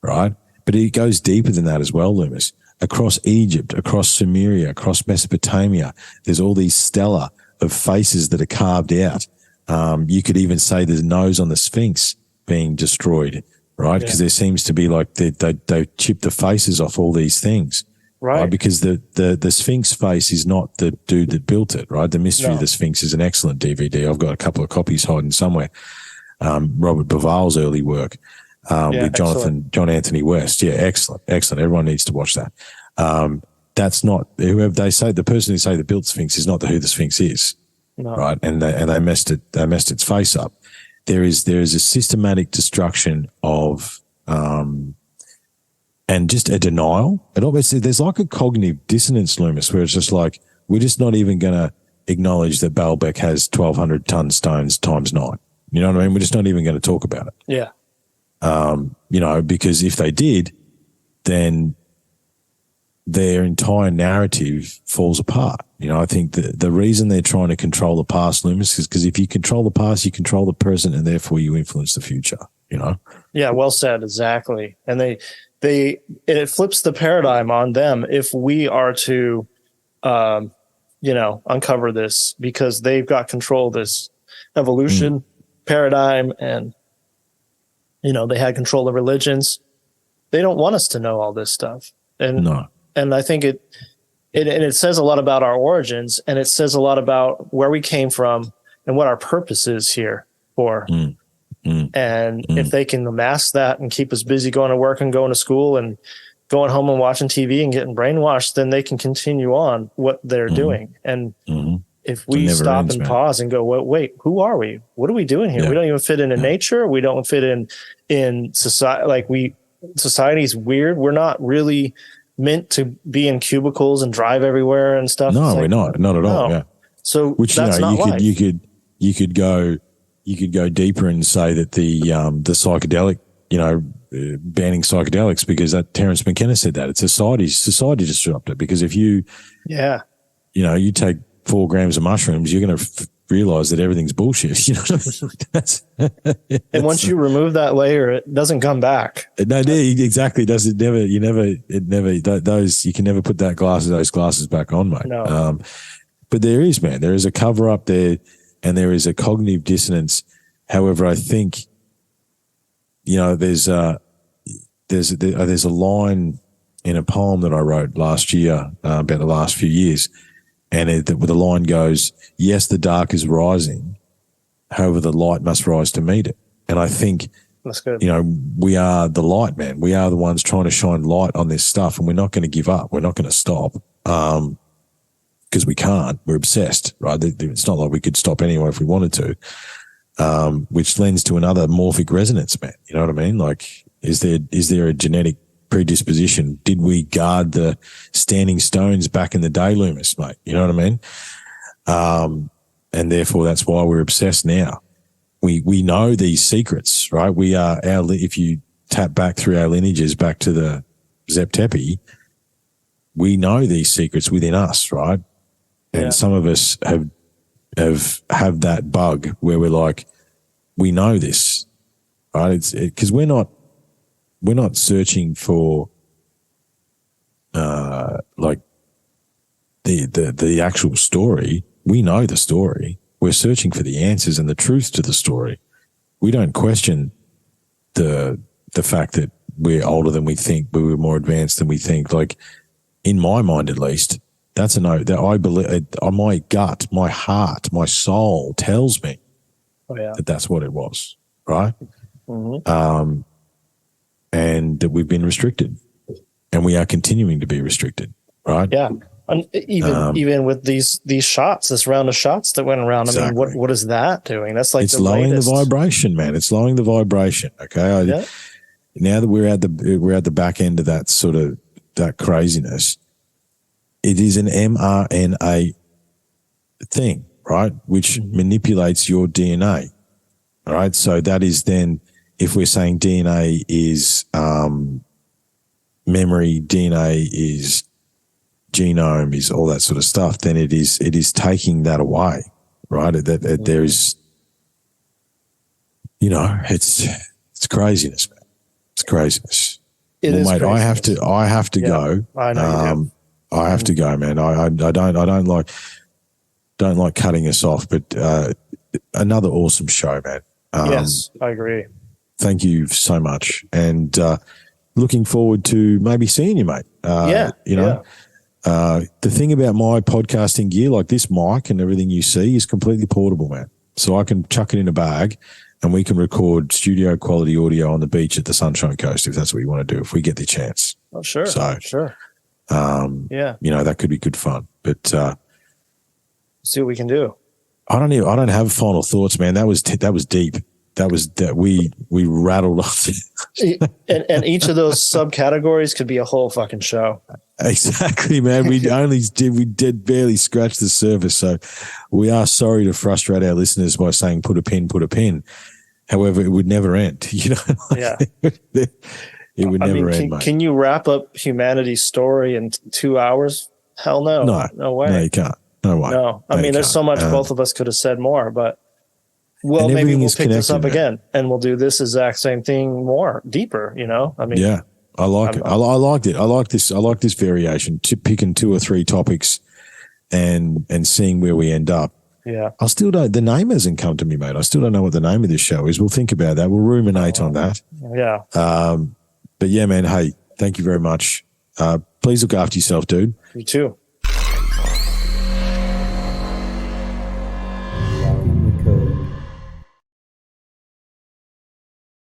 Speaker 1: right? But it goes deeper than that as well, Leumas. across Egypt, across Sumeria, across Mesopotamia. There's all these stela of faces that are carved out. You could even say there's a nose on the Sphinx being destroyed, right? Because there seems to be like they chipped the faces off all these things. Right. Because the Sphinx face is not the dude that built it, right? The Mystery of the Sphinx is an excellent DVD. I've got a couple of copies hiding somewhere. Robert Bauval's early work with John Anthony West. Yeah, excellent. Everyone needs to watch that. That's not whoever they say the person who say that built Sphinx is not who the Sphinx is, right? And they messed it. They messed its face up. There is a systematic destruction of and just a denial. It always there's like a cognitive dissonance, Leumas, where it's just like we're just not even going to acknowledge that Baalbek has 1,200 ton stones times 9. You know what I mean? We're just not even going to talk about it.
Speaker 3: Yeah.
Speaker 1: You know, because if they did, then their entire narrative falls apart. You know, I think the reason they're trying to control the past, Leumas, is because if you control the past, you control the present, and therefore you influence the future. You know? Yeah.
Speaker 3: Well said. Exactly. And it flips the paradigm on them if we are to, uncover this, because they've got control of this evolution paradigm, and they had control of religions. They don't want us to know all this stuff, and I think it says a lot about our origins, and it says a lot about where we came from and what our purpose is here for. If they can amass that and keep us busy going to work and going to school and going home and watching TV and getting brainwashed, then they can continue on what they're doing. And if we stop and pause and go, wait, who are we? What are we doing here? We don't even fit into nature. We don't fit in society. Society's weird. We're not really meant to be in cubicles and drive everywhere and stuff.
Speaker 1: No, we're not at all. Yeah.
Speaker 3: So
Speaker 1: which
Speaker 3: that's not life.
Speaker 1: You could go deeper and say that the psychedelic, banning psychedelics, because that Terence McKenna said that it's society disruptor. Because if you take 4 grams of mushrooms, you're going to realize that everything's bullshit. You know what I mean?
Speaker 3: And once you remove that layer, it doesn't come back.
Speaker 1: No, exactly. Does it never? You can never put those glasses back on, mate.
Speaker 3: No.
Speaker 1: But there is a cover up there, and there is a cognitive dissonance. However, I think, there's a line in a poem that I wrote last year about the last few years. And the line goes, yes, the dark is rising. However, the light must rise to meet it. And I think,
Speaker 3: that's good.
Speaker 1: We are the light, man. We are the ones trying to shine light on this stuff, and we're not going to give up. We're not going to stop because we can't. We're obsessed, right? It's not like we could stop anyway if we wanted to, which lends to another morphic resonance, man. You know what I mean? Like, is there a genetic predisposition? Did we guard the standing stones back in the day, Leumas, mate? You know what I mean? And therefore that's why we're obsessed now. We know these secrets, right? We are if you tap back through our lineages back to the Zep Tepi, we know these secrets within us, right? And some of us have that bug where we're like, we know this, right? It's because we're not searching for like the actual story. We know the story. We're searching for the answers and the truth to the story. We don't question the fact that we're older than we think, but we're more advanced than we think. Like, in my mind, at least, that's a no. That I believe. My gut, my heart, my soul tells me that that's what it was, right? Mm-hmm. And that we've been restricted, and we are continuing to be restricted, right?
Speaker 3: Yeah. And even with these shots, this round of shots that went around, exactly. I mean, what is that doing? That's like
Speaker 1: it's lowering the vibration, man. It's lowering the vibration. Okay. Now that we're at the back end of that sort of that craziness, it is an mRNA thing, right? Which manipulates your DNA. All right. So that is then, if we're saying DNA is memory, DNA is genome, is all that sort of stuff, then it is taking that away, right? There is, it's craziness, man. It's craziness.
Speaker 3: It is
Speaker 1: mate, I have to
Speaker 3: Yeah,
Speaker 1: go.
Speaker 3: I know you do.
Speaker 1: I have to go, man. I don't like cutting us off, but another awesome show, man.
Speaker 3: Yes, I agree.
Speaker 1: Thank you so much, and looking forward to maybe seeing you, mate. You know, the thing about my podcasting gear, like this mic and everything you see, is completely portable, man. So I can chuck it in a bag, and we can record studio quality audio on the beach at the Sunshine Coast if that's what you want to do. If we get the chance,
Speaker 3: Oh, sure.
Speaker 1: So,
Speaker 3: sure.
Speaker 1: you know, that could be good fun. But
Speaker 3: See what we can do.
Speaker 1: I don't have final thoughts, man. That was deep. We rattled off.
Speaker 3: and each of those subcategories could be a whole fucking show.
Speaker 1: Exactly, man. We did barely scratch the surface. So we are sorry to frustrate our listeners by saying put a pin. However, it would never end. You know,
Speaker 3: Yeah.
Speaker 1: It would never end, mate.
Speaker 3: Can you wrap up humanity's story in 2 hours? Hell no. No way.
Speaker 1: No, you can't. No way.
Speaker 3: No. I mean, there's so much both of us could have said more, but maybe we'll pick this up again and we'll do this exact same thing more deeper, you know? I mean,
Speaker 1: yeah, I like it. I liked it. I like this variation, picking 2 or 3 topics and seeing where we end up.
Speaker 3: Yeah.
Speaker 1: The name hasn't come to me, mate. I still don't know what the name of this show is. We'll think about that. We'll ruminate on that.
Speaker 3: Yeah.
Speaker 1: But yeah, man, hey, thank you very much. Please look after yourself, dude.
Speaker 3: You too.